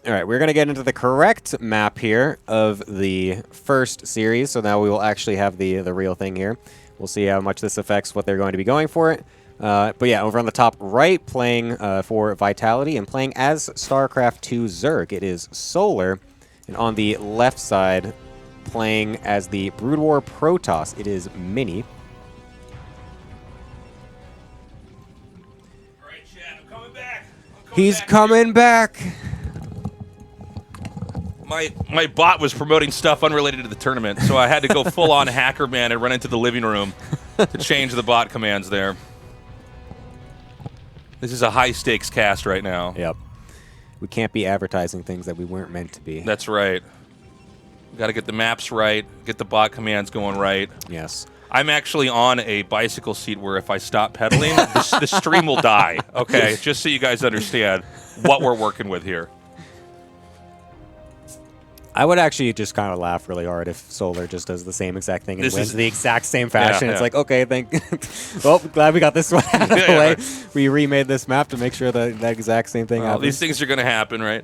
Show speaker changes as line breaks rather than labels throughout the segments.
All right, we're going to get into the correct map here of the first series. So now we will actually have the real thing here. We'll see how much this affects what they're going to be going for it. But yeah, over on the top right, playing for Vitality and playing as StarCraft 2 Zerg, it is Solar. And on the left side, playing as the Brood War Protoss, it is Mini.
All right, Chad, I'm coming back.
He's coming back.
My bot was promoting stuff unrelated to the tournament, so I had to go full-on hacker man and run into the living room to change the bot commands there. This is a high-stakes cast right now.
Yep. We can't be advertising things that we weren't meant to be.
That's right. We got to get the maps right, get the bot commands going right.
Yes.
I'm actually on a bicycle seat where if I stop pedaling, the stream will die. Okay, just so you guys understand what we're working with here.
I would actually just kind of laugh really hard if Solar just does the same exact thing and wins the exact same fashion.
Yeah,
it's like, okay, well, glad we got this one out of the way. Right. We remade this map to make sure that exact same thing happens.
These things are going to happen, right?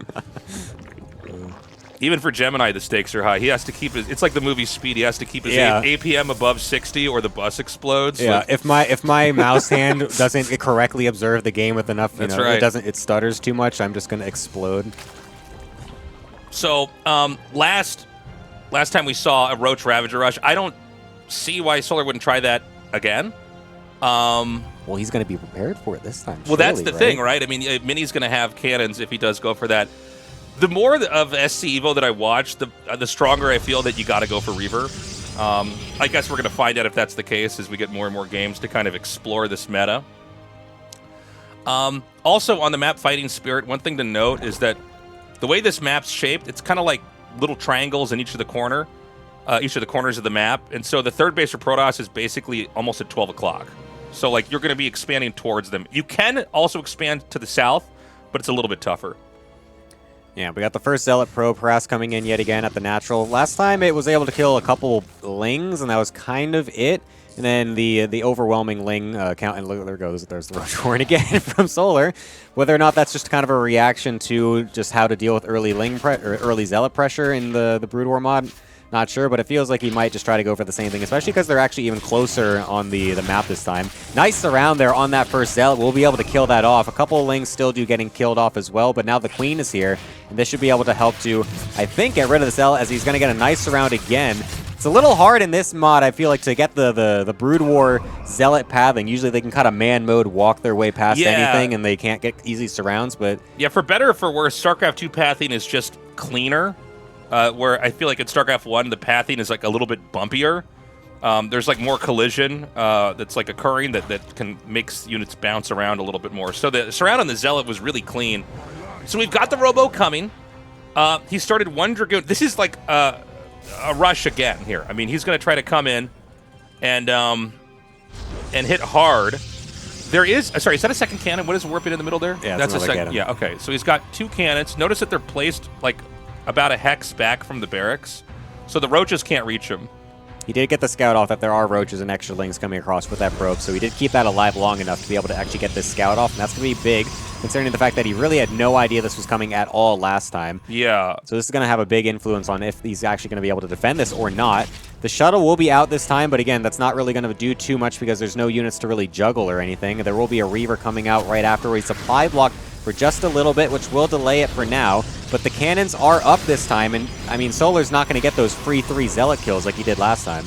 Even for Gemini, the stakes are high. He has to keep his. It's like the movie Speed. He has to keep his APM above 60, or the bus explodes.
Yeah.
Like,
if my mouse hand doesn't correctly observe the game with enough,
right.
it stutters too much, I'm just gonna explode.
So last time we saw a Roach Ravager rush, I don't see why Solar wouldn't try that again.
Well, he's gonna be prepared for it this time.
Well, that's the thing, right? I mean, Mini's gonna have cannons if he does go for that. The more of SC EVO that I watch, the stronger I feel that you got to go for Reaver. I guess we're going to find out if that's the case as we get more and more games to kind of explore this meta. Also, on the map Fighting Spirit, one thing to note is that the way this map's shaped, it's kind of like little triangles in each of the corners of the map. And so the third base for Protoss is basically almost at 12 o'clock. So like you're going to be expanding towards them. You can also expand to the south, but it's a little bit tougher.
Yeah, we got the first Zealot Pro Prass coming in yet again at the natural. Last time it was able to kill a couple Lings, and that was kind of it. And then the overwhelming Ling count, and look, there's the Roach Horn again from Solar. Whether or not that's just kind of a reaction to just how to deal with early early Zealot pressure in the Brood War mod, not sure, but it feels like he might just try to go for the same thing, especially because they're actually even closer on the map this time. Nice surround there on that first Zealot. We'll be able to kill that off. A couple of Lings still do getting killed off as well, but now the Queen is here, and this should be able to help to, I think, get rid of the Zealot as he's going to get a nice surround again. It's a little hard in this mod, I feel like, to get the Brood War Zealot pathing. Usually they can kind of man mode walk their way past anything, and they can't get easy surrounds, but...
Yeah, for better or for worse, StarCraft 2 pathing is just cleaner. Where I feel like in StarCraft 1, the pathing is like a little bit bumpier. There's like more collision that's like occurring that can make units bounce around a little bit more. So the surround on the Zealot was really clean. So we've got the Robo coming. He started one Dragoon. This is like a rush again here. I mean, he's going to try to come in and hit hard. There is, sorry, is that a second cannon? What is warping in the middle there?
Yeah,
that's a second.
Cannon.
Yeah, okay. So he's got two cannons. Notice that they're placed like about a hex back from the barracks, so the Roaches can't reach him.
He did get the scout off that there are Roaches and extra Lings coming across with that probe, so he did keep that alive long enough to be able to actually get this scout off, and that's going to be big, considering the fact that he really had no idea this was coming at all last time.
Yeah.
So this is going to have a big influence on if he's actually going to be able to defend this or not. The shuttle will be out this time, but again, that's not really going to do too much because there's no units to really juggle or anything. There will be a Reaver coming out right after. He's supply block for just a little bit, which will delay it for now. But the cannons are up this time, and I mean, Solar's not going to get those free 3 Zealot kills like he did last time.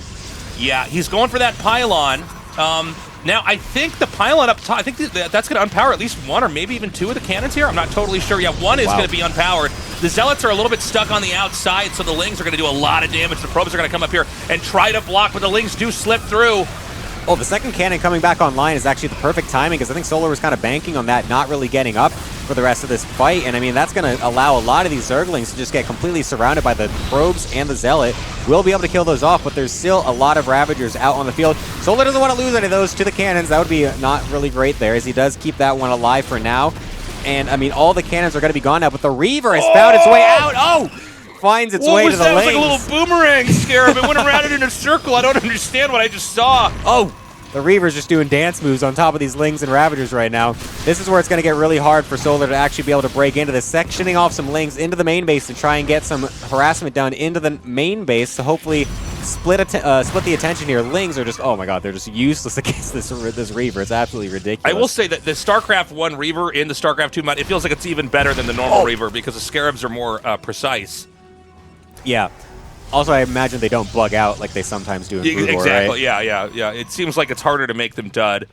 Yeah, he's going for that pylon. Now, I think the pylon up top, I think that's going to unpower at least one or maybe even two of the cannons here. I'm not totally sure. Yeah, one is going to be unpowered. The Zealots are a little bit stuck on the outside, so the Lings are going to do a lot of damage. The probes are going to come up here and try to block, but the Lings do slip through.
Oh, the second cannon coming back online is actually the perfect timing because I think Solar was kind of banking on that, not really getting up for the rest of this fight. And I mean, that's going to allow a lot of these Zerglings to just get completely surrounded by the probes and the Zealot. We'll be able to kill those off, but there's still a lot of Ravagers out on the field. Solar doesn't want to lose any of those to the cannons. That would be not really great there, as he does keep that one alive for now. And I mean, all the cannons are going to be gone now, but the Reaver has found its way out. Oh! Finds its way to the Lings.
It was like a little boomerang scarab. It went around it in a circle. I don't understand what I just saw.
Oh, The Reaver's just doing dance moves on top of these Lings and Ravagers right now. This is where it's going to get really hard for Solar to actually be able to break into this, sectioning off some Lings into the main base to try and get some harassment done into the main base to hopefully split the attention here. Lings are just, oh my god, they're just useless against this Reaver. It's absolutely ridiculous.
I will say that the StarCraft 1 Reaver in the StarCraft 2 mod, it feels like it's even better than the normal Reaver because the Scarabs are more precise.
Yeah. Also, I imagine they don't bug out like they sometimes do in Brood War,
exactly,
right?
yeah. It seems like it's harder to make them dud.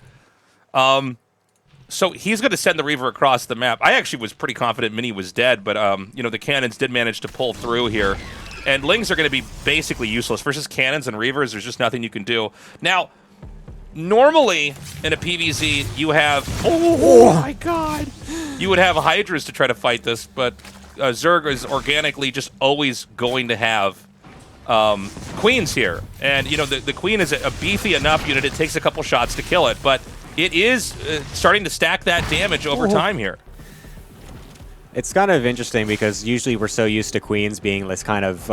So he's going to send the Reaver across the map. I actually was pretty confident Mini was dead, but you know, the cannons did manage to pull through here. And Lings are going to be basically useless. Versus cannons and Reavers, there's just nothing you can do. Now, normally in a PvZ, you have... Oh my god! You would have Hydras to try to fight this, but Zerg is organically just always going to have Queens here. And, you know, the Queen is a beefy enough unit, it takes a couple shots to kill it, but it is starting to stack that damage over time here.
It's kind of interesting because usually we're so used to Queens being this kind of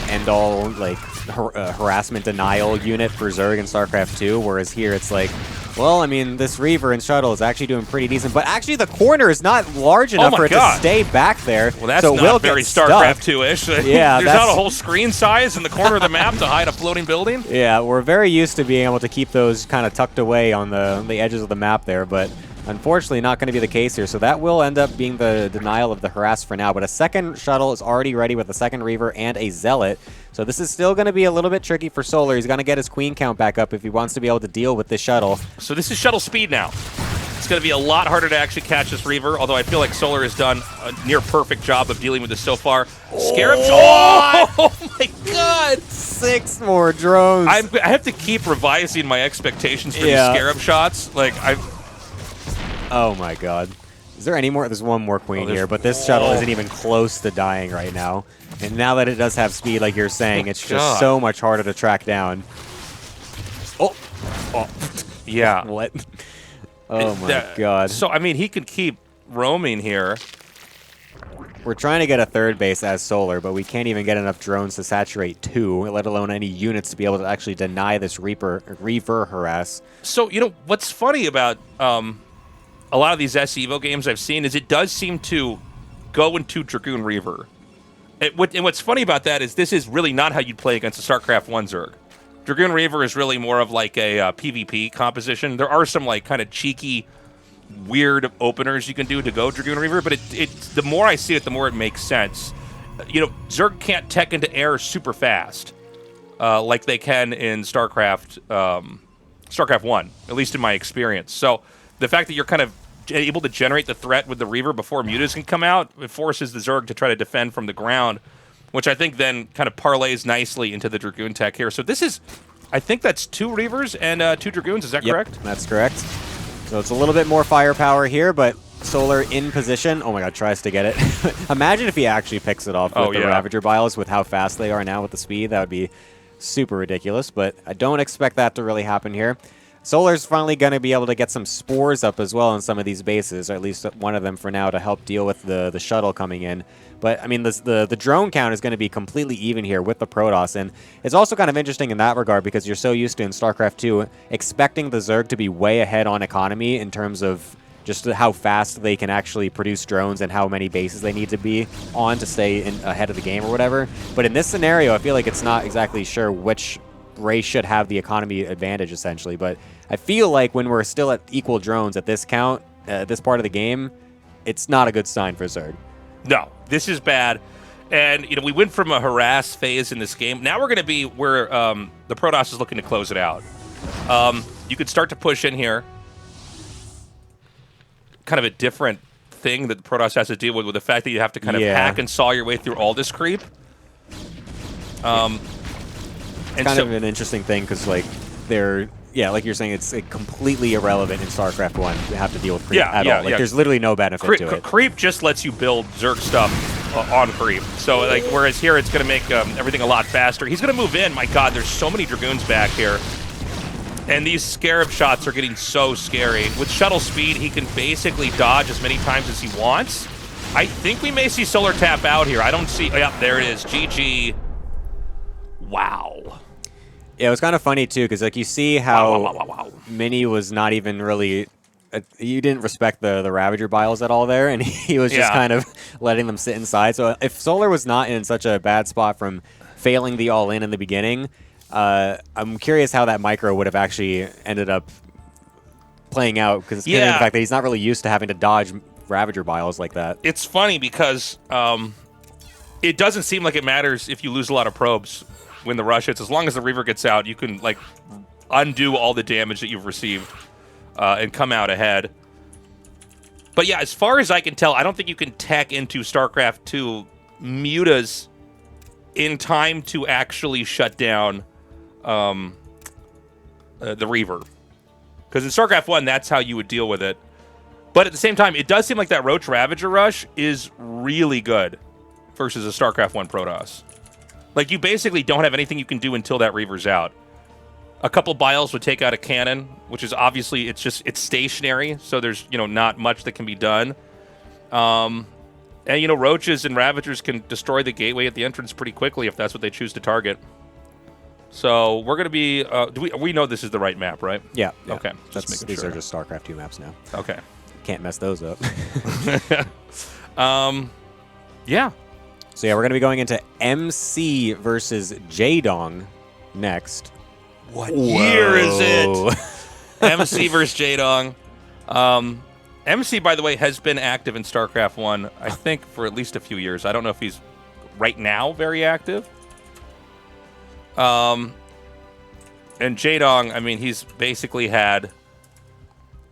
end-all, like, harassment denial unit for Zerg and StarCraft 2, whereas here it's like, well, I mean, this Reaver and Shuttle is actually doing pretty decent, but actually the corner is not large enough for it to stay back there.
Well, that's
so
not very StarCraft 2-ish.
Yeah,
there's not a whole screen size in the corner of the map to hide a floating building.
Yeah, we're very used to being able to keep those kind of tucked away on the edges of the map there, but unfortunately not going to be the case here. So that will end up being the denial of the harass for now, but a second Shuttle is already ready with a second Reaver and a Zealot. So this is still going to be a little bit tricky for Solar. He's going to get his Queen count back up if he wants to be able to deal with this Shuttle.
So this is Shuttle speed now. It's going to be a lot harder to actually catch this Reaver, although I feel like Solar has done a near perfect job of dealing with this so far. Scarabs. Oh my god!
6 more drones.
I have to keep revising my expectations for these Scarab shots. Like,
oh my god. Is there any more? There's one more Queen here, but this Shuttle isn't even close to dying right now. And now that it does have speed, like you're saying, it's just so much harder to track down. Oh.
Yeah.
What? Oh my god.
So, I mean, he can keep roaming here.
We're trying to get a third base as Solar, but we can't even get enough drones to saturate 2, let alone any units to be able to actually deny this Reaver harass.
So, you know, what's funny about a lot of these SC1 games I've seen is it does seem to go into Dragoon Reaver. And what's funny about that is this is really not how you'd play against a StarCraft 1 Zerg. Dragoon Reaver is really more of like a PvP composition. There are some like kind of cheeky, weird openers you can do to go Dragoon Reaver, but the more I see it, the more it makes sense. You know, Zerg can't tech into air super fast like they can in StarCraft 1, at least in my experience. So the fact that you're kind of able to generate the threat with the Reaver before mutas can come out, it forces the Zerg to try to defend from the ground, which I think then kind of parlays nicely into the Dragoon tech here. So this is, I think that's 2 Reavers and 2 Dragoons, is that correct?
That's correct. So it's a little bit more firepower here, but Solar in position. Oh my god, tries to get it. Imagine if he actually picks it off with the Ravager Biles with how fast they are now with the speed. That would be super ridiculous, but I don't expect that to really happen here. Solar's finally going to be able to get some spores up as well on some of these bases, or at least one of them for now, to help deal with the shuttle coming in. But, I mean, the drone count is going to be completely even here with the Protoss, and it's also kind of interesting in that regard because you're so used to, in StarCraft 2, expecting the Zerg to be way ahead on economy in terms of just how fast they can actually produce drones and how many bases they need to be on to stay ahead of the game or whatever. But in this scenario, I feel like it's not exactly sure which race should have the economy advantage, essentially. But I feel like when we're still at equal drones at this count, this part of the game, it's not a good sign for Zerg.
No, this is bad. And, you know, we went from a harass phase in this game. Now we're going to be where the Protoss is looking to close it out. You could start to push in here. Kind of a different thing that the Protoss has to deal with the fact that you have to kind of hack and saw your way through all this creep.
It's kind of an interesting thing because, like, they're... Yeah, like you're saying, it's completely irrelevant in StarCraft 1 to have to deal with creep at all. Like, there's literally no benefit to it.
Creep just lets you build Zerg stuff on creep. So, like, whereas here it's going to make everything a lot faster. He's going to move in. My God, there's so many Dragoons back here. And these Scarab shots are getting so scary. With shuttle speed, he can basically dodge as many times as he wants. I think we may see Solar tap out here. I don't see... Oh, yeah, there it is. GG. Wow.
Yeah, it was kind of funny too, because like you see how
Wow.
Mini was not even really. You didn't respect the Ravager Biles at all there, and he was just
Yeah.
kind of letting them sit inside. So if Solar was not in such a bad spot from failing the all-in in the beginning, I'm curious how that micro would have actually ended up playing out, because considering the fact that he's not really used to having to dodge Ravager Biles like that.
It's funny because it doesn't seem like it matters if you lose a lot of probes when the rush hits. As long as the Reaver gets out, you can like undo all the damage that you've received and come out ahead. But yeah, as far as I can tell, I don't think you can tech into StarCraft 2 mutas in time to actually shut down the Reaver. Because in StarCraft 1, that's how you would deal with it. But at the same time, it does seem like that Roach Ravager rush is really good versus a StarCraft 1 Protoss. Like, you basically don't have anything you can do until that Reaver's out. A couple Biles would take out a cannon, which is obviously, it's stationary, so there's, not much that can be done. And, Roaches and Ravagers can destroy the gateway at the entrance pretty quickly if that's what they choose to target. So we're going to be, we know this is the right map, right?
Yeah.
Okay. Just making
these
sure.
are just StarCraft 2 maps now.
Okay.
Can't mess those up.
Yeah.
So yeah, we're going to be going into MC versus Jaedong next.
What year is it? MC versus Jaedong. MC, by the way, has been active in StarCraft 1, I think, for at least a few years. I don't know if he's right now very active. And Jaedong, I mean, he's basically had,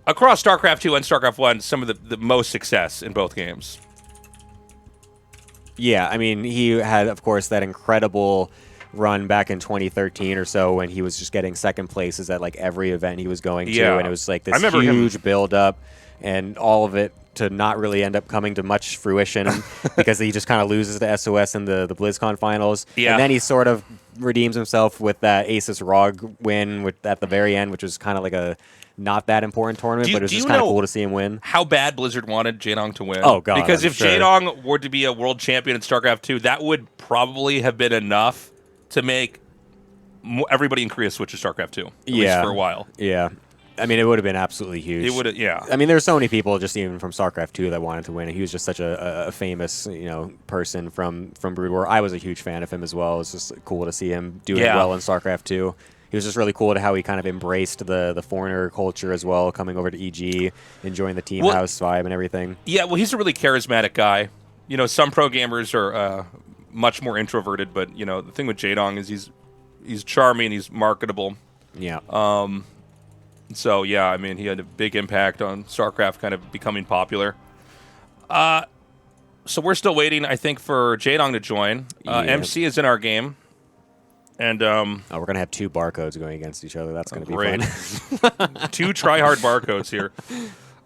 across StarCraft 2 and StarCraft 1, some of the most success in both games.
Yeah, I mean, he had, of course, that incredible run back in 2013 or so when he was just getting second places at like every event he was going to, and it was like this huge build-up, and all of it to not really end up coming to much fruition because he just kind of loses to SOS in the BlizzCon finals.
Yeah.
And then he sort of redeems himself with that Asus ROG win at the very end, which was kind of like a not that important tournament, but it was just kind of cool to see him win.
How bad Blizzard wanted Jaedong to win?
Oh, God.
Because if Jaedong were to be a world champion in StarCraft 2, that would probably have been enough to make everybody in Korea switch to StarCraft 2, at least for a while.
Yeah. I mean, it would have been absolutely huge.
It would have, yeah.
I mean, there were so many people just even from StarCraft 2 that wanted to win. He was just such a famous, person from Brood War. I was a huge fan of him as well. It was just cool to see him doing well in StarCraft 2. He was just really cool to how he kind of embraced the foreigner culture as well, coming over to EG, enjoying the team house vibe and everything. Yeah,
well, he's a really charismatic guy. Some pro gamers are much more introverted, but the thing with Jaedong is he's charming, he's marketable.
Yeah.
So yeah, I mean, he had a big impact on StarCraft kind of becoming popular. So we're still waiting, I think, for Jaedong to join. MC is in our game. And
we're gonna have two barcodes going against each other. That's gonna be fun.
Two try-hard barcodes here.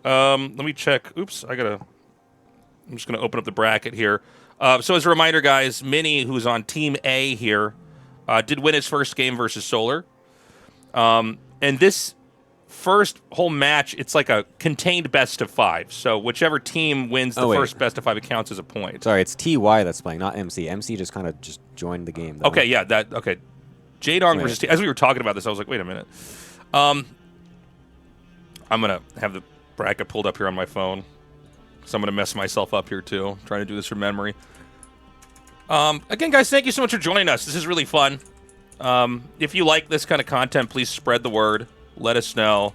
Let me check. Oops, I'm just gonna open up the bracket here. So as a reminder, guys, Mini, who's on Team A here, did win his first game versus Solar. And this first whole match, it's like a contained best of 5. So whichever team wins the first best of 5, it counts as a point.
Sorry, it's TY that's playing, not MC. MC just kind of just joined the game, though.
Okay, yeah, okay. Jaedong versus as we were talking about this, I was like, wait a minute. I'm gonna have the bracket pulled up here on my phone. So I'm gonna mess myself up here too, trying to do this from memory. Again, guys, thank you so much for joining us. This is really fun. If you like this kind of content, please spread the word. Let us know.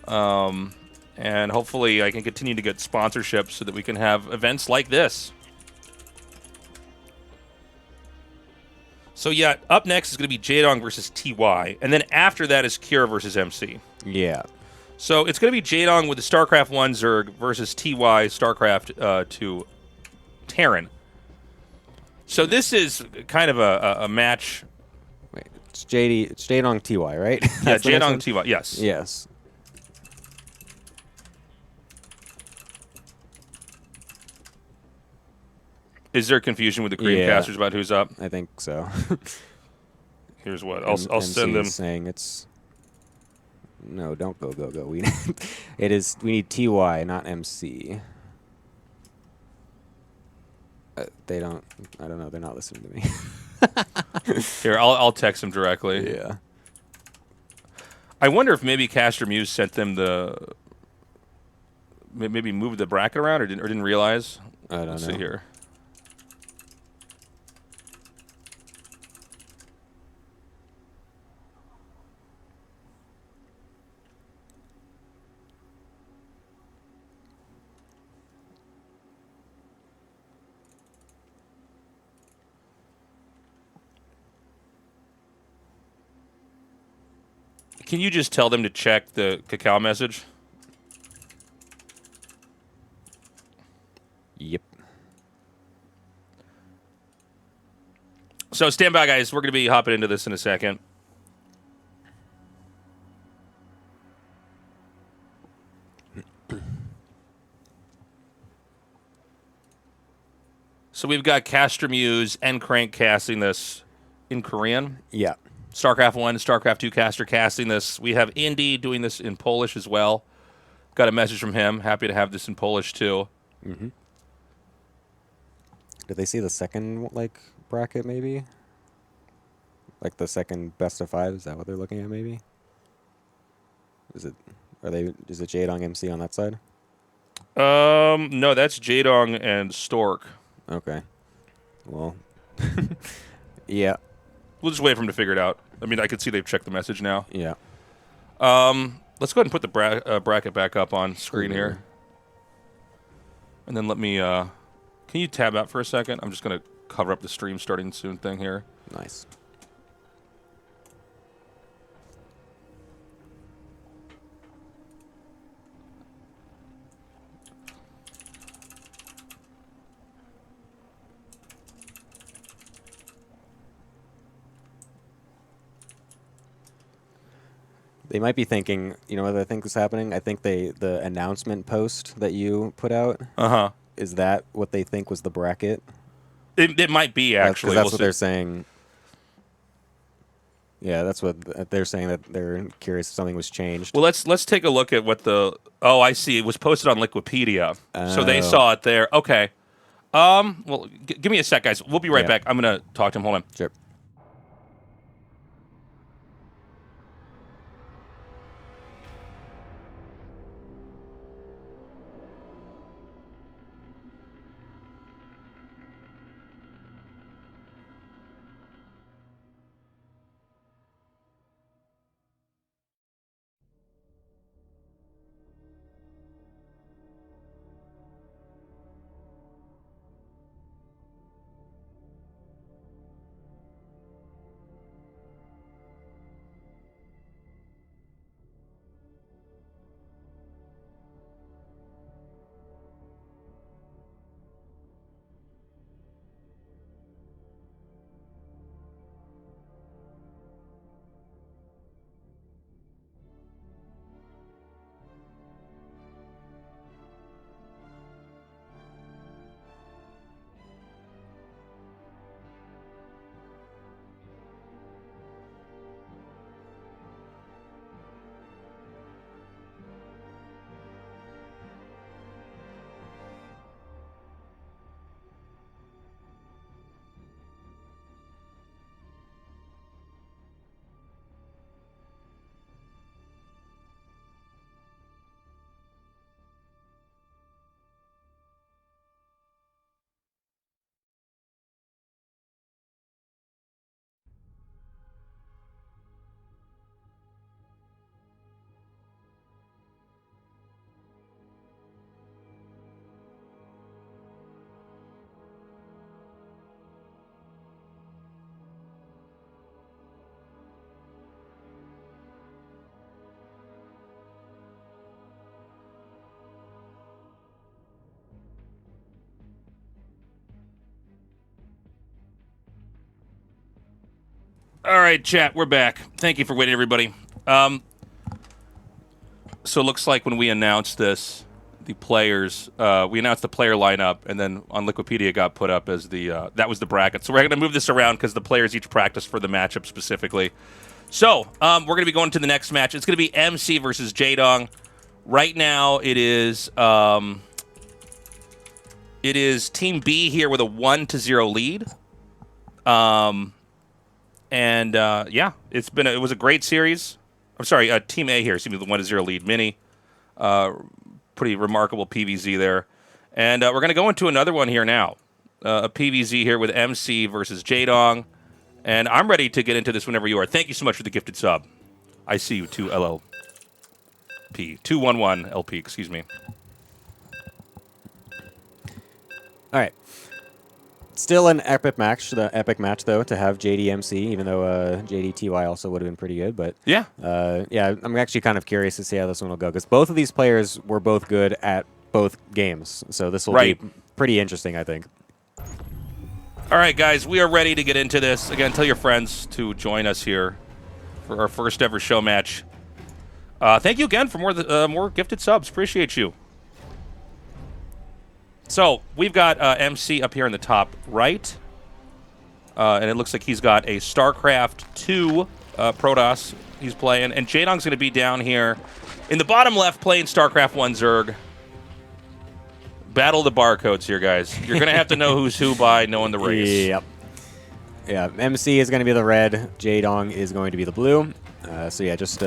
And hopefully I can continue to get sponsorships so that we can have events like this. So yeah, up next is going to be Jaedong versus TY. And then after that is Kira versus MC.
Yeah.
So it's going to be Jaedong with the StarCraft 1 Zerg versus TY StarCraft 2 Terran. So this is kind of a match.
Wait, it's Jaedong TY, right?
Yeah, Jaedong TY, yes.
Yes.
Is there confusion with the Korean casters about who's up?
I think so.
Here's what. I'll send them.
Saying it's... No, don't go. We need TY, not MC. They don't... I don't know. They're not listening to me.
Here, I'll text him directly.
Yeah.
I wonder if maybe Caster Muse sent them the maybe moved the bracket around or didn't realize.
I don't know.
Let's see here. Can you just tell them to check the Cacao message?
Yep.
So stand by, guys. We're going to be hopping into this in a second. So we've got Caster Muse and Crank casting this in Korean.
Yeah.
StarCraft 1 and StarCraft 2 caster casting this. We have Indy doing this in Polish as well. Got a message from him. Happy to have this in Polish too.
Mm-hmm. Did they see the second bracket maybe? Like the second best of 5? Is that what they're looking at maybe? Is it Jaedong MC on that side?
No, that's Jaedong and Stork.
Okay. Well, yeah.
We'll just wait for him to figure it out. I mean, I can see they've checked the message now.
Yeah.
Let's go ahead and put the bracket back up on screen here. And then let me, can you tab out for a second? I'm just going to cover up the stream starting soon thing here.
Nice. They might be thinking, you know what I think is happening? I think the announcement post that you put out, is that what they think was the bracket?
It might be, actually.
That's what they're saying. Yeah, that's what they're saying, that they're curious if something was changed.
Well, let's take a look at what the... Oh, I see. It was posted on Liquipedia. So they saw it there. Okay. Well, give me a sec, guys. We'll be right back. I'm going to talk to him. Hold on.
Sure.
All right, chat, we're back. Thank you for waiting, everybody. So it looks like when we announced this, the players, we announced the player lineup, and then on Liquipedia got put up as the, that was the bracket. So we're going to move this around because the players each practice for the matchup specifically. So we're going to be going to the next match. It's going to be MC versus Jaedong. Right now, it is Team B here with a 1-0 lead. And yeah, it was a great series. I'm sorry, Team A here. Excuse me, the 1-0 lead. Mini, pretty remarkable PVZ there. And we're going to go into another one here now. A PVZ here with MC versus Jaedong. And I'm ready to get into this whenever you are. Thank you so much for the gifted sub. I see you, 2LLP. 211 LP, excuse me.
All right. Still an epic match, though, to have JDMC, even though JDTY also would have been pretty good. But
yeah,
yeah, I'm actually kind of curious to see how this one will go, because both of these players were both good at both games. So this will be pretty interesting, I think.
All right, guys, we are ready to get into this. Again, tell your friends to join us here for our first ever show match. Thank you again for more gifted subs. Appreciate you. So we've got MC up here in the top right, and it looks like he's got a StarCraft 2 Protoss he's playing, and Jaedong's going to be down here in the bottom left playing StarCraft 1 Zerg. Battle the barcodes here, guys. You're going to have to know who's who by knowing the race.
Yep. Yeah, MC is going to be the red, Jaedong is going to be the blue. So yeah, just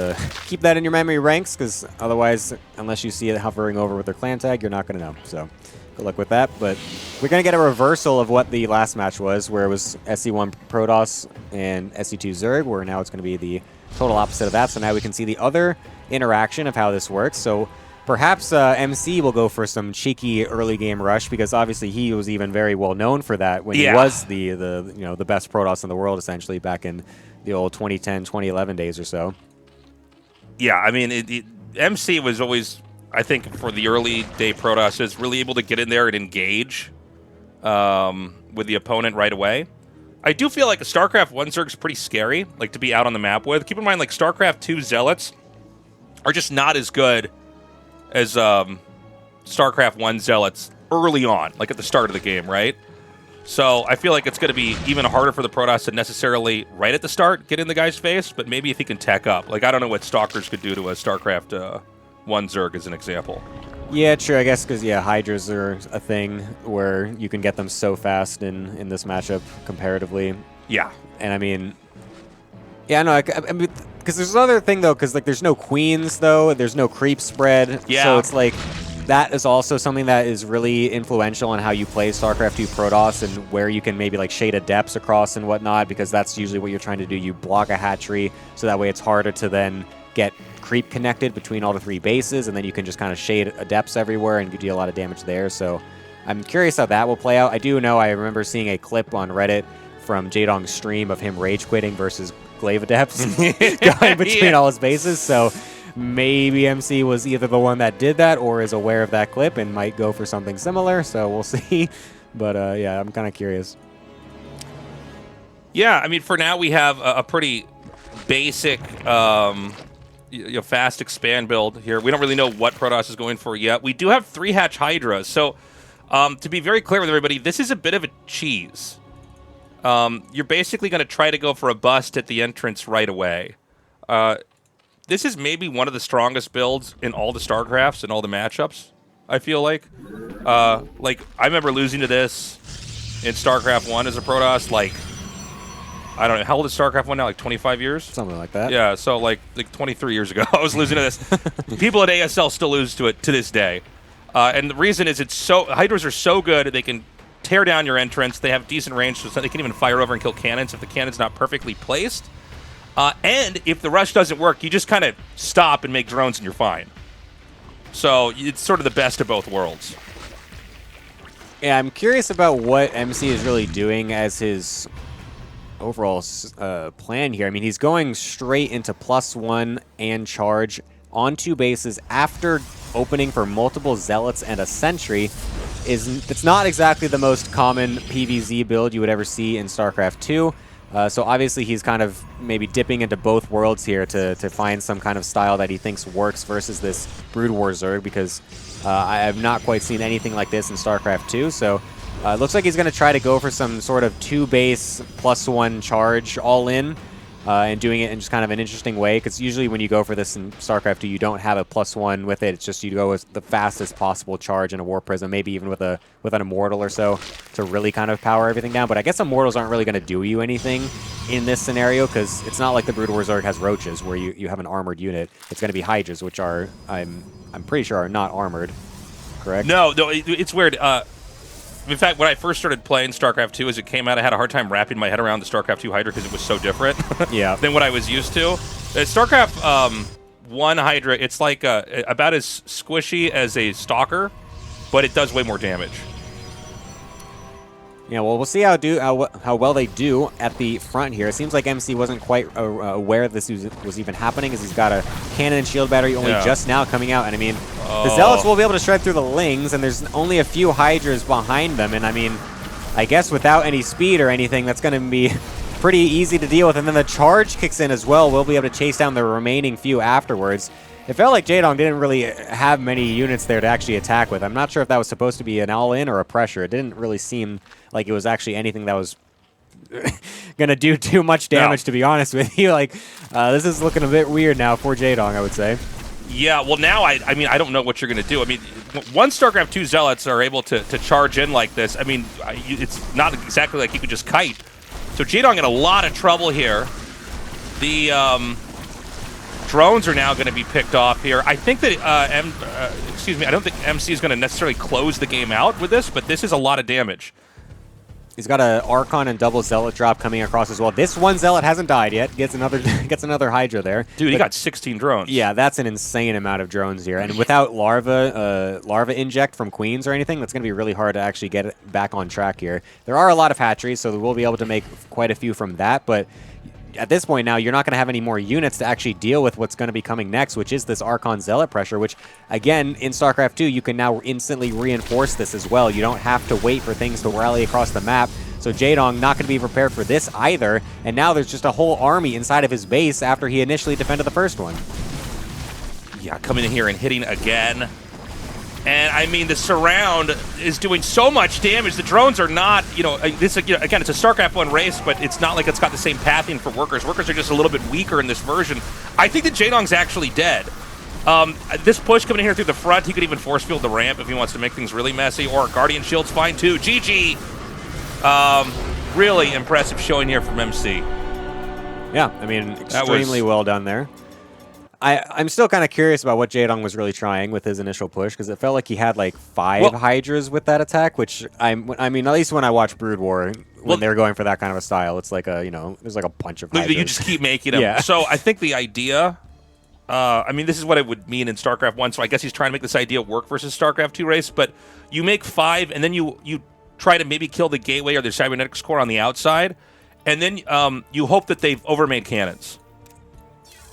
keep that in your memory ranks, because otherwise, unless you see it hovering over with their clan tag, you're not going to know. So good luck with that. But we're going to get a reversal of what the last match was, where it was SC1 Protoss and SC2 Zerg, where now it's going to be the total opposite of that. So now we can see the other interaction of how this works. So perhaps MC will go for some cheeky early game rush, because obviously he was even very well known for that when he was the best Protoss in the world, essentially, back in the old 2010, 2011 days or so.
Yeah, I mean, MC was always, I think, for the early day Protosses, really able to get in there and engage with the opponent right away. I do feel like a StarCraft 1 Zerg is pretty scary, like, to be out on the map with. Keep in mind, like, StarCraft 2 Zealots are just not as good as StarCraft 1 Zealots early on, like at the start of the game, right? So I feel like it's going to be even harder for the Protoss to necessarily, right at the start, get in the guy's face, but maybe if he can tech up. Like, I don't know what Stalkers could do to a StarCraft 1 Zerg as an example.
Yeah, true, I guess, because, yeah, Hydras are a thing where you can get them so fast in this matchup comparatively.
Yeah.
And, I mean, yeah, no, I mean, because there's another thing, though, because, like, there's no queens, though. There's no creep spread.
Yeah.
So it's like, that is also something that is really influential on how you play StarCraft 2 Protoss, and where you can maybe, like, shade adepts across and whatnot, because that's usually what you're trying to do. You block a hatchery, so that way it's harder to then get creep connected between all the three bases, and then you can just kind of shade adepts everywhere, and you deal a lot of damage there. So I'm curious how that will play out. I do know I remember seeing a clip on Reddit from Jaedong's stream of him rage quitting versus Glaive Adepts going between all his bases. So maybe MC was either the one that did that or is aware of that clip and might go for something similar. So we'll see. But yeah, I'm kind of curious.
Yeah, I mean, for now we have a pretty basic fast expand build here. We don't really know what Protoss is going for yet. We do have 3-hatch Hydras. So to be very clear with everybody, this is a bit of a cheese. You're basically going to try to go for a bust at the entrance right away. This is maybe one of the strongest builds in all the StarCrafts and all the matchups, I feel like. I remember losing to this in StarCraft 1 as a Protoss, like, I don't know, how old is StarCraft 1 now, like 25 years?
Something like that.
Yeah, so like 23 years ago, I was losing to this. People at ASL still lose to it to this day. And the reason is Hydras are so good, they can tear down your entrance. They have decent range, so they can even fire over and kill cannons if the cannon's not perfectly placed. And if the rush doesn't work, you just kind of stop and make drones and you're fine. So it's sort of the best of both worlds.
Yeah, I'm curious about what MC is really doing as his overall plan here. I mean, he's going straight into +1 and charge on 2 bases after opening for multiple Zealots and a Sentry. It's not exactly the most common PvZ build you would ever see in StarCraft 2. So obviously he's kind of maybe dipping into both worlds here to find some kind of style that he thinks works versus this Brood War Zerg, because I have not quite seen anything like this in StarCraft 2. So it looks like he's going to try to go for some sort of 2-base +1 charge all in. and doing it in just kind of an interesting way, because usually when you go for this in StarCraft 2, you don't have a +1 with it. It's just you go with the fastest possible charge in a War Prism, maybe even with an Immortal or so, to really kind of power everything down. But I guess Immortals aren't really going to do you anything in this scenario, because it's not like the Brood War Zerg has Roaches, where you have an armored unit. It's going to be Hydras, which are, I'm pretty sure, are not armored, correct?
No, it's weird. In fact, when I first started playing StarCraft 2, as it came out, I had a hard time wrapping my head around the StarCraft 2 Hydra because it was so different than what I was used to. StarCraft 1 Hydra, it's like about as squishy as a Stalker, but it does way more damage.
Yeah, well, we'll see how well they do at the front here. It seems like MC wasn't quite aware this was even happening, as he's got a cannon and shield battery only just now coming out. And I mean, the Zealots will be able to shred through the Lings, and there's only a few Hydras behind them. And I mean, I guess without any speed or anything, that's going to be pretty easy to deal with. And then the charge kicks in as well. We'll be able to chase down the remaining few afterwards. It felt like Jaedong didn't really have many units there to actually attack with. I'm not sure if that was supposed to be an all-in or a pressure. It didn't really seem like it was actually anything that was going to do too much damage, to be honest with you. Like, this is looking a bit weird now for Jaedong, I would say.
Yeah, well, now, I mean, I don't know what you're going to do. I mean, once StarCraft 2 Zealots are able to charge in like this, I mean, it's not exactly like you could just kite. So Jaedong in a lot of trouble here. The drones are now going to be picked off here. I think that, I don't think MC is going to necessarily close the game out with this, but this is a lot of damage.
He's got an Archon and double Zealot drop coming across as well. This one Zealot hasn't died yet. Gets another Hydra there.
Dude, he got 16 drones.
Yeah, that's an insane amount of drones here. And without larva inject from Queens or anything, that's going to be really hard to actually get it back on track here. There are a lot of hatcheries, so we'll be able to make quite a few from that, but at this point now, you're not going to have any more units to actually deal with what's going to be coming next, which is this Archon Zealot pressure, which, again, in StarCraft 2, you can now instantly reinforce this as well. You don't have to wait for things to rally across the map. So Jaedong not going to be prepared for this either, and now there's just a whole army inside of his base after he initially defended the first one.
Yeah, coming in here and hitting again. And, I mean, the surround is doing so much damage. The drones are not, again, it's a StarCraft 1 race, but it's not like it's got the same pathing for workers. Workers are just a little bit weaker in this version. I think that Jaedong's actually dead. This push coming in here through the front, he could even force field the ramp if he wants to make things really messy, or Guardian Shield's fine too. GG! Really impressive showing here from MC.
Yeah, I mean, extremely well done there. I'm still kind of curious about what Jaedong was really trying with his initial push, because it felt like he had like 5 Hydras with that attack, which I mean, at least when I watch Brood War, when they're going for that kind of a style, it's like there's like a bunch of Hydras.
You just keep making them.
Yeah.
So I think the idea, I mean, this is what it would mean in StarCraft 1, so I guess he's trying to make this idea work versus StarCraft 2 race, but you make 5, and then you try to maybe kill the gateway or the cybernetics core on the outside, and then you hope that they've overmade cannons.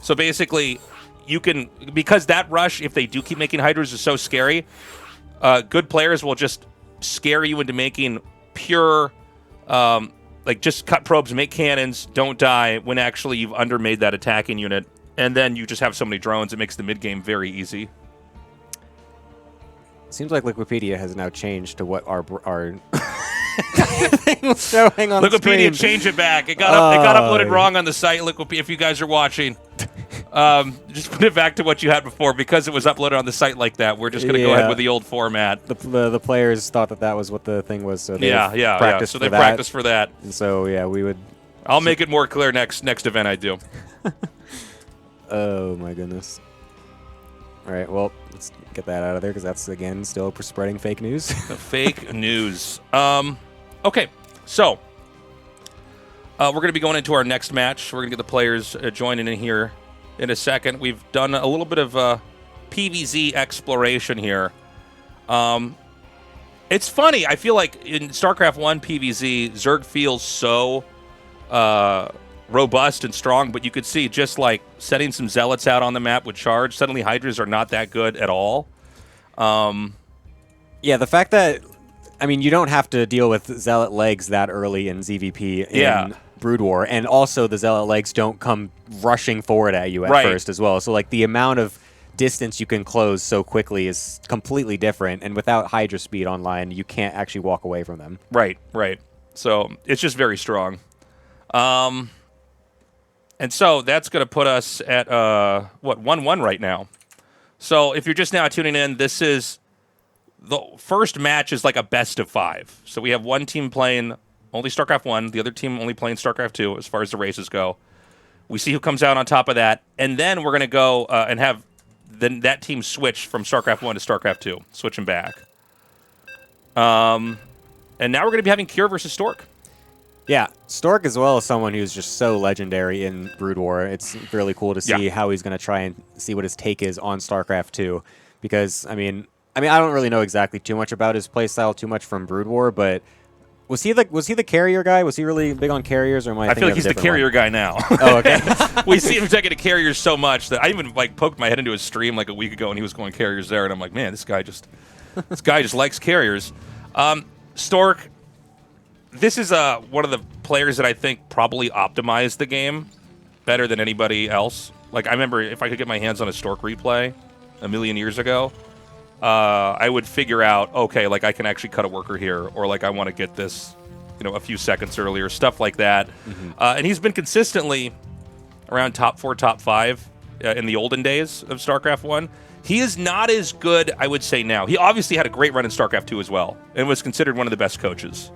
So basically, you can, because that rush, if they do keep making Hydras, is so scary, good players will just scare you into making pure, like just cut probes, make cannons, don't die, when actually you've undermade that attacking unit. And then you just have so many drones, it makes the mid-game very easy.
Seems like Wikipedia has now changed to what our thing was showing on
Wikipedia,
the screen.
change it back. It got uploaded wrong on the site. Wikipedia, if you guys are watching, just put it back to what you had before, because it was uploaded on the site like that. We're just going to go ahead with the old format.
The players thought that was what the thing was, so they
practiced. So they practiced for that.
And so yeah, we would.
I'll make it more clear next event I do.
Oh my goodness. All right, well, let's get that out of there, because that's, again, still spreading fake news.
Fake news. Okay, so we're going to be going into our next match. We're going to get the players joining in here in a second. We've done a little bit of PvZ exploration here. It's funny. I feel like in StarCraft 1 PvZ, Zerg feels so robust and strong, but you could see just like setting some Zealots out on the map with charge, suddenly Hydras are not that good at all.
Yeah, the fact that, I mean, you don't have to deal with Zealot legs that early in ZVP in Brood War, and also the Zealot legs don't come rushing forward at you at first as well. So like the amount of distance you can close so quickly is completely different, and without Hydra speed online, you can't actually walk away from them.
Right. So it's just very strong. And so that's going to put us at, what, 1-1 right now. So if you're just now tuning in, this is the first match is like a best of 5. So we have one team playing only StarCraft 1, the other team only playing StarCraft 2 as far as the races go. We see who comes out on top of that, and then we're going to go and have that team switch from StarCraft 1 to StarCraft 2, switching back. And now we're going to be having Cure versus Stork.
Yeah, Stork as well as someone who's just so legendary in Brood War. It's really cool to see how he's going to try and see what his take is on StarCraft 2. Because, I mean, I don't really know exactly too much about his playstyle too much from Brood War, but was he the carrier guy? Was he really big on carriers, or am I
feel like he's the carrier guy now.
Oh, okay.
We see him taking the carriers so much that I even like poked my head into his stream like a week ago, and he was going carriers there, and I'm like, man, this guy just likes carriers. Stork, this is one of the players that I think probably optimized the game better than anybody else. Like, I remember if I could get my hands on a Stork replay a million years ago, I would figure out, okay, like I can actually cut a worker here, or like I want to get this, a few seconds earlier, stuff like that. Mm-hmm. And he's been consistently around top 4, top 5 in the olden days of StarCraft 1. He is not as good, I would say, now. He obviously had a great run in StarCraft 2 as well, and was considered one of the best coaches.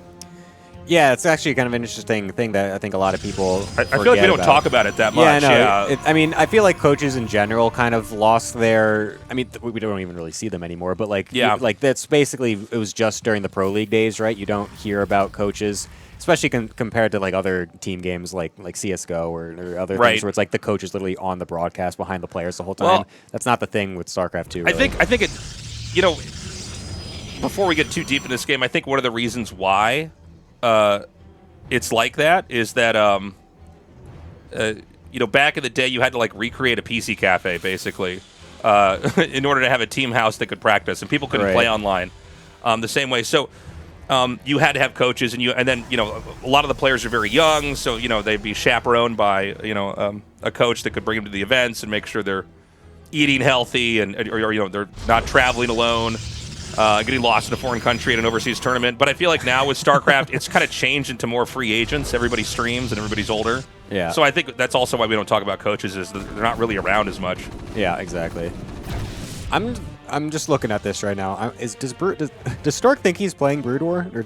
Yeah, it's actually kind of an interesting thing that I think a lot of people
I feel like we don't talk about it that much.
Yeah, no. Yeah. I feel like coaches in general kind of lost their. We don't even really see them anymore. But that's basically it was just during the Pro League days, right? You don't hear about coaches, especially compared to like other team games like CS:GO or other things where it's like the coach is literally on the broadcast behind the players the whole time. Well, that's not the thing with StarCraft 2. Really.
I think it. Before we get too deep in this game, I think one of the reasons why. It's like that is that back in the day you had to like recreate a PC cafe basically in order to have a team house that could practice, and people couldn't play online the same way. So you had to have coaches, and then a lot of the players are very young, so they'd be chaperoned by a coach that could bring them to the events and make sure they're eating healthy or they're not traveling alone. Getting lost in a foreign country at an overseas tournament. But I feel like now with StarCraft, it's kind of changed into more free agents. Everybody streams and everybody's older.
Yeah.
So I think that's also why we don't talk about coaches, is that they're not really around as much.
Yeah, exactly. I'm just looking at this right now. Does Stork think he's playing Brood War? Or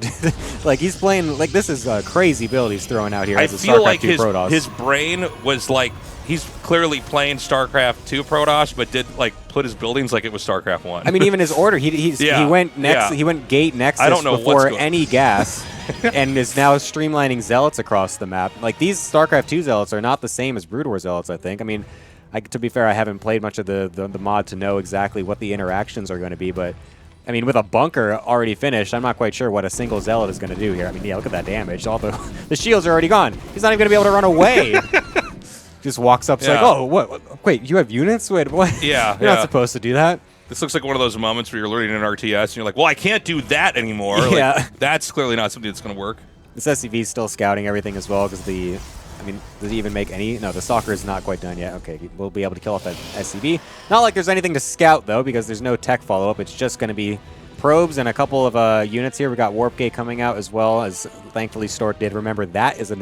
like he's playing, like this is a crazy build he's throwing out here as a StarCraft 2 Protoss.
His brain was like, he's clearly playing StarCraft 2 Protoss, but did like put his buildings like it was StarCraft 1.
Even his order, he went next. He went gate Nexus before any gas, and is now streamlining zealots across the map. Like these StarCraft 2 zealots are not the same as Brood War zealots. I think. To be fair, I haven't played much of the mod to know exactly what the interactions are going to be, but with a bunker already finished, I'm not quite sure what a single zealot is going to do here. Look at that damage. All the shields are already gone. He's not even going to be able to run away. Just walks up, like, oh, what? Wait, you have units? Wait, what?
Yeah,
you're not supposed to do that.
This looks like one of those moments where you're learning an RTS, and you're like, well, I can't do that anymore.
Yeah,
like, that's clearly not something that's going to work.
This SCV is still scouting everything as well, because does he even make any? No, the stalker is not quite done yet. Okay, we'll be able to kill off that SCV. Not like there's anything to scout, though, because there's no tech follow-up. It's just going to be probes and a couple of units here. We got Warp Gate coming out as well, as thankfully Stork did remember that is a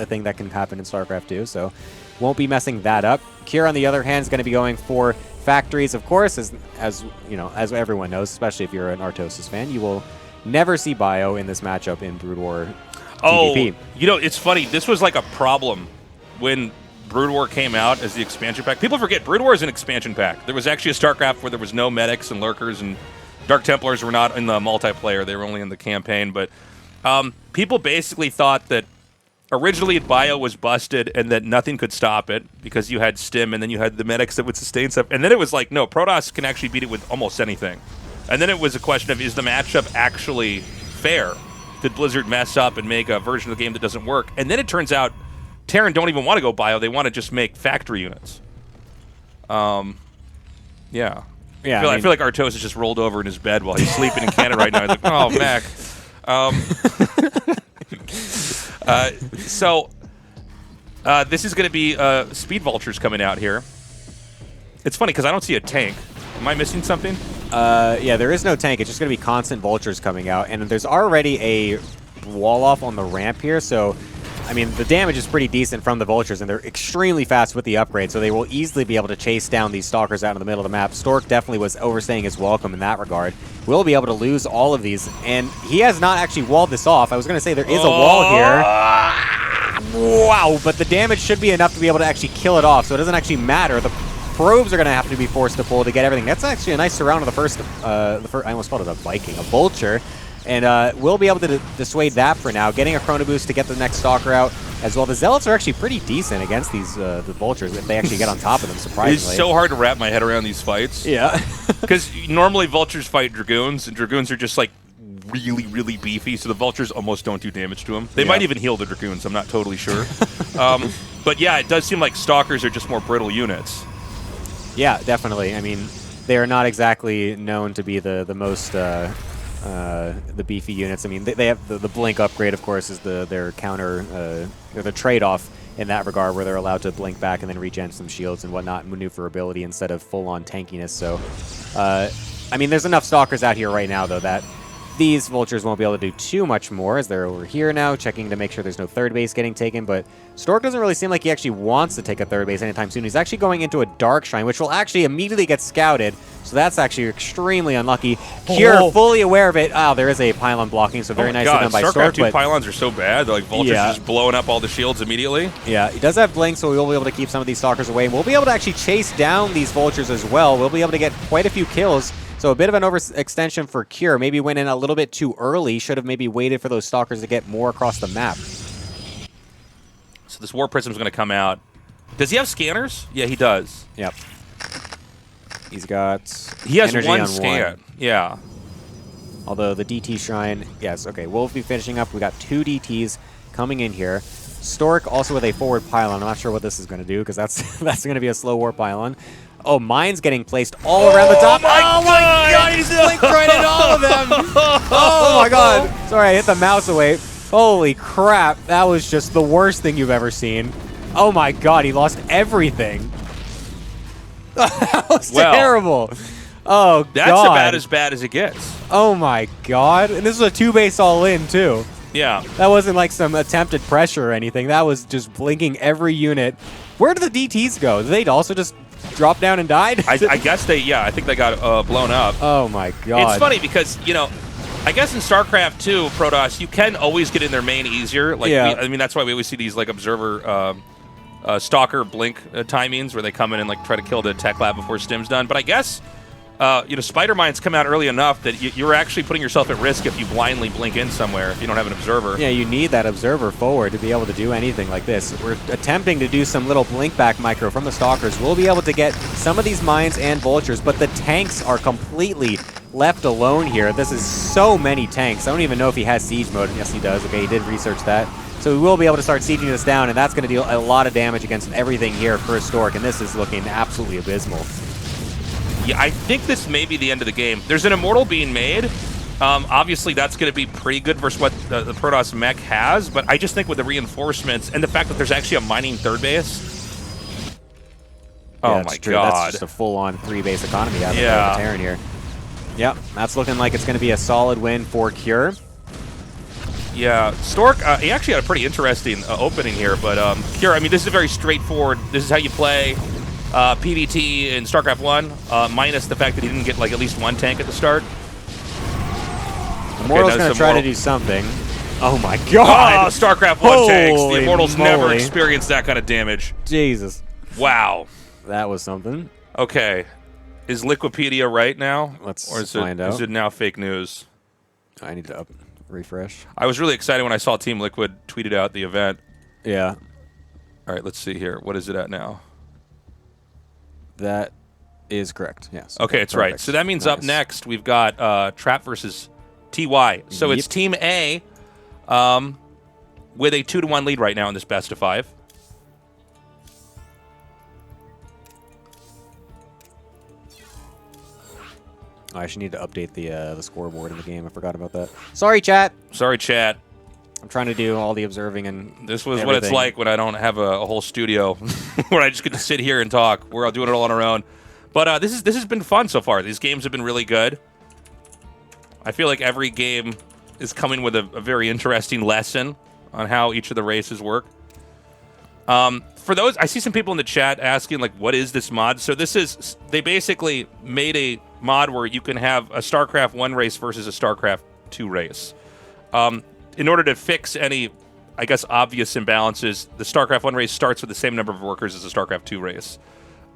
thing that can happen in StarCraft 2, so won't be messing that up. Cure, on the other hand, is going to be going for factories, of course, as everyone knows, especially if you're an Artosis fan. You will never see Bio in this matchup in Brood War PvP.
It's funny. This was like a problem when Brood War came out as the expansion pack. People forget Brood War is an expansion pack. There was actually a StarCraft where there was no medics and lurkers, and Dark Templars were not in the multiplayer. They were only in the campaign. But people basically thought that originally Bio was busted and that nothing could stop it because you had Stim and then you had the medics that would sustain stuff. And then it was like, no, Protoss can actually beat it with almost anything. And then it was a question of, is the matchup actually fair? Did Blizzard mess up and make a version of the game that doesn't work? And then it turns out Terran don't even want to go Bio. They want to just make factory units. Yeah. I feel like Artosis just rolled over in his bed while he's sleeping in Canada right now. He's like, oh, Mac. This is going to be Speed Vultures coming out here. It's funny because I don't see a tank. Am I missing something?
Yeah, there is no tank. It's just going to be constant Vultures coming out. And there's already a wall off on the ramp here, so I mean, the damage is pretty decent from the Vultures, and they're extremely fast with the upgrade, so they will easily be able to chase down these Stalkers out in the middle of the map. Stork definitely was overstaying his welcome in that regard. We'll be able to lose all of these, and he has not actually walled this off. I was going to say there is a wall here. Wow, but the damage should be enough to be able to actually kill it off, so it doesn't actually matter. The probes are going to have to be forced to pull to get everything. That's actually a nice surround of the first I almost called it a Viking, a Vulture. And we'll be able to dissuade that for now, getting a Chrono Boost to get the next Stalker out as well. The Zealots are actually pretty decent against these the Vultures if they actually get on top of them, surprisingly.
It's so hard to wrap my head around these fights.
Yeah.
Because normally Vultures fight Dragoons, and Dragoons are just like really, really beefy, so the Vultures almost don't do damage to them. They might even heal the Dragoons, I'm not totally sure. But yeah, it does seem like Stalkers are just more brittle units. Yeah,
definitely. I mean, they are not exactly known to be the most... the beefy units. I mean, they have the blink upgrade, of course, is their counter, the trade-off in that regard, where they're allowed to blink back and then regen some shields and whatnot, maneuverability instead of full-on tankiness. So, I mean, there's enough Stalkers out here right now, though, that these Vultures won't be able to do too much more, as they're over here now, checking to make sure there's no third base getting taken. But Stork doesn't really seem like he actually wants to take a third base anytime soon. He's actually going into a Dark Shrine, which will actually immediately get scouted. So that's actually extremely unlucky. Cure, fully aware of it. Oh, there is a pylon blocking, so very nicely done by Stork.
StarCraft 2 pylons are so bad. They're like Vultures just blowing up all the shields immediately.
Yeah, he does have Blink, so we will be able to keep some of these Stalkers away. And we'll be able to actually chase down these Vultures as well. We'll be able to get quite a few kills. So a bit of an overextension for Cure. Maybe went in a little bit too early. Should have maybe waited for those Stalkers to get more across the map.
So this War Prism's going to come out. Does he have scanners? Yeah, he does.
Yep. He
has one scan. Yeah.
Although the DT Shrine, yes, okay, we'll be finishing up. We got 2 DTs coming in here. Stork also with a forward pylon. I'm not sure what this is going to do, because that's going to be a slow war pylon. Oh, mine's getting placed all around the top. Oh my god, he's blinked right into all of them. Oh my god. Sorry, I hit the mouse away. Holy crap, that was just the worst thing you've ever seen. Oh my god, he lost everything. That was terrible. Oh, God.
That's about as bad as it gets.
Oh, my God. And this was a 2-base all-in, too.
Yeah.
That wasn't like some attempted pressure or anything. That was just blinking every unit. Where did the DTs go? Did they also just drop down and died?
I guess I think they got blown up.
Oh, my God.
It's funny because, you know, I guess in StarCraft 2, Protoss, you can always get in their main easier. Like, I mean, that's why we always see these, like, Observer... Stalker blink timings where they come in and like try to kill the tech lab before stim's done. But I guess you know, Spider Mines come out early enough that you're actually putting yourself at risk if you blindly blink in somewhere if you don't have an observer.
Yeah, you need that observer forward to be able to do anything like this. We're attempting to do some little blink back micro from the Stalkers. We'll be able to get some of these mines and Vultures, but the tanks are completely left alone here. This is so many tanks. I don't even know if he has siege mode. Yes, he does. Okay, he did research that. So we will be able to start sieging this down, and that's going to deal a lot of damage against everything here for Stork, and this is looking absolutely abysmal.
Yeah, I think this may be the end of the game. There's an Immortal being made. Obviously, that's going to be pretty good versus what the Protoss mech has, but I just think with the reinforcements and the fact that there's actually a mining third base. Oh, my God.
That's just a full-on 3-base economy out of the Terran here. Yep, that's looking like it's going to be a solid win for Cure.
Yeah, Stork, he actually had a pretty interesting opening here, but Cure, I mean, this is a very straightforward, this is how you play PvT in StarCraft 1, minus the fact that he didn't get, like, at least one tank at the start.
Immortal's going to try to do something. Oh, my God!
Oh, StarCraft 1 tanks! The Immortals never experienced that kind of damage.
Jesus.
Wow.
That was something.
Okay. Is Liquipedia right now?
Let's
find out. Is it now fake news?
I need to refresh.
I was really excited when I saw Team Liquid tweeted out the event.
Yeah.
All right, let's see here. What is it at now?
That is correct, yes.
Okay, it's right. So that means up next we've got Trap versus TY. So it's Team A with a 2-1 lead right now in this best of 5.
I actually need to update the scoreboard in the game. I forgot about that. Sorry, chat.
Sorry, chat.
I'm trying to do all the observing and
this was everything. What it's like when I don't have a whole studio where I just get to sit here and talk. We're all doing it all on our own. But this has been fun so far. These games have been really good. I feel like every game is coming with a very interesting lesson. on how each of the races work. For those, I see some people in the chat asking, like, what is this mod? So this is, they basically made a mod where you can have a StarCraft 1 race versus a StarCraft 2 race. In order to fix any, I guess, obvious imbalances, the StarCraft 1 race starts with the same number of workers as the StarCraft 2 race.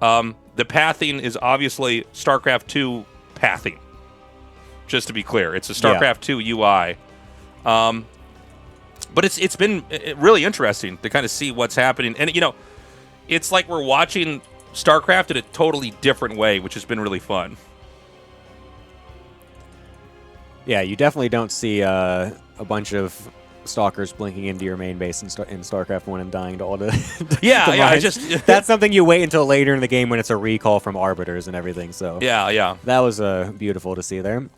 The pathing is obviously StarCraft 2 pathing. Just to be clear, it's a StarCraft 2 UI. But it's been really interesting to kind of see what's happening. And, you know, it's like we're watching StarCraft in a totally different way, which has been really fun.
Yeah, you definitely don't see a bunch of stalkers blinking into your main base in StarCraft 1 and dying to all the that's something you wait until later in the game when it's a recall from arbiters and everything. So
yeah,
that was beautiful to see there.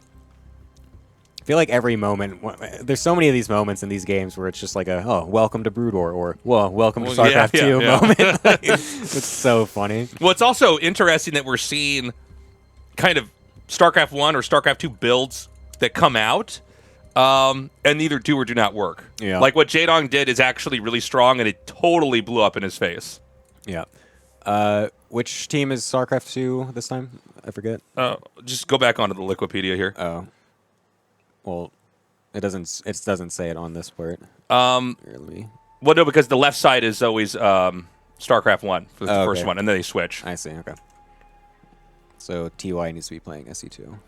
I feel like every moment, there's so many of these moments in these games where it's just like welcome to Brood War, or welcome to StarCraft 2 moment. Like, it's so funny.
Well, it's also interesting that we're seeing kind of StarCraft 1 or StarCraft 2 builds that come out, and neither do or do not work.
Yeah.
Like what Jaedong did is actually really strong, and it totally blew up in his face.
Yeah. Which team is StarCraft 2 this time? I forget.
Just go back onto the Liquipedia here.
Oh. Well, it doesn't say it on this part.
Well, no, because the left side is always StarCraft 1 for the first one, and then they switch.
I see, okay. So TY needs to be playing SC2.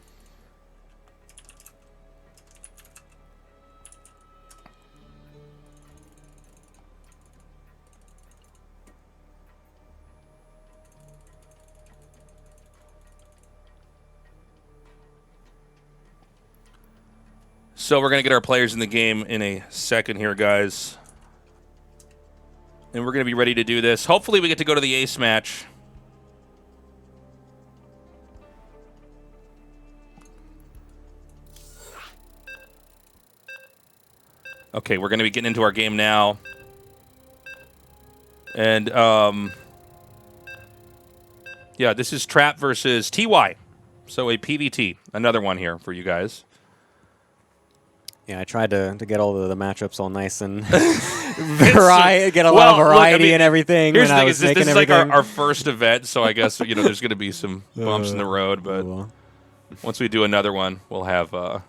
So we're going to get our players in the game in a second here, guys. And we're going to be ready to do this. Hopefully we get to go to the ace match. Okay, we're going to be getting into our game now. And, yeah, this is Trap versus TY. So a PVT. Another one here for you guys.
Yeah, I tried to get all the matchups all nice and get a lot of variety and everything.
Here's the thing:
this
is like our first event, so I guess there's going to be some bumps in the road. But once we do another one, we'll have some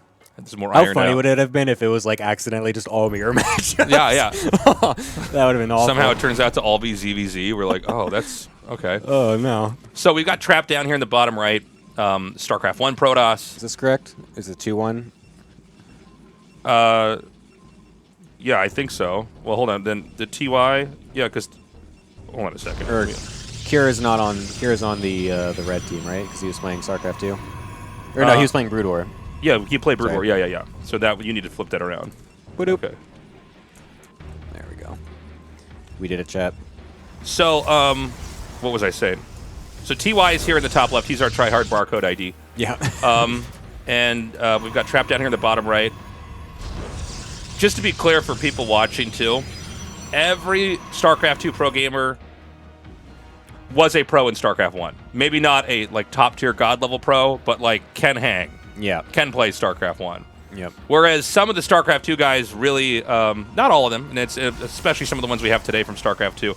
more iron out.
How funny would it have been if it was like accidentally just all mirror matchups?
Yeah.
That would have been awful.
Somehow it turns out to all be ZVZ. We're like, oh, that's okay.
Oh no.
So we've got Trap down here in the bottom right. StarCraft 1 Protoss.
Is this correct? Is it 2-1?
Yeah, I think so. Well, hold on. Then the TY, yeah, because hold on a second.
Or Kira's not on. Kira's on the red team, right? Because he was playing StarCraft 2. Or no, he was playing Brood War.
Yeah, he played Brood War. Yeah. So that you need to flip that around. Okay.
There we go. We did a chat.
So, what was I saying? So TY is here in the top left. He's our tryhard barcode ID.
Yeah.
And we've got Trap down here in the bottom right. Just to be clear for people watching, too, every StarCraft 2 pro gamer was a pro in StarCraft 1. Maybe not a, like, top-tier god-level pro, but, like, can hang.
Yeah.
Can play StarCraft 1.
Yep.
Whereas some of the StarCraft 2 guys really, not all of them, and it's especially some of the ones we have today from StarCraft 2,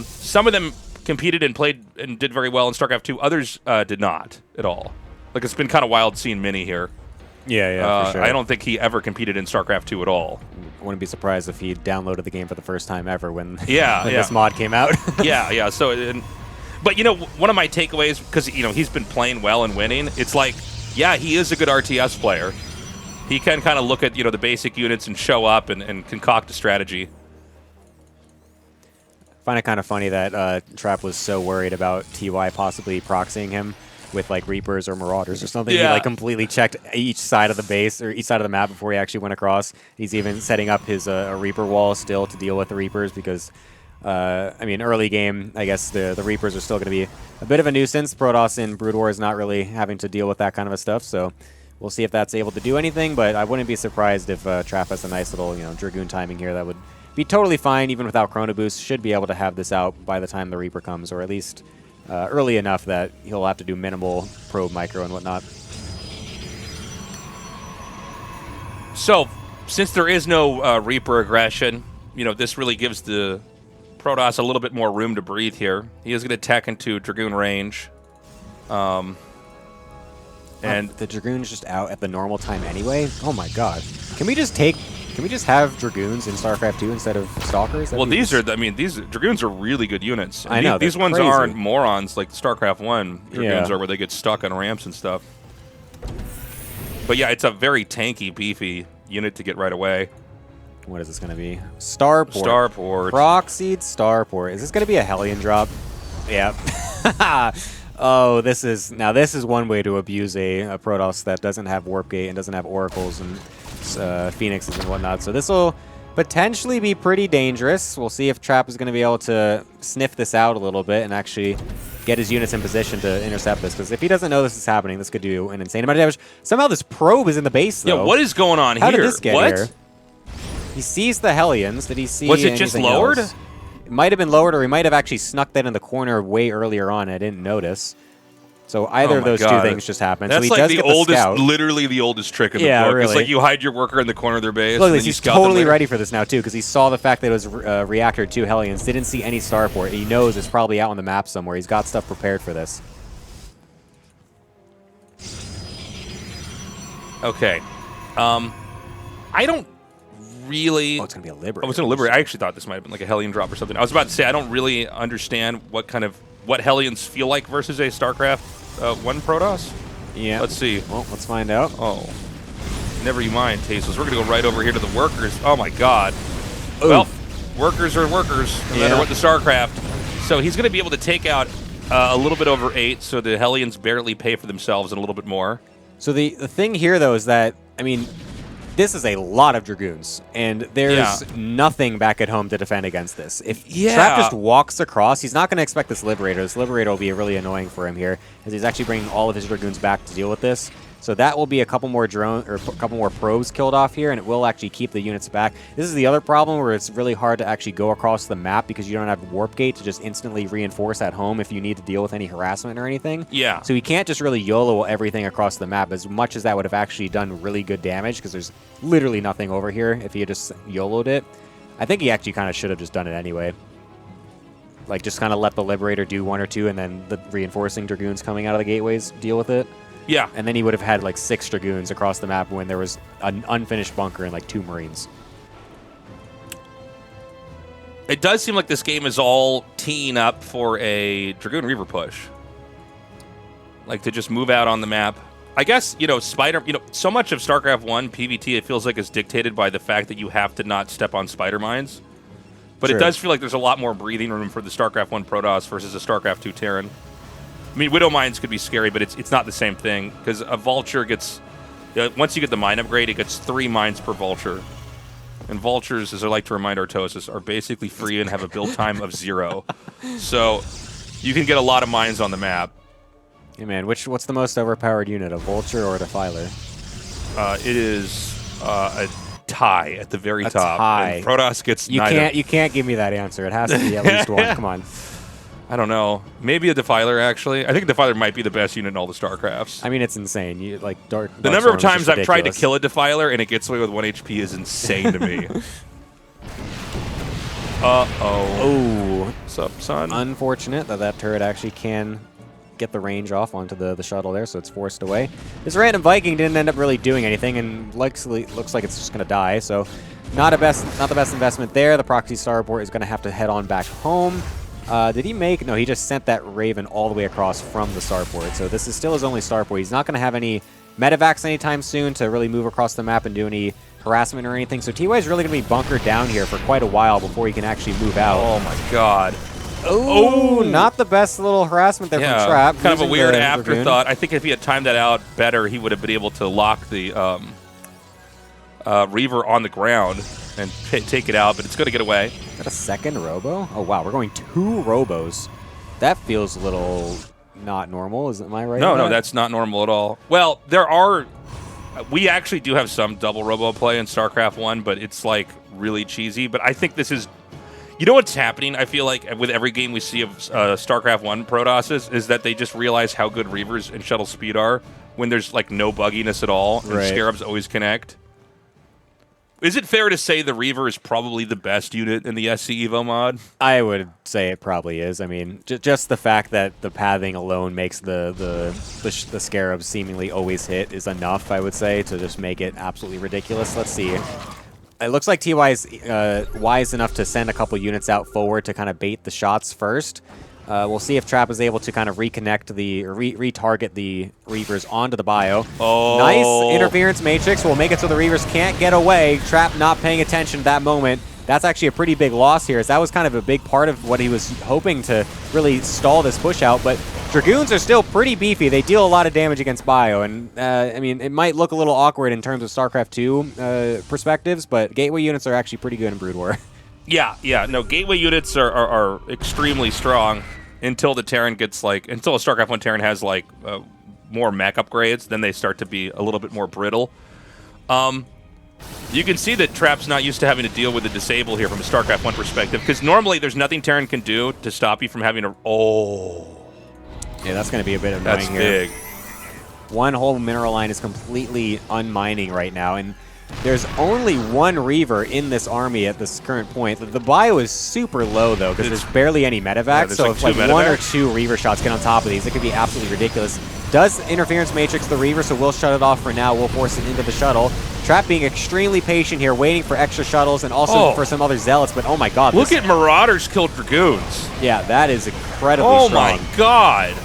some of them competed and played and did very well in StarCraft 2. Others did not at all. Like, it's been kind of wild seeing Mini here.
Yeah, for sure.
I don't think he ever competed in StarCraft 2 at all.
I wouldn't be surprised if he downloaded the game for the first time ever when
this
mod came out.
yeah. So, but one of my takeaways, because he's been playing well and winning, it's like, yeah, he is a good RTS player. He can kind of look at the basic units and show up and concoct a strategy.
I find it kind of funny that Trap was so worried about TY possibly proxying him with like Reapers or Marauders or something.
Yeah.
He like completely checked each side of the base or each side of the map before he actually went across. He's even setting up his a Reaper wall still to deal with the Reapers because, I mean, early game, I guess the Reapers are still going to be a bit of a nuisance. Protoss in Brood War is not really having to deal with that kind of stuff, so we'll see if that's able to do anything, but I wouldn't be surprised if Trap has a nice little Dragoon timing here that would be totally fine even without Chrono Boost. Should be able to have this out by the time the Reaper comes, or at least early enough that he'll have to do minimal probe micro and whatnot.
So, since there is no Reaper aggression, you know, this really gives the Protoss a little bit more room to breathe here. He is going to tech into Dragoon range. And
the Dragoon's just out at the normal time anyway? Oh my god. Can we just have Dragoons in StarCraft 2 instead of Stalkers?
Well, these Dragoons are really good units.
I know,
these ones
crazy.
aren't morons like StarCraft 1 Dragoons are, where they get stuck on ramps and stuff. But yeah, it's a very tanky, beefy unit to get right away.
What is this going to be? Starport.
Starport.
Proxied Starport. Is this going to be a Hellion drop? Yeah. Oh, this is one way to abuse a Protoss that doesn't have Warp Gate and doesn't have Oracles and Phoenixes and whatnot. So this will potentially be pretty dangerous. We'll see if Trap is going to be able to sniff this out a little bit and actually get his units in position to intercept this. Because if he doesn't know this is happening, this could do an insane amount of damage. Somehow this probe is in the base, though.
Yeah, what is going on
How
here?
did this get here? He sees the Hellions. Did he see
Was it just lowered?
Else? It might have been lowered, or he might have actually snuck that in the corner way earlier on. I didn't notice. So either of those two things just happened.
That's
so he
like
does
the
get
oldest,
scout.
literally the oldest trick in the book.
Really.
It's like you hide your worker in the corner of their base.
Look
and
at
then
this.
you
He's
scout them
totally
later.
ready for this now, too, because he saw the fact that it was Reactor 2 Hellions. Didn't see any Starport. He knows it's probably out on the map somewhere. He's got stuff prepared for this.
Okay. I don't really...
Oh, it's going to be a Liberator.
Oh, it's going to Liberate. I actually thought this might have been like a Hellion drop or something. I was about to say, I don't really understand what Hellions feel like versus a StarCraft 1 Protoss.
Yeah.
Let's see.
Well, let's find out.
Oh. Never you mind, Tasteless. We're going to go right over here to the workers. Oh, my God.
Oof.
Well, workers are workers, no matter what the StarCraft. So he's going to be able to take out a little bit over 8, so the Hellions barely pay for themselves and a little bit more.
So the thing here, though, is that, I mean, this is a lot of Dragoons, and there's nothing back at home to defend against this. If Trap just walks across, he's not going to expect this Liberator. This Liberator will be really annoying for him here, as he's actually bringing all of his Dragoons back to deal with this. So that will be a couple more probes killed off here, and it will actually keep the units back. This is the other problem where it's really hard to actually go across the map because you don't have Warp Gate to just instantly reinforce at home if you need to deal with any harassment or anything.
Yeah.
So he can't just really YOLO everything across the map, as much as that would have actually done really good damage, because there's literally nothing over here if he had just YOLO'd it. I think he actually kind of should have just done it anyway. Like, just kind of let the Liberator do 1 or 2, and then the reinforcing Dragoons coming out of the gateways deal with it.
Yeah.
And then he would have had like 6 Dragoons across the map when there was an unfinished bunker and like 2 Marines.
It does seem like this game is all teeing up for a Dragoon Reaver push. Like, to just move out on the map. I guess, so much of StarCraft 1 PvT, it feels like, is dictated by the fact that you have to not step on spider mines. But It does feel like there's a lot more breathing room for the StarCraft 1 Protoss versus a StarCraft 2 Terran. I mean, Widow Mines could be scary, but it's not the same thing, because a Vulture gets... once you get the mine upgrade, it gets 3 mines per Vulture. And Vultures, as I like to remind Artosis, are basically free and have a build time of 0. So you can get a lot of mines on the map.
Hey man, what's the most overpowered unit, a Vulture or a Defiler?
It is a tie at the very top.
Tie.
And Protoss gets neither.
You can't give me that answer. It has to be at least one. Come on.
I don't know. Maybe a Defiler, actually. I think a Defiler might be the best unit in all the StarCrafts.
I mean, it's insane. You like Dark
the number of
Storm
times I've tried to kill a Defiler and it gets away with 1 HP is insane to me. Uh-oh.
Oh.
What's up, son?
Unfortunate that turret actually can get the range off onto the shuttle there, so it's forced away. This random Viking didn't end up really doing anything, and looks like it's just going to die, so not the best investment there. The Proxy Starport is going to have to head on back home. Did he make... No, he just sent that Raven all the way across from the Starport. So this is still his only Starport. He's not going to have any medevacs anytime soon to really move across the map and do any harassment or anything. So TY is really going to be bunkered down here for quite a while before he can actually move out.
Oh, my God.
Oh, not the best little harassment there from Trap.
Kind of a weird afterthought. I think if he had timed that out better, he would have been able to lock the Reaver on the ground and take it out, but it's going to get away.
Is that a second Robo? Oh, wow. We're going 2 Robos. That feels a little not normal. Am I right?
No, that's not normal at all. Well, we actually do have some double Robo play in StarCraft 1, but it's like really cheesy. But I think this is... You know what's happening, I feel like, with every game we see of StarCraft 1 Protosses, is that they just realize how good Reavers and Shuttle Speed are when there's like no bugginess at all, and Scarabs always connect. Is it fair to say the Reaver is probably the best unit in the SC EVO mod?
I would say it probably is. I mean, just the fact that the pathing alone makes the Scarabs seemingly always hit is enough, I would say, to just make it absolutely ridiculous. Let's see. It looks like TY is wise enough to send a couple units out forward to kind of bait the shots first. We'll see if Trap is able to kind of reconnect retarget the Reavers onto the bio.
Oh.
Nice interference matrix will make it so the Reavers can't get away. Trap not paying attention at that moment. That's actually a pretty big loss here, as that was kind of a big part of what he was hoping to really stall this push out. But Dragoons are still pretty beefy. They deal a lot of damage against bio, and I mean, it might look a little awkward in terms of StarCraft 2 perspectives, but Gateway units are actually pretty good in Brood War.
Yeah, no, Gateway units are extremely strong until the Terran gets until a StarCraft 1 Terran has more mech upgrades, then they start to be a little bit more brittle. You can see that Trap's not used to having to deal with the disable here from a StarCraft 1 perspective, because normally there's nothing Terran can do to stop you from having to... Oh.
Yeah, that's going to be a bit annoying
That's
here.
big.
One whole mineral line is completely unmining right now, and there's only one Reaver in this army at this current point. The bio is super low, though, because there's barely any medevac,
Yeah,
so if one or two Reaver shots get on top of these, it could be absolutely ridiculous. Does interference matrix the Reaver, so we'll shut it off for now. We'll force it into the shuttle. Trap being extremely patient here, waiting for extra shuttles and also for some other Zealots, but oh my god.
Look at Marauders killed Dragoons.
Yeah, that is incredibly strong.
Oh my god.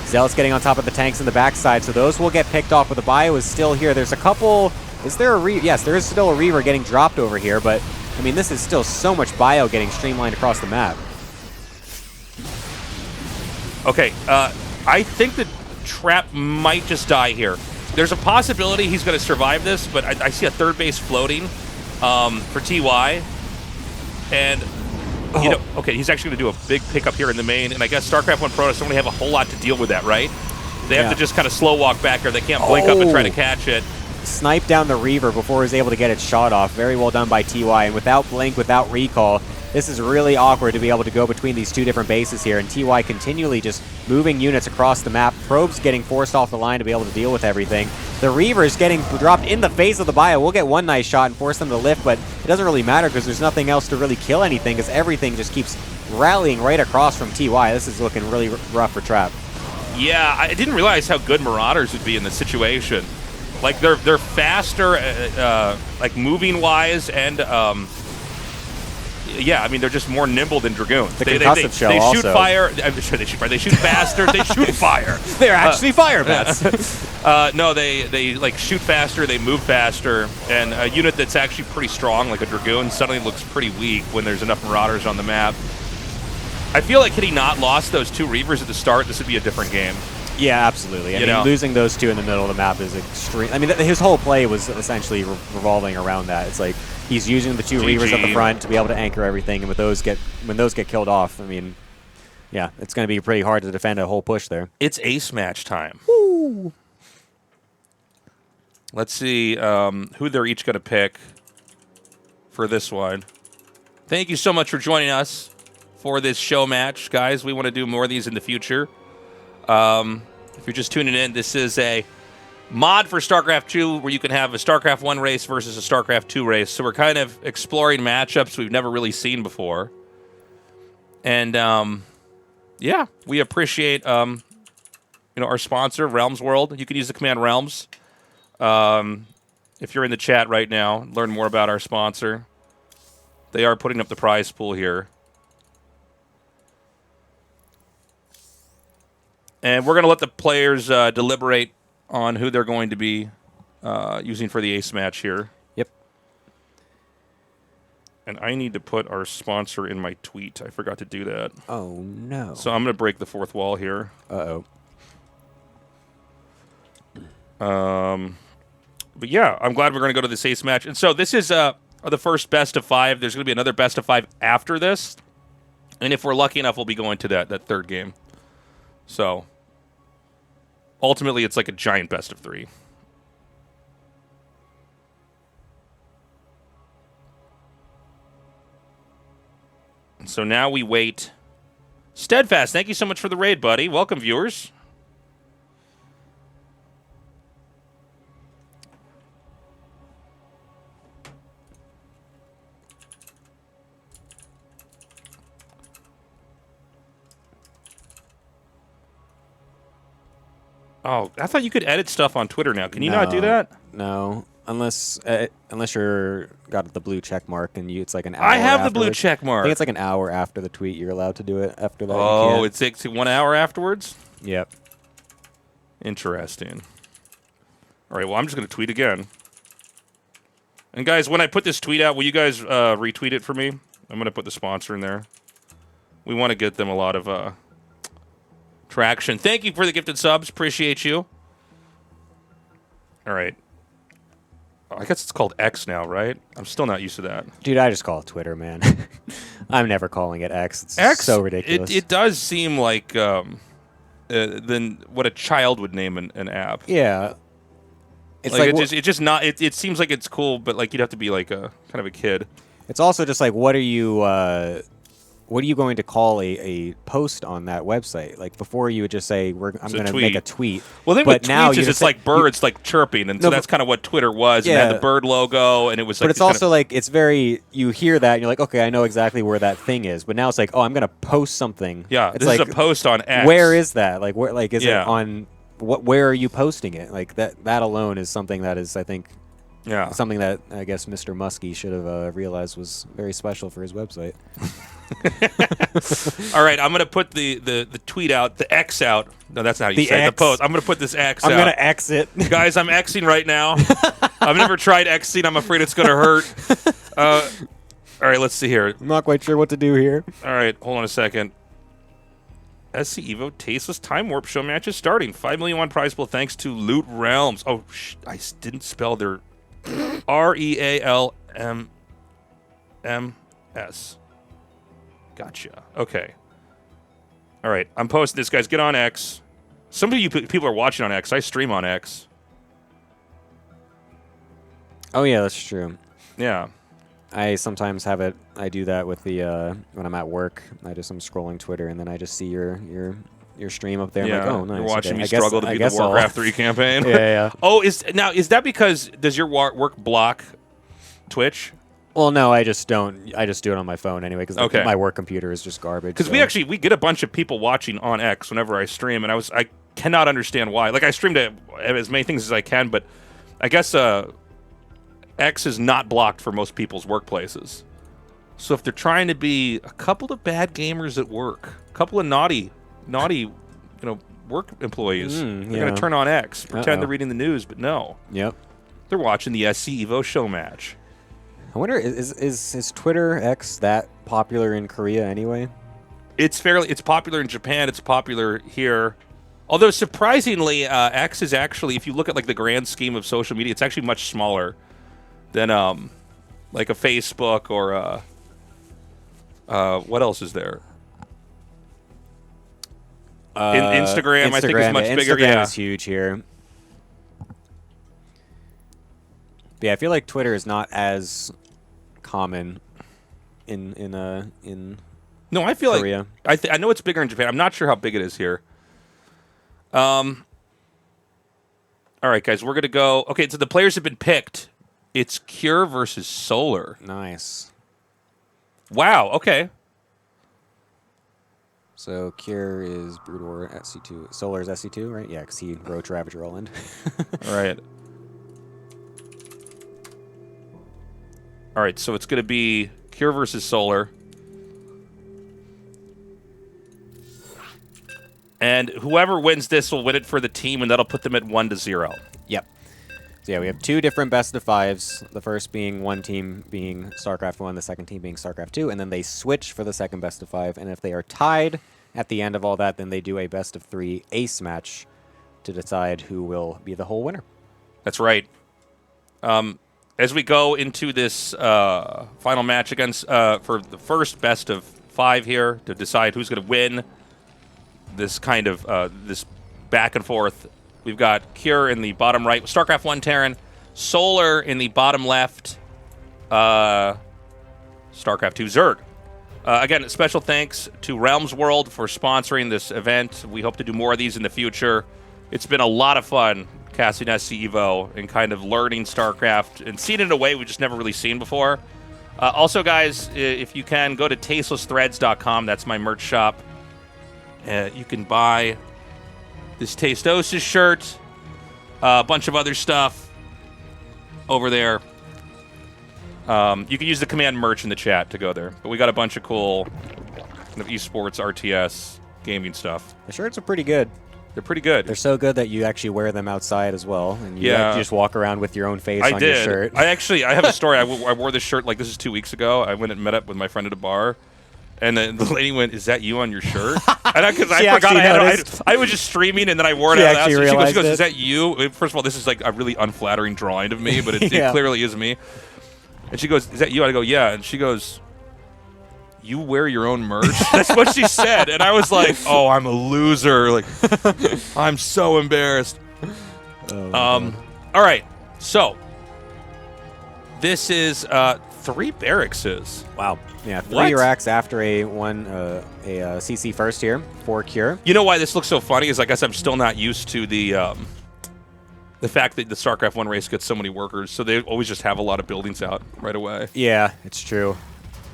Zealots getting on top of the tanks in the backside, so those will get picked off, but the bio is still here. There's a couple... Is there a Yes, there is still a Reaver getting dropped over here, but, I mean, this is still so much bio getting streamlined across the map.
Okay, I think that Trap might just die here. There's a possibility he's going to survive this, but I see a third base floating for TY. And, you know, okay, he's actually going to do a big pickup here in the main, and I guess StarCraft 1 Protoss don't really have a whole lot to deal with that, right? They have to just kind of slow walk back, or they can't blink up and try to catch it.
Sniped down the Reaver before he was able to get it shot off. Very well done by TY, and without blink, without recall, this is really awkward to be able to go between these two different bases here, and TY continually just moving units across the map. Probes getting forced off the line to be able to deal with everything. The Reavers getting dropped in the face of the bio. We'll get one nice shot and force them to lift, but it doesn't really matter because there's nothing else to really kill anything, because everything just keeps rallying right across from TY. This is looking really rough for Trap.
Yeah, I didn't realize how good Marauders would be in this situation. Like, they're faster, like, moving-wise, and, yeah, I mean, they're just more nimble than Dragoons.
The concussive shell
they
also.
Shoot fire. I'm sure they shoot fire. They shoot faster. They shoot fire.
They're actually fire bats.
No, they like shoot faster. They move faster. And a unit that's actually pretty strong, like a Dragoon, suddenly looks pretty weak when there's enough Marauders on the map. I feel like had he not lost those two Reavers at the start, this would be a different game.
Yeah, absolutely. I mean, losing those two in the middle of the map is extreme. I mean, his whole play was essentially revolving around that. It's like he's using the two Reavers at the front to be able to anchor everything, and when those get killed off, I mean, yeah, it's going to be pretty hard to defend a whole push there.
It's ace match time.
Woo!
Let's see who they're each going to pick for this one. Thank you so much for joining us for this show match, guys. We want to do more of these in the future. If you're just tuning in, this is a mod for StarCraft 2 where you can have a StarCraft 1 race versus a StarCraft 2 race. So we're kind of exploring matchups we've never really seen before. And, yeah, we appreciate, our sponsor, Realms World. You can use the command Realms. If you're in the chat right now, learn more about our sponsor. They are putting up the prize pool here. And we're going to let the players deliberate on who they're going to be using for the ace match here.
Yep.
And I need to put our sponsor in my tweet. I forgot to do that.
Oh, no.
So I'm going to break the fourth wall here.
Uh-oh.
But yeah, I'm glad we're going to go to this ace match. And so this is the first best of 5. There's going to be another best of 5 after this. And if we're lucky enough, we'll be going to that third game. So ultimately, it's like a giant best of 3. And so now we wait. Steadfast, thank you so much for the raid, buddy. Welcome, viewers. Oh, I thought you could edit stuff on Twitter now. Can you not do that?
No, unless you're got the blue check mark and it's like an hour.
I have the blue
afterwards.
check
I
mark.
think it's like an hour after the tweet you're allowed to do it. After that,
Oh,
you
it takes 1 hour afterwards?
Yep.
Interesting. All right, well, I'm just going to tweet again. And guys, when I put this tweet out, will you guys retweet it for me? I'm going to put the sponsor in there. We want to get them a lot of traction. Thank you for the gifted subs. Appreciate you. All right. I guess it's called X now, right? I'm still not used to that.
Dude, I just call it Twitter, man. I'm never calling it X. It's
X,
so ridiculous.
It does seem like than what a child would name an app.
Yeah. It's
like,
like
it just not. It seems like it's cool, but like you'd have to be like a kind of a kid.
It's also just like, what are you going to call a post on that website? Like before, you would just say, "I'm going to make a tweet."
Well, then
but
with
now
tweets is it's like birds like chirping, and so that's kind of what Twitter was. And it had the bird logo, and it was like.
But it's also like it's very. You hear that, and you're like, okay, I know exactly where that thing is. But now it's like, oh, I'm going to post something.
Yeah,
it's
this
like,
is a post on X.
Where is that? Like where? Like is
Yeah.
it on? Where are you posting it? Like that alone is something that is, I think.
Yeah.
Something that I guess Mr. Muskie should have realized was very special for his website.
All right, I'm going to put the tweet out, the X out. No, that's not how you say it. The post. I'm going to put this X out.
I'm going to X it.
Guys, I'm Xing right now. I've never tried Xing. I'm afraid it's going to hurt. All right, let's see here.
I'm not quite sure what to do here.
All right, hold on a second. SC EVO Tasteless Time Warp show match is starting. 5 million won prize pool thanks to Loot Realms. Oh, I didn't spell their REALMMS. Gotcha. Okay. All right, I'm posting this, guys. Get on X. Some of you people are watching on X. I stream on X.
Oh yeah, that's true.
Yeah.
I sometimes have it. I do that with the when I'm at work. I'm scrolling Twitter, and then I just see your stream up there.
Yeah.
I'm like, oh, nice.
You're watching
okay.
me struggle to beat the Warcraft 3 campaign.
Yeah.
Oh, is that because does your work block Twitch?
Well, no, I just don't. I just do it on my phone anyway because my work computer is just garbage.
Because we get a bunch of people watching on X whenever I stream, and I cannot understand why. Like I stream to as many things as I can, but I guess X is not blocked for most people's workplaces. So if they're trying to be a couple of bad gamers at work, a couple of naughty, work employees, they're going to turn on X, pretend they're reading the news, but no.
Yep.
They're watching the SC EVO show match.
I wonder, is Twitter X that popular in Korea anyway?
It's popular in Japan. It's popular here. Although surprisingly, X is actually, if you look at like the grand scheme of social media, it's actually much smaller than like a Facebook or what else is there? Instagram, I think, is much bigger.
Instagram is huge here. But yeah, I feel like Twitter is not as common in
No, I feel
Korea.
like I know it's bigger in Japan. I'm not sure how big it is here. All right, guys, we're gonna go. Okay, so the players have been picked. It's Cure versus Solar.
Nice.
Wow. Okay.
So Cure is Brood War SC2. Solar is SC2, right? Yeah, because he Roach Ravager Roland.
All right. All right, so it's going to be Cure versus Solar. And whoever wins this will win it for the team, and that'll put them at 1-0.
Yep. So yeah, we have two different best of fives. The first being one team being StarCraft 1, the second team being StarCraft 2, and then they switch for the second best of 5. And if they are tied at the end of all that, then they do a best of 3 ace match to decide who will be the whole winner.
That's right. As we go into this final match against for the first best of 5 here to decide who's going to win this kind of this back and forth, we've got Cure in the bottom right, StarCraft 1 Terran, Solar in the bottom left, StarCraft 2 Zerg. Again, special thanks to Realms World for sponsoring this event. We hope to do more of these in the future. It's been a lot of fun casting SC EVO and kind of learning StarCraft and seeing it in a way we've just never really seen before. Also, guys, if you can, go to tastelessthreads.com. That's my merch shop. You can buy this Tasteless shirt, a bunch of other stuff over there. You can use the command merch in the chat to go there. But we got a bunch of cool kind of esports, RTS, gaming stuff.
The shirts are pretty good.
They're pretty good.
They're so good that you actually wear them outside as well, and you actually just walk around with your own face on your shirt.
I have a story. I wore this shirt, like, this is 2 weeks ago. I went and met up with my friend at a bar, and then the lady went, "Is that you on your shirt?" And because I forgot I was just streaming, and then I wore it out. She goes, "Is that you?" First of all, this is like a really unflattering drawing of me, but it clearly is me. And she goes, "Is that you?" I go, "Yeah." And she goes, "You wear your own merch?" That's what she said. And I was like, "Oh, I'm a loser. Like, I'm so embarrassed." All right. So, this is 3 barracks.
Wow. Yeah, 3 racks after a CC first here for Cure.
You know why this looks so funny is I guess I'm still not used to the fact that the StarCraft 1 race gets so many workers, so they always just have a lot of buildings out right away.
Yeah, it's true.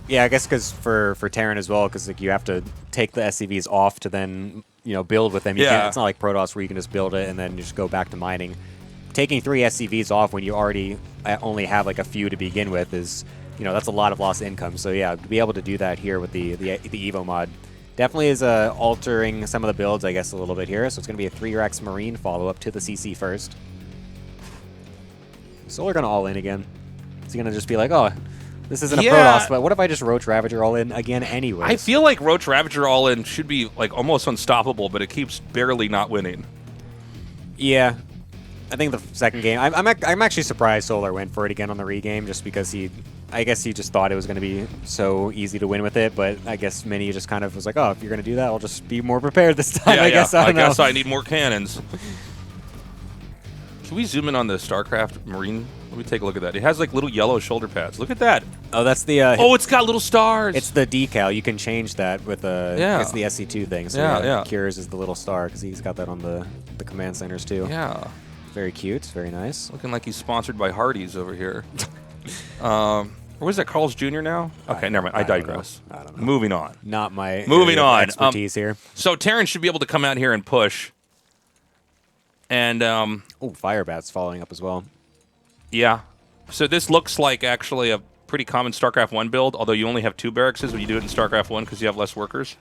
Yeah, I guess because for Terran as well, because like, you have to take the SCVs off to then build with them. You can't, it's not like Protoss where you can just build it and then just go back to mining. Taking 3 SCVs off when you already only have like a few to begin with is, that's a lot of lost income. So yeah, to be able to do that here with the EVO mod definitely is altering some of the builds, I guess, a little bit here. So it's going to be a 3 racks Marine follow-up to the CC first. Solar going to all in again. Is he going to just be like, oh, this isn't a Protoss, but what if I just Roach Ravager all in again anyways? I
feel like Roach Ravager all in should be like almost unstoppable, but it keeps barely not winning.
Yeah. I think the second game, I'm actually surprised Solar went for it again on the regame, just because I guess he just thought it was going to be so easy to win with it, but I guess Mini just kind of was like, oh, if you're going to do that, I'll just be more prepared this time, I guess. I guess
I need more cannons. Can we zoom in on the StarCraft Marine? Let me take a look at that. It has like little yellow shoulder pads. Look at that.
Oh, that's the...
oh, it's got little stars.
It's the decal. You can change that with it's the SC2 thing. So Cures is the little star, because he's got that on the command centers too.
Yeah.
Very cute. Very nice.
Looking like he's sponsored by Hardee's over here. Or was that Carl's Jr. now? Okay, never mind. I digress.
I don't know.
Moving on.
Not my
expertise
here.
So Terran should be able to come out here and push. And
oh, Firebat's following up as well.
Yeah. So this looks like actually a pretty common StarCraft 1 build, although you only have 2 barracks when you do it in StarCraft 1 because you have less workers.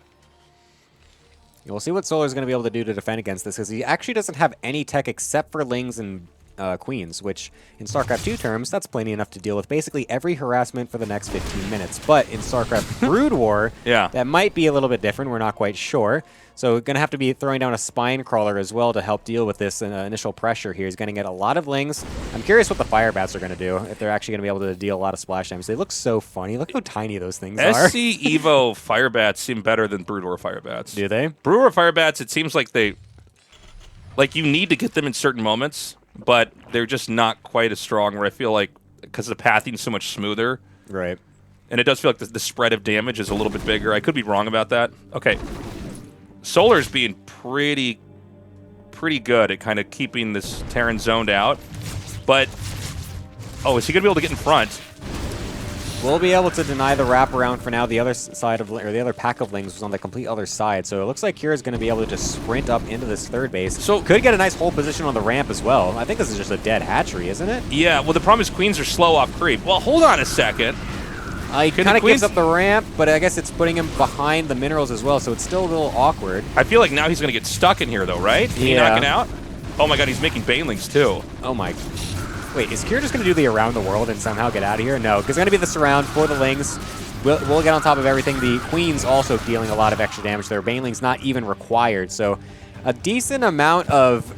We'll see what Solar's going to be able to do to defend against this, because he actually doesn't have any tech except for Lings and Queens, which in StarCraft 2 terms, that's plenty enough to deal with basically every harassment for the next 15 minutes. But in StarCraft Brood War, that might be a little bit different. We're not quite sure. So going to have to be throwing down a Spine Crawler as well to help deal with this initial pressure here. He's going to get a lot of Lings. I'm curious what the Firebats are going to do, if they're actually going to be able to deal a lot of splash damage. They look so funny. Look how tiny those things are.
SC EVO Firebats seem better than Brood War Firebats.
Do they?
Brood War Firebats, it seems like they... Like, you need to get them in certain moments, but they're just not quite as strong, where I feel like, because the pathing's so much smoother.
Right.
And it does feel like the spread of damage is a little bit bigger. I could be wrong about that. Okay. Solar's being pretty good at kind of keeping this Terran zoned out. But, oh, is he going to be able to get in front?
We'll be able to deny the wraparound for now. The other side of, or the other pack of Lings was on the complete other side. So it looks like Kira's going to be able to just sprint up into this third base. So could get a nice hold position on the ramp as well. I think this is just a dead hatchery, isn't it?
Yeah, well, the problem is Queens are slow off creep. Well, hold on a second.
He kind of gives up the ramp, but I guess it's putting him behind the minerals as well, so it's still a little awkward.
I feel like now he's going to get stuck in here, though, right? Can he knock it out? Oh my god, he's making banelings, too.
Oh my... Wait, is Kira just going to do the around the world and somehow get out of here? No, because it's going to be the surround for the Lings. We'll get on top of everything. The Queens also dealing a lot of extra damage there. Banelings not even required, so a decent amount of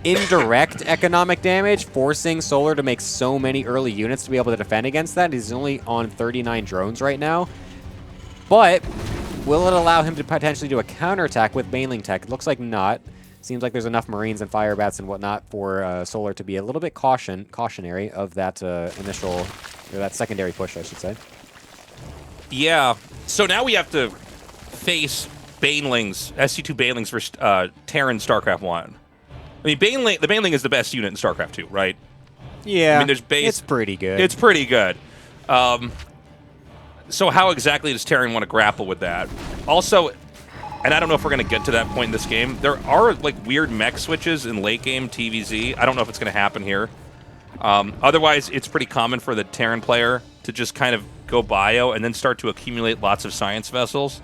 indirect economic damage, forcing Solar to make so many early units to be able to defend against that. He's only on 39 drones right now. But will it allow him to potentially do a counterattack with Baneling tech? It looks like not. Seems like there's enough Marines and Firebats and whatnot for Solar to be a little bit cautionary of that initial, or that secondary push, I should say.
Yeah. So now we have to face Banelings, SC2 Banelings for Terran StarCraft 1. I mean, the Baneling is the best unit in StarCraft 2, right?
Yeah,
I mean, there's
it's pretty good.
It's pretty good. So how exactly does Terran want to grapple with that? Also, And I don't know if we're going to get to that point in this game. There are like weird mech switches in late game TVZ. I don't know if it's going to happen here. Otherwise, it's pretty common for the Terran player to just kind of go bio and then start to accumulate lots of science vessels.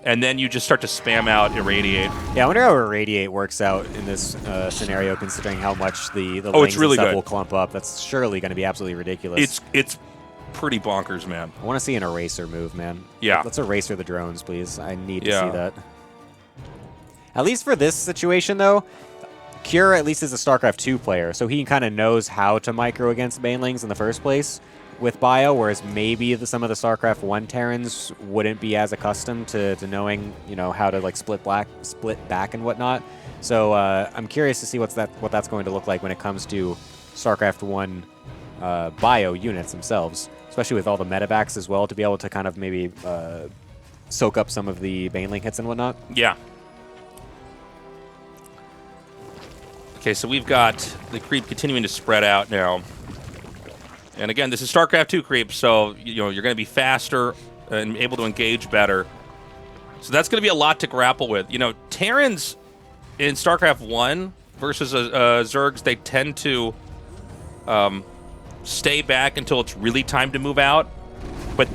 And then you just start to spam out Irradiate.
Yeah, I wonder how Irradiate works out in this scenario, considering how much the
it's really
stuff
good.
will clump up. That's surely going to be absolutely ridiculous.
It's pretty bonkers, man.
I want to see an eraser move, man.
Yeah.
Let's eraser the drones, please. I need to see that. At least for this situation, though, Cure at least is a StarCraft 2 player, so he kind of knows how to micro against Banelings in the first place with bio, whereas maybe some of the StarCraft 1 Terrans wouldn't be as accustomed to knowing, you know, how to like split back and whatnot. So I'm curious to see what that's going to look like when it comes to StarCraft 1 bio units themselves, especially with all the medevacs as well, to be able to kind of maybe soak up some of the Baneling hits and whatnot.
Yeah. Okay, so we've got the creep continuing to spread out now. And again, this is StarCraft 2 creep, so you're going to be faster and able to engage better. So that's going to be a lot to grapple with. You know, Terrans in StarCraft 1 versus Zergs, they tend to stay back until it's really time to move out. But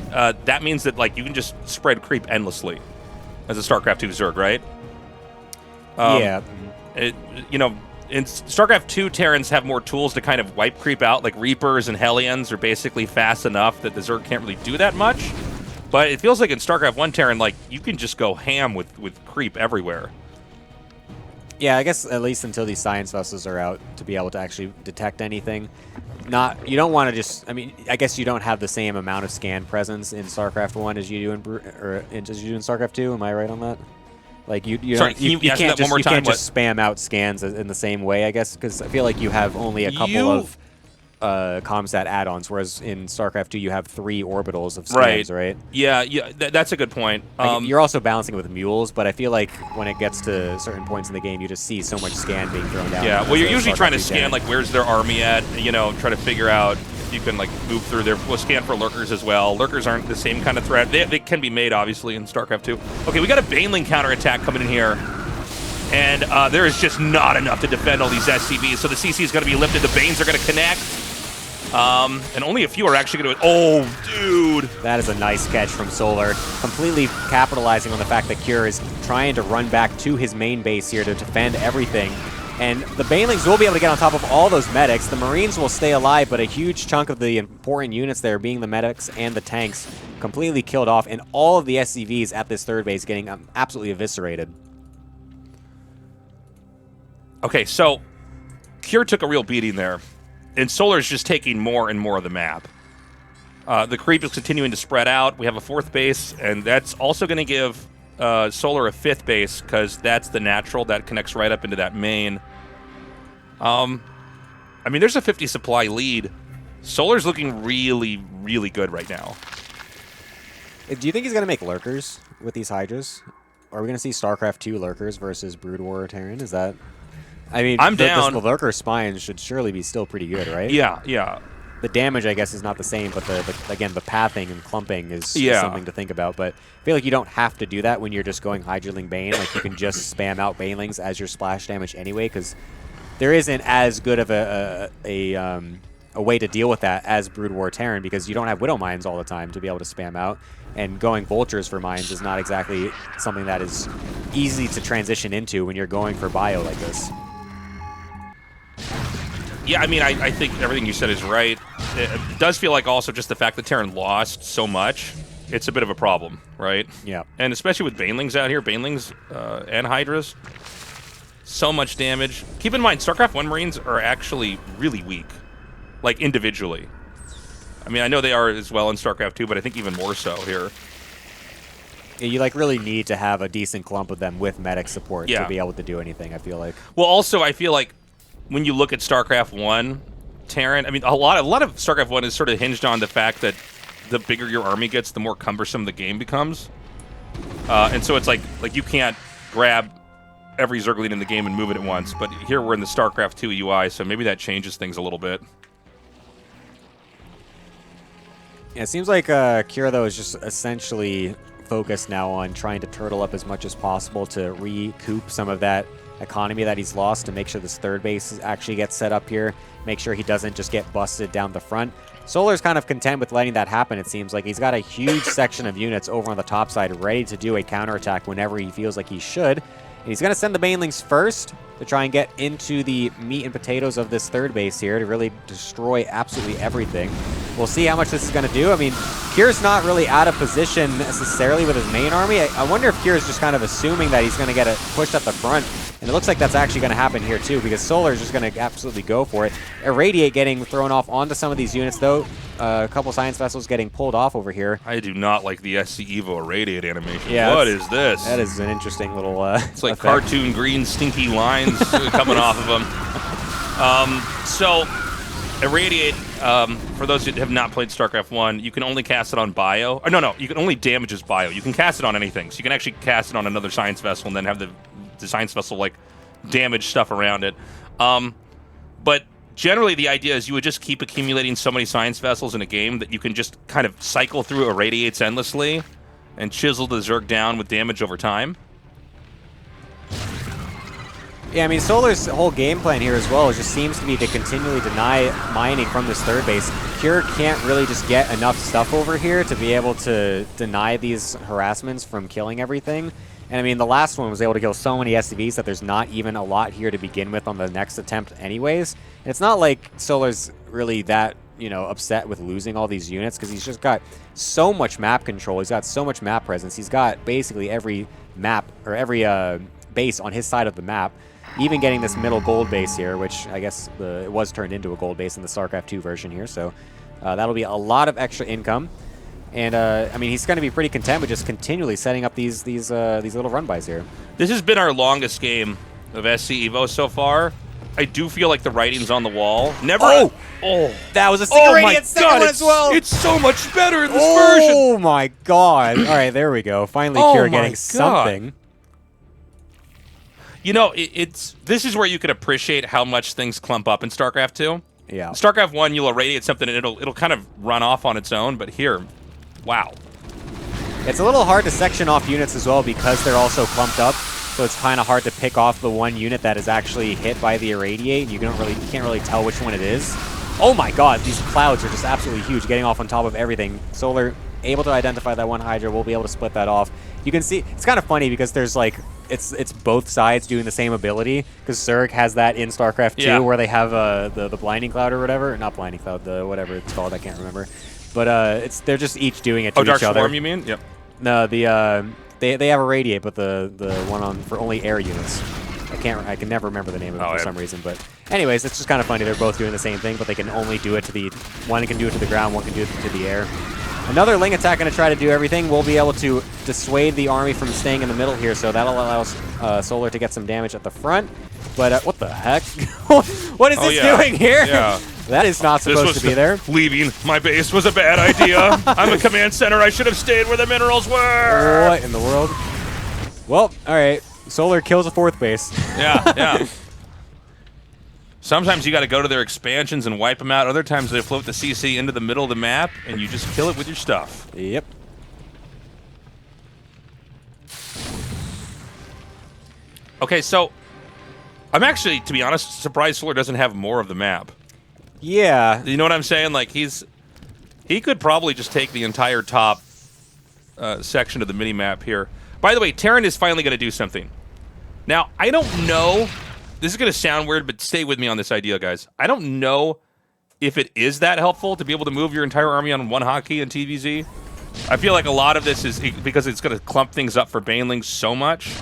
that means that like you can just spread creep endlessly as a StarCraft 2 Zerg, right?
Yeah.
In StarCraft 2, Terrans have more tools to kind of wipe creep out, like Reapers and Hellions are basically fast enough that the Zerg can't really do that much. But it feels like in StarCraft 1 Terran, like, you can just go ham with creep everywhere.
Yeah, I guess at least until these science vessels are out to be able to actually detect anything. You don't want to just, I mean, I guess you don't have the same amount of scan presence in StarCraft 1 as you do in StarCraft 2, am I right on that? Like you can't just spam out scans in the same way, I guess, because I feel like you have only a couple of Comsat add-ons, whereas in StarCraft 2 you have 3 orbitals of scans, right?
Yeah, that's a good point.
You're also balancing with mules, but I feel like when it gets to certain points in the game, you just see so much scan being thrown down.
Yeah, well, you're usually trying to scan like where's their army at, you know, try to figure out if you can like move through there. We'll scan for lurkers as well. Lurkers aren't the same kind of threat. They can be made obviously in StarCraft 2. Okay, we got a Baneling counterattack coming in here. And there is just not enough to defend all these SCVs, so the CC is going to be lifted. The Banes are going to connect. And only a few are actually going to... Oh, dude!
That is a nice catch from Solar, completely capitalizing on the fact that Cure is trying to run back to his main base here to defend everything. And the Banelings will be able to get on top of all those medics. The Marines will stay alive, but a huge chunk of the important units there, being the medics and the tanks, completely killed off, and all of the SCVs at this third base getting absolutely eviscerated.
Okay, so Cure took a real beating there. And Solar's just taking more and more of the map. The creep is continuing to spread out. We have a 4th base, and that's also going to give Solar a 5th base, because that's the natural. That connects right up into that main. I mean, there's a 50 supply lead. Solar's looking really, really good right now.
Do you think he's going to make lurkers with these Hydras? Are we going to see StarCraft 2 lurkers versus Brood War Terran? Is that... I mean,
I'm down.
The lurker spines should surely be still pretty good, right?
Yeah, yeah.
The damage, I guess, is not the same, but again, the pathing and clumping is something to think about. But I feel like you don't have to do that when you're just going Hydraling Bane. Like, you can just spam out Banelings as your splash damage anyway, because there isn't as good of a way to deal with that as Brood War Terran, because you don't have Widow Mines all the time to be able to spam out. And going Vultures for mines is not exactly something that is easy to transition into when you're going for bio like this.
Yeah, I mean, I think everything you said is right. It does feel like also just the fact that Terran lost so much, it's a bit of a problem, right?
Yeah.
And especially with Banelings out here, Banelings and Hydras, so much damage. Keep in mind, StarCraft 1 Marines are actually really weak, like individually. I mean, I know they are as well in StarCraft 2, but I think even more so here.
Yeah, you like really need to have a decent clump of them with medic support to be able to do anything, I feel like.
Well, also, I feel like when you look at StarCraft 1, Terran, I mean, a lot of StarCraft 1 is sort of hinged on the fact that the bigger your army gets, the more cumbersome the game becomes. And so it's like you can't grab every Zergling in the game and move it at once. But here we're in the StarCraft 2 UI, so maybe that changes things a little bit.
Yeah, it seems like Kira, though, is just essentially focused now on trying to turtle up as much as possible to recoup some of that economy that he's lost, to make sure this third base actually gets set up here, make sure he doesn't just get busted down the front. Solar's kind of content with letting that happen, it seems like. He's got a huge section of units over on the top side ready to do a counterattack whenever he feels like he should. And he's going to send the banelings first to try and get into the meat and potatoes of this third base here to really destroy absolutely everything. We'll see how much this is going to do. I mean, Kier's not really out of position necessarily with his main army. I wonder if Kier's just kind of assuming that he's going to get it pushed at the front. And it looks like that's actually going to happen here too, because Solar is just going to absolutely go for it. Irradiate getting thrown off onto some of these units, though. A couple science vessels getting pulled off over here.
I do not like the SC EVO Irradiate animation.
Yeah,
what is this?
That is an interesting little
it's like
effect.
Cartoon green stinky lines coming off of them. So, Irradiate, for those who have not played StarCraft 1, you can only cast it on bio. Or no, you can only damage his bio. You can cast it on anything. So you can actually cast it on another science vessel and then have the science vessel like damage stuff around it. But generally the idea is you would just keep accumulating so many science vessels in a game that you can just kind of cycle through Irradiates endlessly and chisel the Zerg down with damage over time.
Yeah, I mean, Solar's whole game plan here as well just seems to be to continually deny mining from this third base. Kier can't really just get enough stuff over here to be able to deny these harassments from killing everything. And I mean, the last one was able to kill so many SCVs that there's not even a lot here to begin with on the next attempt anyways. And it's not like Solar's really that, you know, upset with losing all these units, because he's just got so much map control. He's got so much map presence. He's got basically every map, or every base on his side of the map. Even getting this middle gold base here, which I guess it was turned into a gold base in the StarCraft 2 version here. So that'll be a lot of extra income. And, I mean, he's going to be pretty content with just continually setting up these little run-bys here.
This has been our longest game of SC EVO so far. I do feel like the writing's on the wall. Never.
Oh! That was a single radiant second one as well!
It's so much better in this version!
Oh my god! All right, there we go. Finally, Kier getting something.
You know, this is where you can appreciate how much things clump up in StarCraft 2.
Yeah.
StarCraft 1, you'll irradiate something and it'll kind of run off on its own, but here, wow.
It's a little hard to section off units as well because they're also clumped up. So it's kind of hard to pick off the one unit that is actually hit by the irradiate. You can't really tell which one it is. Oh my god, these clouds are just absolutely huge, getting off on top of everything. Solar able to identify that one Hydra. We'll be able to split that off. You can see it's kind of funny because there's like it's both sides doing the same ability, because Zerg has that in StarCraft 2 where they have the blinding cloud or whatever, not blinding cloud, the whatever it's called, I can't remember. But they're just each doing it to each
Dark
other.
Swarm, you mean? Yep.
No, they have a radiate, but the one on for only air units. I can never remember the name of it for some reason. But anyways, it's just kind of funny. They're both doing the same thing, but they can only do it to the one can do it to the ground, one can do it to the air. Another Ling attack going to try to do everything. We'll be able to dissuade the army from staying in the middle here, so that'll allow Solar to get some damage at the front. But what the heck? What is this doing here?
Yeah.
That is not supposed to be there.
Leaving my base was a bad idea. I'm a command center. I should have stayed where the minerals were.
What in the world? Well, all right. Solar kills a fourth base.
Yeah. Sometimes you got to go to their expansions and wipe them out. Other times they float the CC into the middle of the map, and you just kill it with your stuff.
Yep.
Okay, so I'm actually, to be honest, surprised Solar doesn't have more of the map.
Yeah.
You know what I'm saying? Like, he could probably just take the entire top section of the mini-map here. By the way, Terran is finally going to do something. Now, I don't know. This is going to sound weird, but stay with me on this idea, guys. I don't know if it is that helpful to be able to move your entire army on one hotkey in TVZ. I feel like a lot of this is because it's going to clump things up for Banelings so much.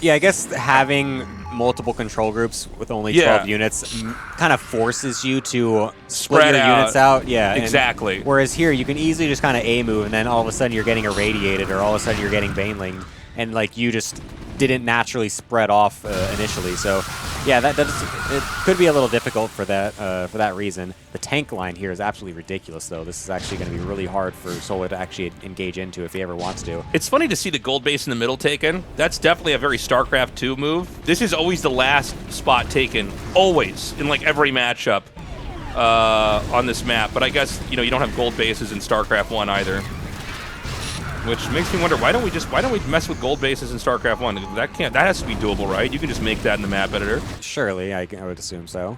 Yeah, I guess having multiple control groups with only 12 units kind of forces you to split your units out. Yeah,
exactly.
Whereas here, you can easily just kind of A-move, and then all of a sudden you're getting irradiated, or all of a sudden you're getting Baneling, and like you just didn't naturally spread off initially. So yeah, it could be a little difficult for that reason. The tank line here is absolutely ridiculous, though. This is actually going to be really hard for Solar to actually engage into if he ever wants to.
It's funny to see the gold base in the middle taken. That's definitely a very StarCraft 2 move. This is always the last spot taken, always, in like every matchup on this map. But I guess, you know, you don't have gold bases in StarCraft 1 either. Which makes me wonder, why don't we mess with gold bases in StarCraft 1? That has to be doable, right? You can just make that in the map editor.
Surely, I would assume so.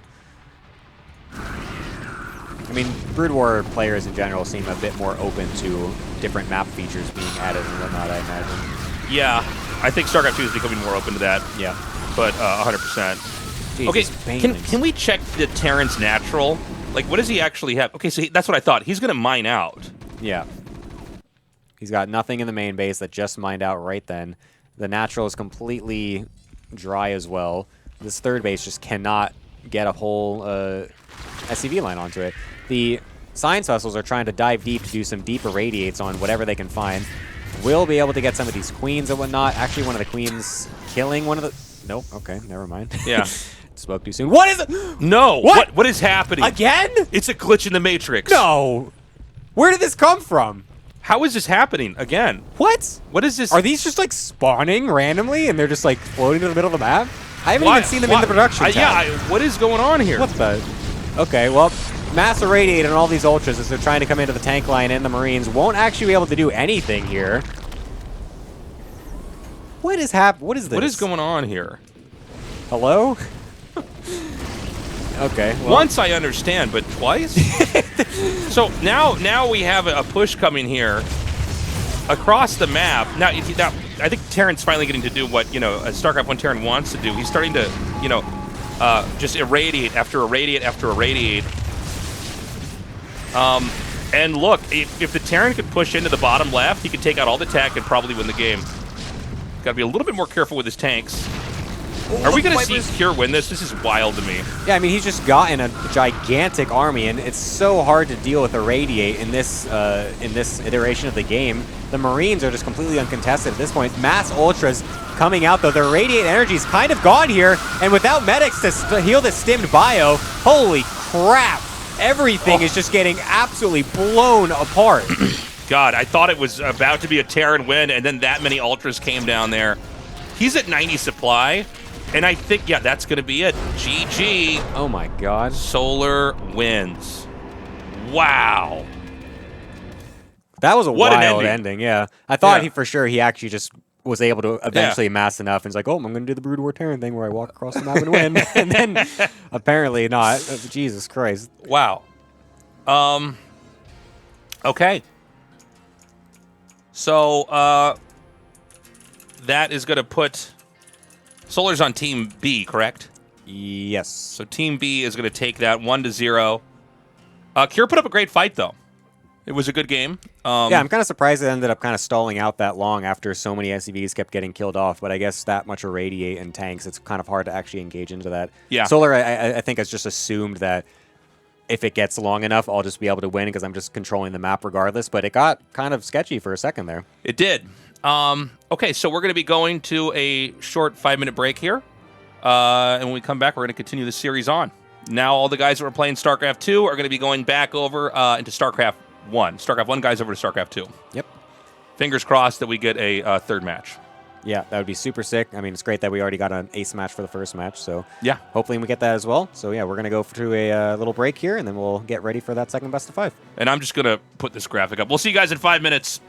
I mean, Brood War players in general seem a bit more open to different map features being added and whatnot, I imagine.
Yeah, I think StarCraft 2 is becoming more open to that.
Yeah.
But 100%.
Jesus,
okay, can we check the Terran's natural? Like, what does he actually have? Okay, so that's what I thought. He's going to mine out.
Yeah. He's got nothing in the main base that just mined out right then. The natural is completely dry as well. This third base just cannot get a whole SCV line onto it. The science vessels are trying to dive deep to do some deep irradiates on whatever they can find. Will be able to get some of these queens and whatnot. Actually, one of the queens killing one of the... Nope. Okay, never mind.
Yeah.
Spoke too soon. What is it?
No. What is happening?
Again?
It's a glitch in the Matrix.
No. Where did this come from?
How is this happening again?
What?
What is this?
Are these just like spawning randomly and they're just like floating to the middle of the map? I haven't even seen them in the production tab.
Yeah, what is going on here?
What the? Okay, well, mass irradiate on all these ultras as they're trying to come into the tank line and the Marines won't actually be able to do anything here. What is What is this?
What is going on here?
Hello? Okay. Well.
Once I understand, but twice? So now we have a push coming here across the map. Now, I think Terran's finally getting to do what, you know, a StarCraft 1 Terran wants to do. He's starting to, you know, just irradiate after irradiate after irradiate. And look, if the Terran could push into the bottom left, he could take out all the tech and probably win the game. Got to be a little bit more careful with his tanks. Are we going to see Cure win this? This is wild to me.
Yeah, I mean, he's just gotten a gigantic army, and it's so hard to deal with Irradiate in this iteration of the game. The Marines are just completely uncontested at this point. Mass Ultras coming out, though. The Irradiate energy is kind of gone here, and without medics to heal the stimmed bio, holy crap. Everything is just getting absolutely blown apart.
God, I thought it was about to be a Terran win, and then that many Ultras came down there. He's at 90 supply. And I think, yeah, that's going to be it. GG.
Oh, my God.
Solar wins. Wow.
That was a wild ending, yeah. I thought for sure he actually just was able to eventually amass enough. And he's like, oh, I'm going to do the Brood War Terran thing where I walk across the map and win. And then apparently not. Jesus Christ.
Wow. Okay. So that is going to put... Solar's on Team B, correct?
Yes.
So Team B is going to take that 1-0. Cure put up a great fight, though. It was a good game.
Yeah, I'm kind of surprised it ended up kind of stalling out that long after so many SCVs kept getting killed off. But I guess that much Irradiate and tanks, it's kind of hard to actually engage into that.
Yeah.
Solar, I think, has just assumed that if it gets long enough, I'll just be able to win because I'm just controlling the map regardless. But it got kind of sketchy for a second there.
It did. Okay, so we're going to be going to a short 5-minute break here. And when we come back, we're going to continue the series on. Now all the guys that were playing StarCraft 2 are going to be going back over into StarCraft 1. StarCraft 1 guys over to StarCraft 2.
Yep.
Fingers crossed that we get a third match.
Yeah, that would be super sick. I mean, it's great that we already got an ace match for the first match. So
yeah,
hopefully we get that as well. So yeah, we're going to go through a little break here, and then we'll get ready for that second best of 5.
And I'm just going to put this graphic up. We'll see you guys in 5 minutes.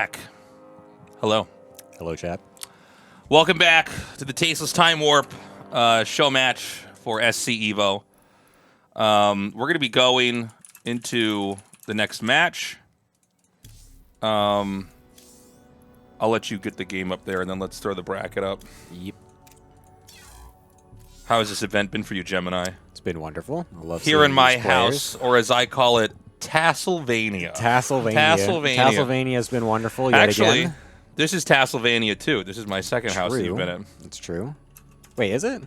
back. Hello.
Hello, chat.
Welcome back to the Tasteless Time Warp show match for SC EVO. We're going to be going into the next match. I'll let you get the game up there, and then let's throw the bracket up.
Yep.
How has this event been for you, Gemini?
It's been wonderful. I love
Here
seeing
in my
these players.
house, or as I call it, Tastelvania.
Tastelvania has been wonderful yet
Actually,
again.
this is Tastelvania too. This is my second house that you've been in.
It's true. Wait, is it?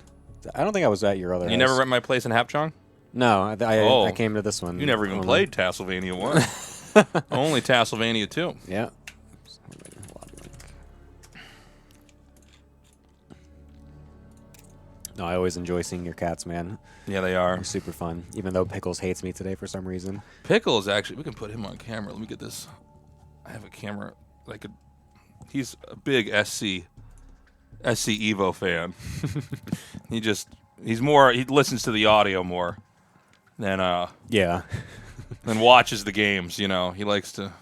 I don't think I was at your other house.
You never rent my place in Hapchong?
No, I came to this one.
You never even played Tastelvania 1. Only Tastelvania 2.
Yeah. No, I always enjoy seeing your cats, man.
Yeah, they are.
They're super fun, even though Pickles hates me today for some reason.
Pickles, actually, we can put him on camera. Let me get this. I have a camera. He's a big SC Evo fan. He listens to the audio more than
Yeah.
than watches the games, you know. He likes to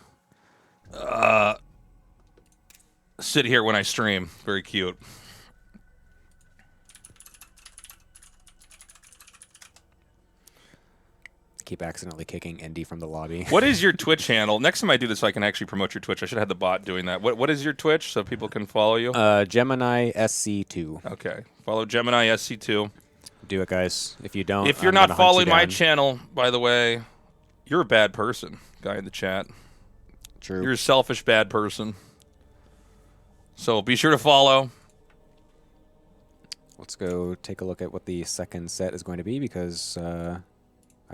sit here when I stream. Very cute.
Keep accidentally kicking Indy from the lobby.
What is your Twitch handle? Next time I do this, so I can actually promote your Twitch. I should have the bot doing that. What is your Twitch so people can follow you?
Gemini SC2.
Okay. Follow Gemini SC2.
Do it, guys. If you don't,
If you're
I'm
not
gonna hunt
following
you
my
down.
channel, by the way, you're a bad person, guy in the chat.
True.
You're a selfish, bad person. So be sure to follow.
Let's go take a look at what the second set is going to be because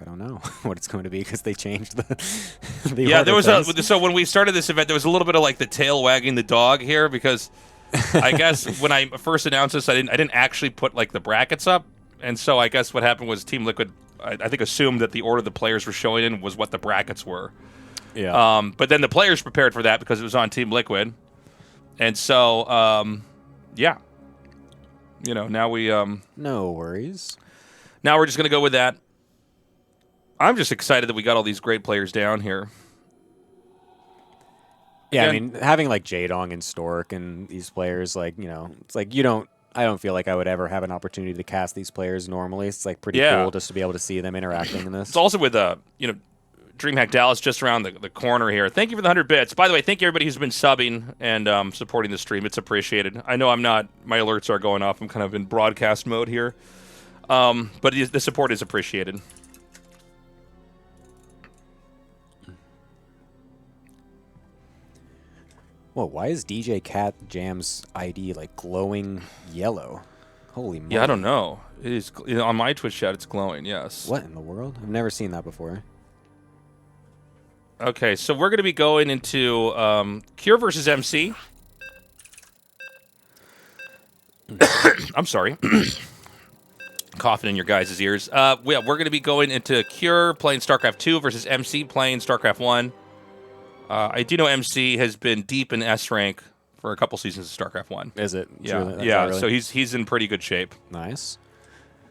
I don't know what it's going to be because they changed the
Yeah, there
order
was
things.
so when we started this event, there was a little bit of like the tail wagging the dog here because I guess when I first announced this, I didn't actually put like the brackets up, and so I guess what happened was Team Liquid I think assumed that the order the players were showing in was what the brackets were.
Yeah.
But then the players prepared for that because it was on Team Liquid, and so yeah, you know, now we
no worries.
now we're just gonna go with that. I'm just excited that we got all these great players down here.
Yeah,
Again,
I mean, having like Jaedong and Stork and these players, like, you know, it's like I don't feel like I would ever have an opportunity to cast these players normally. It's like pretty
Yeah.
cool just to be able to see them interacting in this.
it's also with DreamHack Dallas just around the corner here. Thank you for the 100 bits. By the way, thank you everybody who's been subbing and supporting the stream. It's appreciated. I know my alerts are going off. I'm kind of in broadcast mode here. But the support is appreciated.
Whoa, why is DJ Cat Jam's ID like glowing yellow? Holy moly.
Yeah, I don't know. It is on my Twitch chat. It's glowing. Yes.
What in the world? I've never seen that before.
Okay, so we're going to be going into Cure versus MC. I'm sorry. Coughing in your guys' ears. We're going to be going into Cure playing StarCraft 2 versus MC playing StarCraft 1. I do know MC has been deep in S rank for a couple seasons of StarCraft 1.
Is it?
Yeah,
Really?
yeah.
Really?
So he's in pretty good shape.
Nice.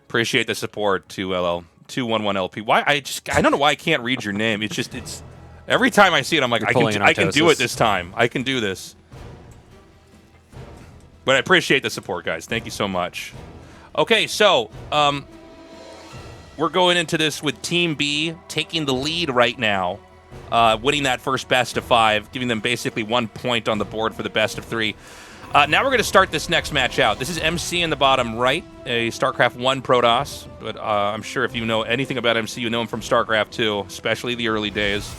Appreciate the support to LL211LP. Why I don't know why I can't read your name. It's every time I see it, I'm like,
You're
I
pulling
can
an
do
Artosis.
it this time. I can do this. But I appreciate the support, guys. Thank you so much. Okay, so we're going into this with Team B taking the lead right now, winning that first best of 5, giving them basically 1 point on the board for the best of 3. Now we're going to start this next match out. This is MC in the bottom right, a StarCraft 1 Protoss. But I'm sure if you know anything about MC, you know him from StarCraft 2, especially the early days.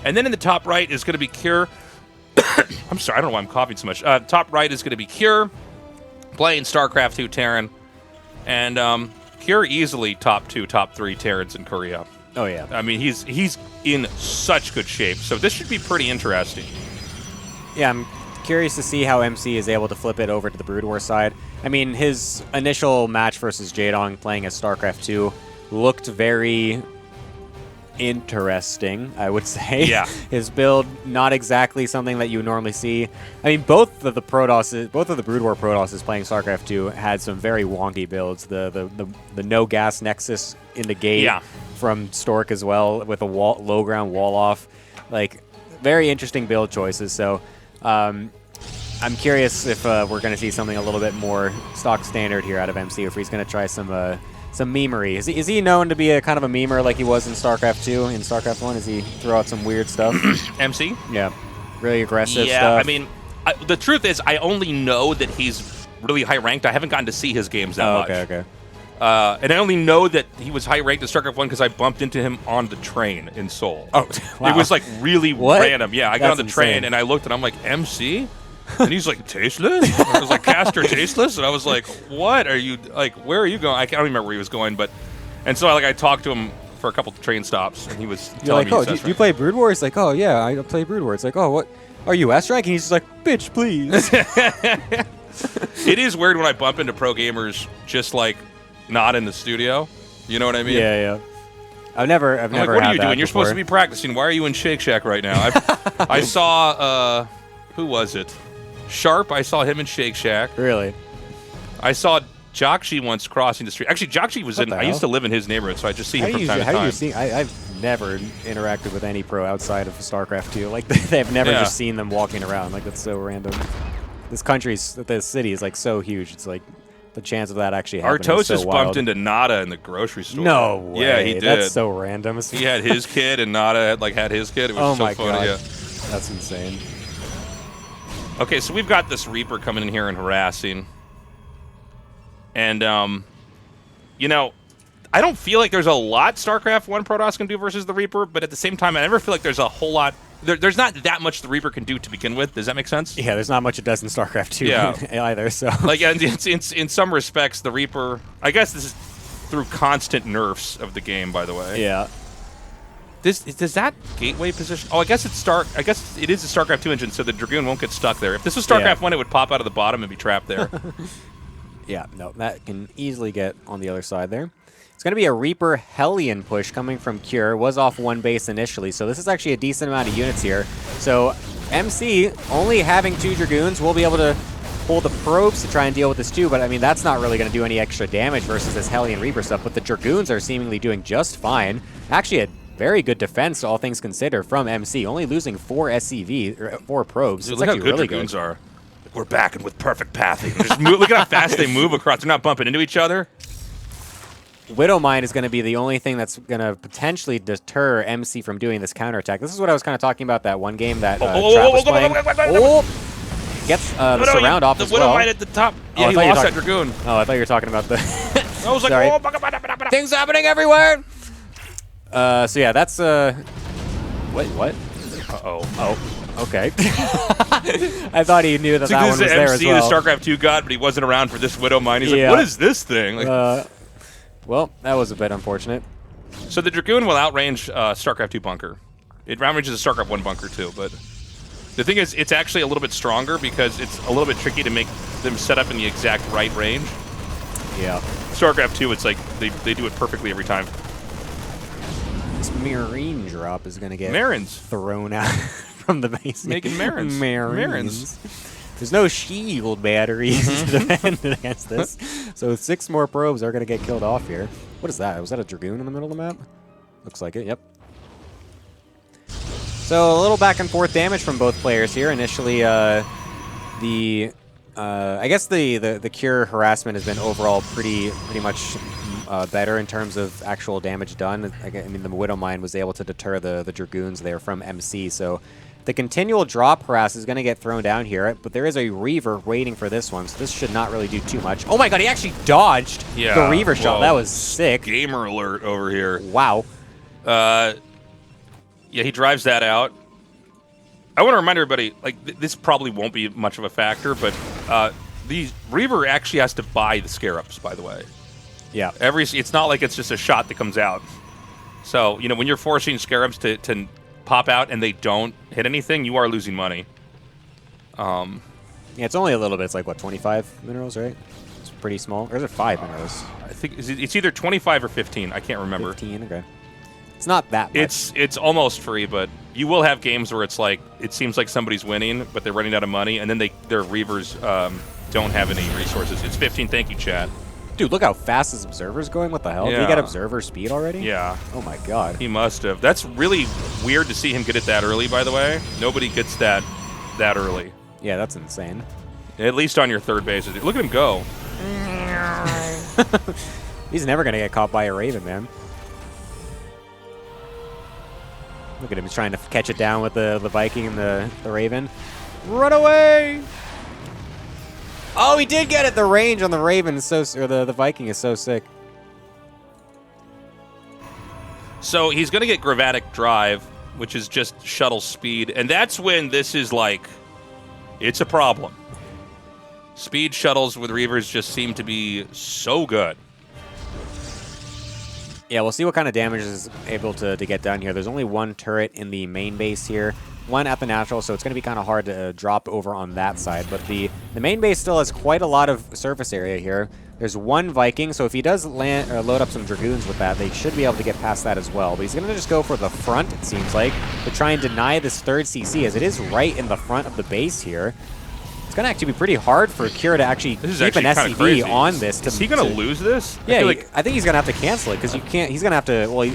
And then in the top right is going to be Cure. I'm sorry, I don't know why I'm coughing so much. Top right is going to be Cure, playing StarCraft 2 Terran. And Cure easily top 2, top 3 Terrans in Korea.
Oh, yeah.
I mean, he's in such good shape. So this should be pretty interesting.
Yeah, I'm curious to see how MC is able to flip it over to the Brood War side. I mean, his initial match versus Jaedong playing as StarCraft 2 looked very interesting, I would say.
Yeah.
His build, not exactly something that you normally see. I mean, both of the Brood War Protosses playing StarCraft 2 had some very wonky builds. The no gas nexus in the gate from Stork as well with a low ground wall off. Like, very interesting build choices. So I'm curious if we're going to see something a little bit more stock standard here out of MC, if he's going to try some memery. Is he known to be a kind of a memer like he was in StarCraft 2? In StarCraft 1, does he throw out some weird stuff?
MC?
Yeah. Really aggressive stuff.
Yeah, I mean, the truth is I only know that he's really high ranked. I haven't gotten to see his games that much.
Okay.
And I only know that he was high ranked in StarCraft 1 because I bumped into him on the train in Seoul.
Oh, wow.
It was like really random. Yeah, I got on the train
insane.
and I looked and I'm like, MC? And he's like, Tasteless? I was like, Caster Tasteless? And I was like, what are you, like, where are you going? I don't remember where he was going, but, and so I talked to him for a couple of train stops and he was telling me.
You're like, oh, do you play Brood War? He's like, oh, yeah, I play Brood War. It's like, oh, what? Are you S-Rank? And he's just like, bitch, please.
It is weird when I bump into pro gamers just like not in the studio. You know what I mean?
Yeah. I've never
like,
had
what are you
that
doing? You're
before.
supposed to be practicing. Why are you in Shake Shack right now? I saw, who was it? Sharp. I saw him in Shake Shack.
Really?
I saw Jakshi once crossing the street. Actually, Jakshi was in. I used to live in his neighborhood, so I just see him from time to time.
How do you see? I've never interacted with any pro outside of StarCraft 2. Like they've never just seen them walking around. Like that's so random. This city is like so huge. It's like the chance of that actually happening is so
Artosis
wild.
bumped into Nada in the grocery store.
No way.
Yeah, he did.
That's so random.
He had his kid, and Nada had his kid. It was so
my
funny.
God.
Yeah.
That's insane.
Okay, so we've got this Reaper coming in here and harassing. And, you know, I don't feel like there's a lot StarCraft 1 Protoss can do versus the Reaper, but at the same time, I never feel like there's a whole lot. There's not that much the Reaper can do to begin with. Does that make sense?
Yeah, there's not much it does in StarCraft 2 either. So,
like, in some respects, the Reaper, I guess this is through constant nerfs of the game, by the way.
Yeah.
Does that gateway position? Oh, I guess it's Stark. I guess it is a StarCraft 2 engine, so the Dragoon won't get stuck there. If this was StarCraft 1, it would pop out of the bottom and be trapped there.
Yeah, no, that can easily get on the other side there. It's going to be a Reaper Hellion push coming from Cure. Was off one base initially, so this is actually a decent amount of units here. So MC, only having 2 Dragoons, will be able to pull the probes to try and deal with this too, but I mean, that's not really going to do any extra damage versus this Hellion Reaper stuff, but the Dragoons are seemingly doing just fine. Actually, a very good defense, all things considered, from MC. Only losing 4 SCV, or 4 probes.
Dude,
It's
look how
actually
good
really
Dragoons
good.
are. We're back and with perfect pathing. Just look at how fast they move across. They're not bumping into each other.
Widowmine is going to be the only thing that's going to potentially deter MC from doing this counterattack. This is what I was kind of talking about that one game that Trap was playing. Gets the surround off as well.
The Widowmine at the top. Yeah, he lost that Dragoon.
Oh, I thought you were talking about the...
I was like,
sorry.
oh,
things happening everywhere! So yeah, that's... Wait, what?
Uh-oh.
Oh, okay. I thought he knew that that one was there as well.
This is the StarCraft 2 god, but he wasn't around for this Widowmine. He's like, what is this thing? Like,
well, that was a bit unfortunate.
so the Dragoon will outrange StarCraft 2 bunker. It outranges a StarCraft 1 bunker too, but the thing is, it's actually a little bit stronger because it's a little bit tricky to make them set up in the exact right range.
Yeah.
StarCraft 2, it's like they do it perfectly every time.
This Marine drop is going to get
Marins
thrown out from the base.
Making Marins.
Marins. There's no shield batteries to defend against this. So 6 more probes are going to get killed off here. What is that? Was that a Dragoon in the middle of the map? Looks like it, yep. So a little back and forth damage from both players here. Initially, I guess the Cure harassment has been overall pretty much better in terms of actual damage done. I mean, the Widowmine was able to deter the Dragoons there from MC, so the continual drop harass is going to get thrown down here, but there is a Reaver waiting for this one, so this should not really do too much. Oh my god, he actually dodged the Reaver shot. That was sick.
Gamer alert over here.
Wow.
Yeah, he drives that out. I want to remind everybody, like, this probably won't be much of a factor, but the Reaver actually has to buy the Scarabs, by the way.
Yeah.
It's not like it's just a shot that comes out. So, you know, when you're forcing Scarabs to pop out and they don't hit anything, you are losing money.
Yeah, it's only a little bit. It's like, what, 25 minerals, right? It's pretty small. Or is it 5 minerals?
I think it's either 25 or 15. I can't remember.
15, okay. It's not that much.
It's almost free, but you will have games where it's like, it seems like somebody's winning, but they're running out of money, and then their Reavers don't have any resources. It's 15, thank you, chat.
Dude, look how fast his Observer's going. What the hell?
Yeah.
Did he get Observer speed already?
Yeah.
Oh my god.
He must have. That's really weird to see him get it that early, by the way. Nobody gets that that early.
Yeah, that's insane.
At least on your third base. Look at him go.
He's never going to get caught by a Raven, man. Look at him. He's trying to catch it down with the Viking and the Raven. Run away! Oh, he did get it! The range on the Raven is so... Or the Viking is so sick.
So he's going to get Gravatic Drive, which is just shuttle speed. And that's when this is like... It's a problem. Speed shuttles with Reavers just seem to be so good.
Yeah, we'll see what kind of damage is able to get done here. There's only one turret in the main base here, one at the natural, so it's going to be kind of hard to drop over on that side. But the main base still has quite a lot of surface area here. There's one Viking, so if he does land or load up some Dragoons with that, they should be able to get past that as well. But he's going to just go for the front, it seems like, to try and deny this third CC, as it is right in the front of the base here. It's going to actually be pretty hard for Kira to actually keep an SCV on this.
Is he going to lose this?
Yeah, I think he's going to have to cancel it, because you can't. He's going to have to. Well,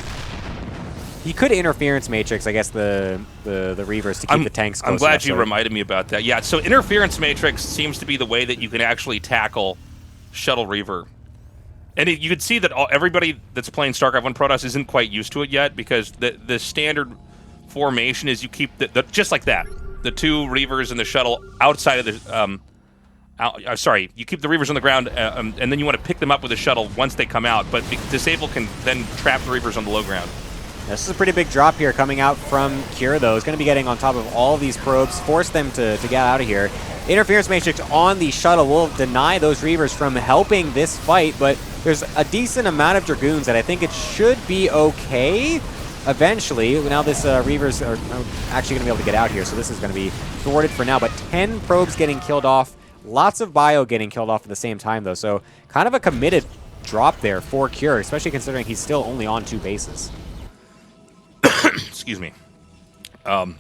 he could interference matrix, I guess, the Reavers to keep the tanks close.
I'm glad you reminded me about that. Yeah, so interference matrix seems to be the way that you can actually tackle Shuttle Reaver. And you can see that everybody that's playing StarCraft 1 Protoss isn't quite used to it yet, because the standard formation is you keep just like that. The two Reavers and the shuttle outside of the... sorry, you keep the Reavers on the ground, and then you want to pick them up with the shuttle once they come out, but Disable can then trap the Reavers on the low ground.
This is a pretty big drop here coming out from Kira, though. He's going to be getting on top of all of these probes, force them to get out of here. Interference Matrix on the shuttle will deny those Reavers from helping this fight, but there's a decent amount of Dragoons that I think it should be okay. Eventually, now this Reavers are actually going to be able to get out here, so this is going to be thwarted for now. But 10 probes getting killed off, lots of bio getting killed off at the same time, though. So kind of a committed drop there for Cure, especially considering he's still only on 2 bases.
Excuse me.
Oh,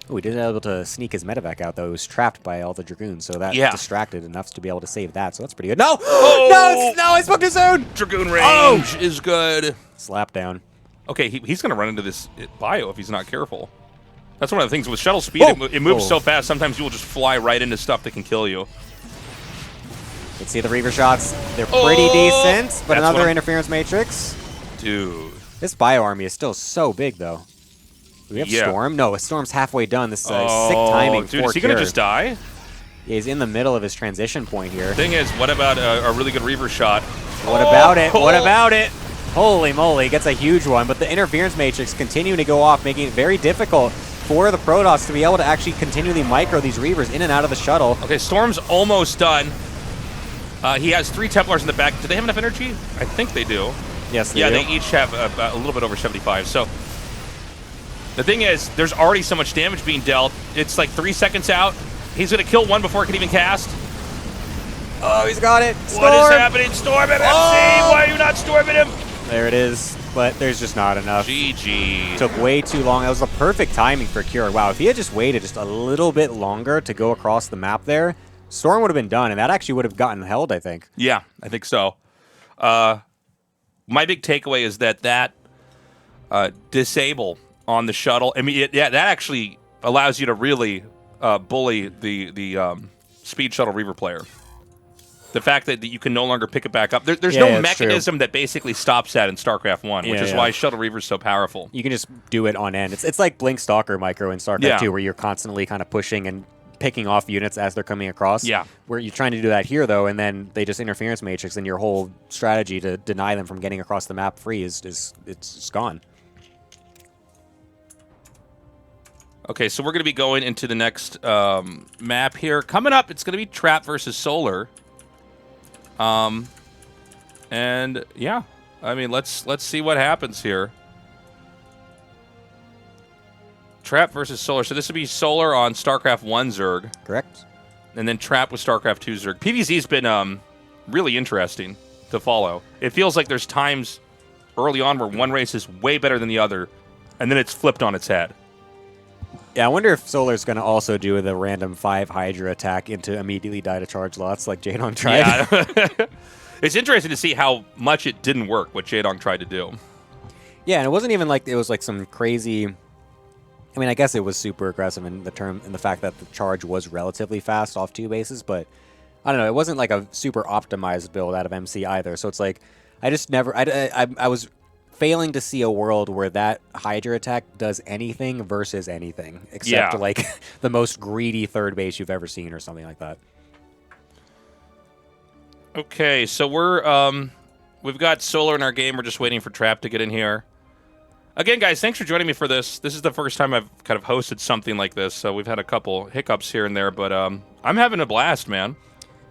he did able to sneak his medevac out, though. He was trapped by all the Dragoons, so that distracted enough to be able to save that. So that's pretty good. No!
Oh!
No, I spoke too soon!
Dragoon range is good.
Slap down.
Okay, he's going to run into this bio if he's not careful. That's one of the things with shuttle speed. It moves so fast, sometimes you will just fly right into stuff that can kill you.
Let's see the Reaver shots. They're pretty decent, but another interference matrix.
Dude.
This bio army is still so big, though. Do we have Storm? No, Storm's halfway done. This sick timing
dude, is he going to just die?
Yeah, he's in the middle of his transition point here.
Thing is, what about a really good Reaver shot?
What about it? What about it? Holy moly, gets a huge one, but the interference matrix continuing to go off, making it very difficult for the Protoss to be able to actually continually micro these Reavers in and out of the shuttle.
Okay, Storm's almost done. He has 3 Templars in the back. Do they have enough energy? I think they do.
Yes, they do.
They each have a little bit over 75. So the thing is, there's already so much damage being dealt. It's like 3 seconds out. He's going to kill one before it can even cast.
Oh, he's got it. Storm!
What is happening? Storm him, MC! Why are you not storming him?
There it is, but there's just not enough.
GG.
Took way too long. That was the perfect timing for Cure. Wow, if he had just waited just a little bit longer to go across the map there, Storm would have been done, and that actually would have gotten held, I think.
Yeah, I think so. My big takeaway is that disable on the shuttle, I mean, that actually allows you to really bully the speed shuttle Reaver player. The fact that you can no longer pick it back up. There's no mechanism that basically stops that in StarCraft 1, which is why Shuttle Reaver is so powerful.
You can just do it on end. It's like Blink Stalker micro in StarCraft 2, where you're constantly kind of pushing and picking off units as they're coming across.
Yeah.
Where you're trying to do that here, though, and then they just interference matrix, and your whole strategy to deny them from getting across the map free is gone.
Okay, so we're going to be going into the next map here. Coming up, it's going to be Trap versus Solar. And yeah, I mean, let's see what happens here. Trap versus Solar. So this would be Solar on StarCraft 1 Zerg.
Correct.
And then Trap with StarCraft 2 Zerg. PvZ's been really interesting to follow. It feels like there's times early on where one race is way better than the other, and then it's flipped on its head.
Yeah, I wonder if Solar's going to also do the random 5 Hydra attack into immediately die to charge lots like Jaedong tried.
Yeah. It's interesting to see how much it didn't work, what Jaedong tried to do.
Yeah, and it wasn't even like it was like some crazy I mean, I guess it was super aggressive in the fact that the charge was relatively fast off 2 bases, but I don't know. It wasn't like a super optimized build out of MC either. So it's like I just never. I was failing to see a world where that Hydra attack does anything versus anything, except like the most greedy third base you've ever seen or something like that.
Okay, so we've got Solar in our game. We're just waiting for Trap to get in here. Again, guys, thanks for joining me for this. This is the first time I've kind of hosted something like this, so we've had a couple hiccups here and there, but I'm having a blast, man.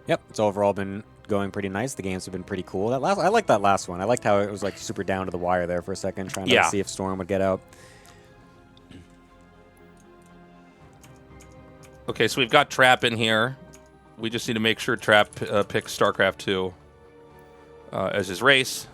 Yep, it's overall been going pretty nice. The games have been pretty cool. I liked that last one. I liked how it was like super down to the wire there for a second, trying to see if Storm would get out.
Okay, so we've got Trap in here. We just need to make sure Trap picks StarCraft 2 as his race.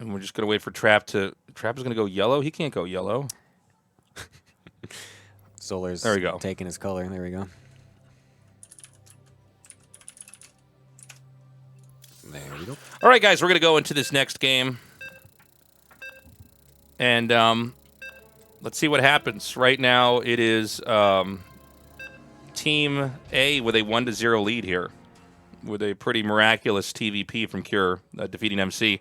And we're just going to wait for Trap to... Trap is going to go yellow? He can't go yellow.
Solar's
there we go.
Taking his color. There we go. There we go.
All right, guys, we're going to go into this next game. And let's see what happens. Right now, it is Team A with a 1-0 lead here, with a pretty miraculous TVP from Cure defeating MC.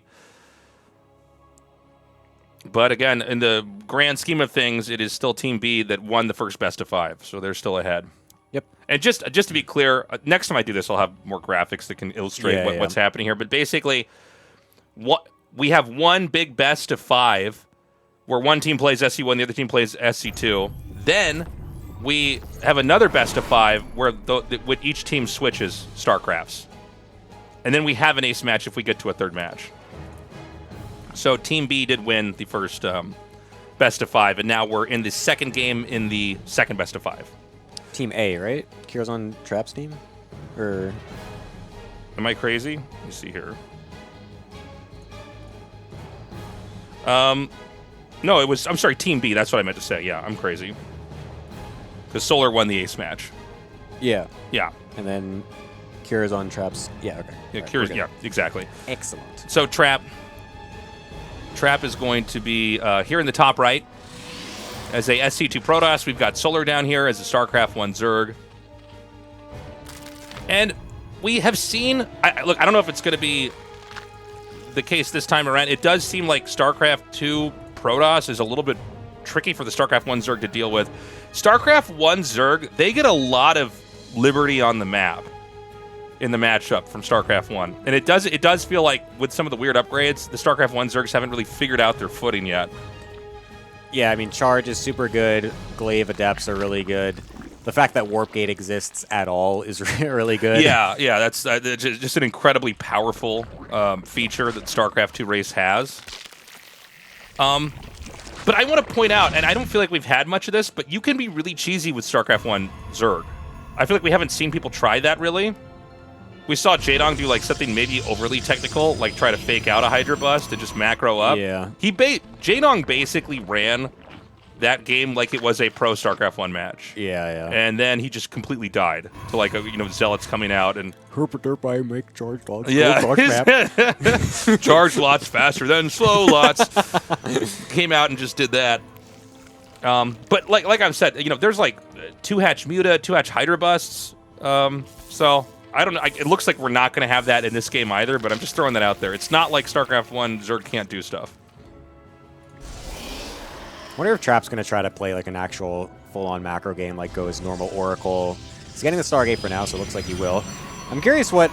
But again, in the grand scheme of things, it is still Team B that won the first best of 5, so they're still ahead.
Yep.
And just to be clear, next time I do this, I'll have more graphics that can illustrate what's happening here. But basically, we have one big best of 5, where one team plays SC1, the other team plays SC2. Then we have another best of 5 where each team switches StarCrafts. And then we have an ace match if we get to a third match. So Team B did win the first best of 5, and now we're in the second game in the second best of 5.
Team A, right? Kira's on Trap's team? Or...
Am I crazy? Let me see here. No, it was... I'm sorry, Team B. That's what I meant to say. Yeah, I'm crazy. Because Solar won the ace match.
Yeah.
Yeah.
And then Kira's on Trap's... Yeah, okay.
Yeah, Kira's... Yeah, exactly.
Excellent.
So Trap is going to be here in the top right as a SC2 Protoss. We've got Solar down here as a StarCraft 1 Zerg. And we have seen... look, I don't know if it's going to be the case this time around. It does seem like StarCraft 2 Protoss is a little bit tricky for the StarCraft 1 Zerg to deal with. StarCraft 1 Zerg, they get a lot of liberty on the map in the matchup from StarCraft 1. And it does feel like with some of the weird upgrades, the StarCraft 1 Zergs haven't really figured out their footing yet.
Yeah, I mean, Charge is super good. Glaive Adepts are really good. The fact that Warp Gate exists at all is really good.
Yeah, that's just an incredibly powerful feature that StarCraft 2 race has. But I want to point out, and I don't feel like we've had much of this, but you can be really cheesy with StarCraft 1 Zerg. I feel like we haven't seen people try that, really. We saw Jaedong do like something maybe overly technical, like try to fake out a Hydra bust and just macro up.
Yeah.
Jaedong basically ran that game like it was a pro StarCraft 1 match.
Yeah.
And then he just completely died to like Zealots coming out and
Herp I make charge lots.
Charge lots faster than slow lots. Came out and just did that. But like I've said, there's like 2-hatch Muta, 2-hatch Hydra busts. So I don't know. It looks like we're not going to have that in this game either, but I'm just throwing that out there. It's not like StarCraft 1 Zerg can't do stuff.
I wonder if Trap's going to try to play like an actual full-on macro game, like go his normal Oracle. He's getting the Stargate for now, so it looks like he will. I'm curious what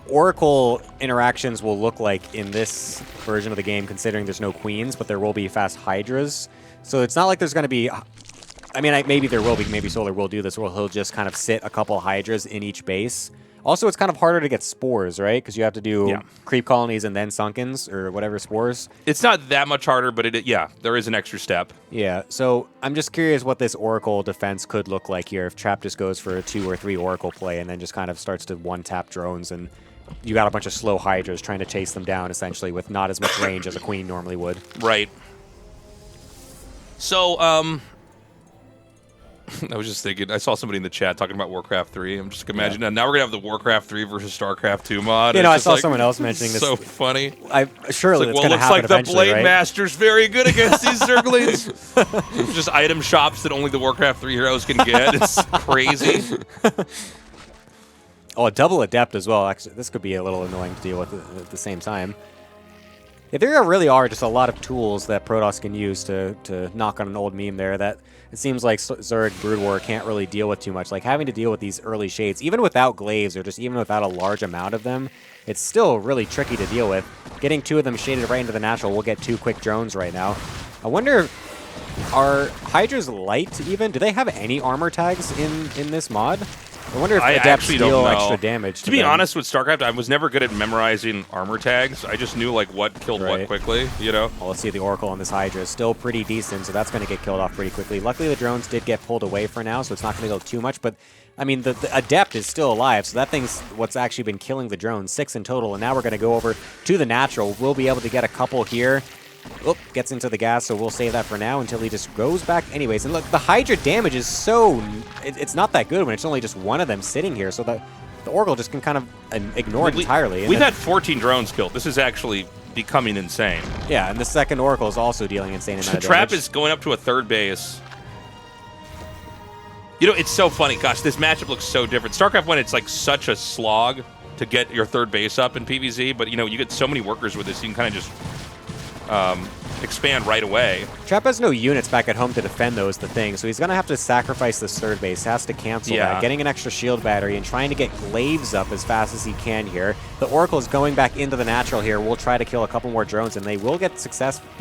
Oracle interactions will look like in this version of the game, considering there's no Queens, but there will be fast Hydras. So it's not like there's going to be... I mean, maybe there will be. Maybe Solar will do this, where he'll just kind of sit a couple Hydras in each base. Also, it's kind of harder to get spores, right? Because you have to do creep colonies and then sunkens, or whatever spores.
It's not that much harder, but there is an extra step.
Yeah, so I'm just curious what this Oracle defense could look like here if Trap just goes for a 2 or 3 Oracle play and then just kind of starts to one-tap drones, and you got a bunch of slow Hydras trying to chase them down, essentially, with not as much range as a Queen normally would.
Right. So, I was just thinking, I saw somebody in the chat talking about Warcraft 3. I'm just imagining now we're going to have the Warcraft 3 versus StarCraft 2 mod.
You know, I saw
like,
someone else mentioning this.
So funny.
Surely it's
well,
going to
looks
happen
like the
eventually,
Blade
right?
Master's very good against these Zerglings. Just item shops that only the Warcraft 3 heroes can get. It's crazy.
Oh, a double Adept as well. Actually, this could be a little annoying to deal with at the same time. Yeah, there really are just a lot of tools that Protoss can use to knock on an old meme there that it seems like Zerg Brood War can't really deal with too much. Like having to deal with these early shades, even without glaives or just even without a large amount of them, it's still really tricky to deal with. Getting 2 of them shaded right into the natural, we'll get 2 quick drones right now. I wonder, are Hydras light even? Do they have any armor tags in this mod? I wonder if Adepts deal extra damage
to be honest, with StarCraft, I was never good at memorizing armor tags. I just knew like what killed what quickly, you know?
Well, let's see, the Oracle on this Hydra is still pretty decent, so that's going to get killed off pretty quickly. Luckily, the drones did get pulled away for now, so it's not going to go too much, but I mean, the Adept is still alive, so that thing's what's actually been killing the drones, 6 in total, and now we're going to go over to the natural. We'll be able to get a couple here. Oop, gets into the gas, so we'll save that for now until he just goes back anyways. And look, the Hydra damage is so... It's not that good when it's only just one of them sitting here, so the Oracle just can kind of ignore it entirely.
We've had 14 drones killed. This is actually becoming insane.
Yeah, and the second Oracle is also dealing insane amount of
Trap
damage.
is going up to a 3rd base. You know, it's so funny. Gosh, this matchup looks so different. StarCraft 1, it's like such a slog to get your 3rd base up in PvZ, but, you know, you get so many workers with this, you can kind of just... expand right away.
Trap has no units back at home to defend though is the thing, so he's going to have to sacrifice this 3rd base, has to cancel that, getting an extra shield battery and trying to get glaives up as fast as he can here. The Oracle is going back into the natural here. We'll try to kill a couple more drones and they will be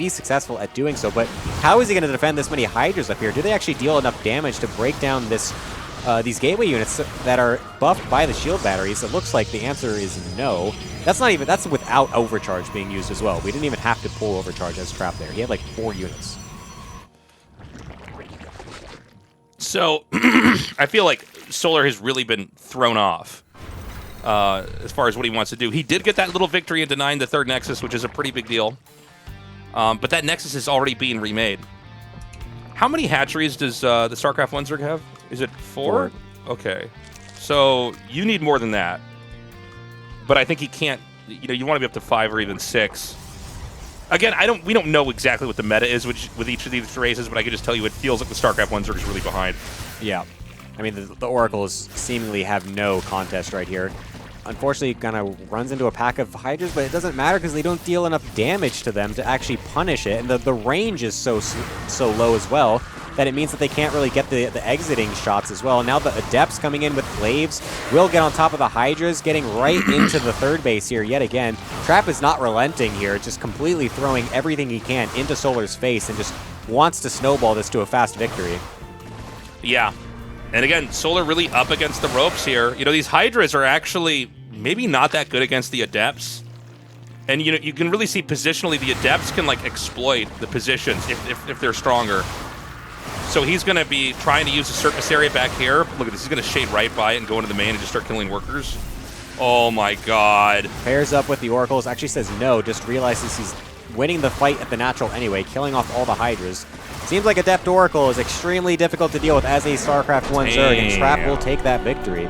successful at doing so, but how is he going to defend this many Hydras up here? Do they actually deal enough damage to break down this these gateway units that are buffed by the shield batteries? It looks like the answer is no. That's without overcharge being used as well. We didn't even have to pull overcharge as Trap there. He had like 4 units.
So I feel like Solar has really been thrown off as far as what he wants to do. He did get that little victory in denying the 3rd Nexus, which is a pretty big deal. But that Nexus is already being remade. How many hatcheries does the StarCraft 1 Zerg have? Is it 4? Okay. So you need more than that. But I think he can't, you know, you want to be up to 5 or even 6. Again, we don't know exactly what the meta is with each of these races, but I can just tell you it feels like the StarCraft 1 Zerg is really behind.
Yeah. I mean, the Oracles seemingly have no contest right here. Unfortunately, kind of runs into a pack of Hydras, but it doesn't matter because they don't deal enough damage to them to actually punish it. And the range is so low as well that it means that they can't really get the exiting shots as well. And now the Adepts coming in with glaives will get on top of the Hydras, getting right into the 3rd base here yet again. Trap is not relenting here, just completely throwing everything he can into Solar's face and just wants to snowball this to a fast victory.
Yeah. And again, Solar really up against the ropes here. You know, these Hydras are actually maybe not that good against the Adepts. And, you know, you can really see positionally the Adepts can, like, exploit the positions if they're stronger. So he's going to be trying to use the surface area back here. Look at this. He's going to shade right by it and go into the main and just start killing workers. Oh, my God.
Pairs up with the Oracles. Actually says no. Just realizes he's winning the fight at the natural anyway, killing off all the Hydras. Seems like Adept Oracle is extremely difficult to deal with as a StarCraft 1 Zerg, and Trap will take that victory.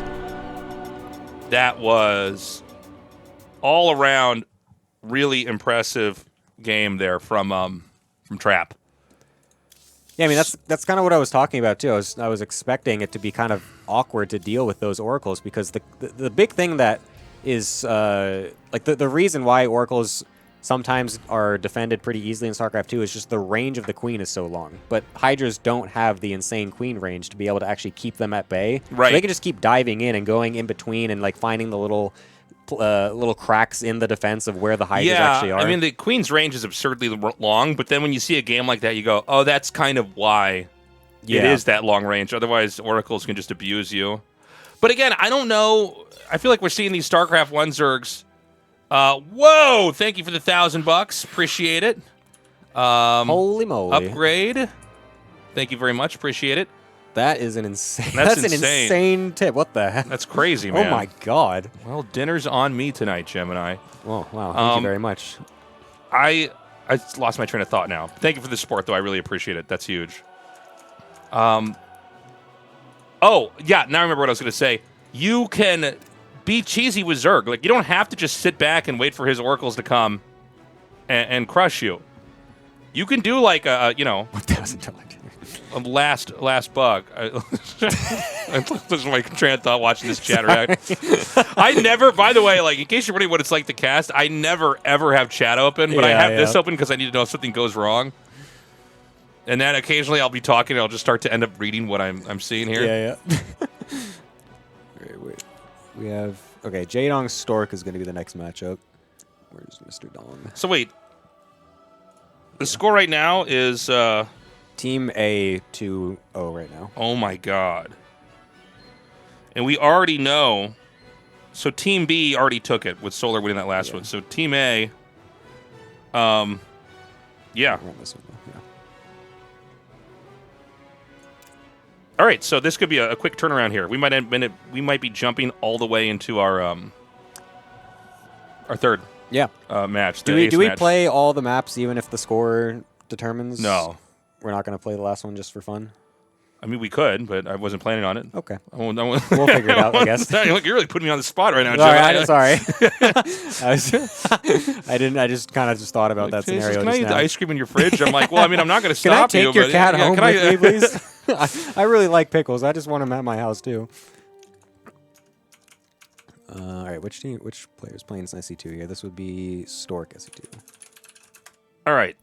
That was all around really impressive game there from Trap.
Yeah, I mean, that's kind of what I was talking about, too. I was expecting it to be kind of awkward to deal with those Oracles, because the big thing that is, like, the reason why Oracles sometimes are defended pretty easily in StarCraft 2 is just the range of the Queen is so long. But Hydras don't have the insane Queen range to be able to actually keep them at bay.
Right.
So they can just keep diving in and going in between and, like, finding the little cracks in the defense of where the Hydras actually are.
I mean, the Queen's range is absurdly long, but then when you see a game like that, you go, oh, that's kind of why it is that long range. Otherwise, Oracles can just abuse you. But again, I don't know. I feel like we're seeing these StarCraft 1 Zergs. Whoa! Thank you for the $1,000. Appreciate it.
Holy moly.
Upgrade. Thank you very much. Appreciate it.
That is an insane...
That's
an insane tip. What the heck?
That's crazy, man.
Oh, my God.
Well, dinner's on me tonight, Gemini.
Oh, wow. Thank you very much.
I lost my train of thought now. Thank you for the support, though. I really appreciate it. That's huge. Oh, yeah, now I remember what I was going to say. You can be cheesy with Zerg. Like, you don't have to just sit back and wait for his oracles to come and crush you. You can do like a, you know,
1,000 intellect.
a last bug. This is my train of thought watching this chat react. I never, by the way, like in case you're wondering what it's like to cast, I never ever have chat open, but I have this open because I need to know if something goes wrong. And then occasionally I'll be talking and I'll just start to end up reading what I'm seeing here.
Yeah. Wait. We have Jaedong Stork is going to be the next matchup. Where's Mr. Dong?
So wait. The score right now is
Team A 2-0 right now.
Oh my god. And we already know. So Team B already took it with Solar winning that last one. So Team A yeah.
Run this one, yeah.
All right, so this could be a quick turnaround here. We might be jumping all the way into our third match.
Do we play all the maps even if the score determines?
No.
We're not going to play the last one just for fun?
I mean, we could, but I wasn't planning on it.
Okay.
We'll
figure it out, I guess.
Look, you're really putting me on the spot right now,
Sorry. I just kind of thought about that scenario.
Can I eat the ice cream in your fridge? I'm like, well, I mean, I'm not going to stop you.
Can I take your cat home with me, please? I really like pickles. I just want them at my house, too. All right, which player's playing SC2 here? This would be Stork SC2.
All right.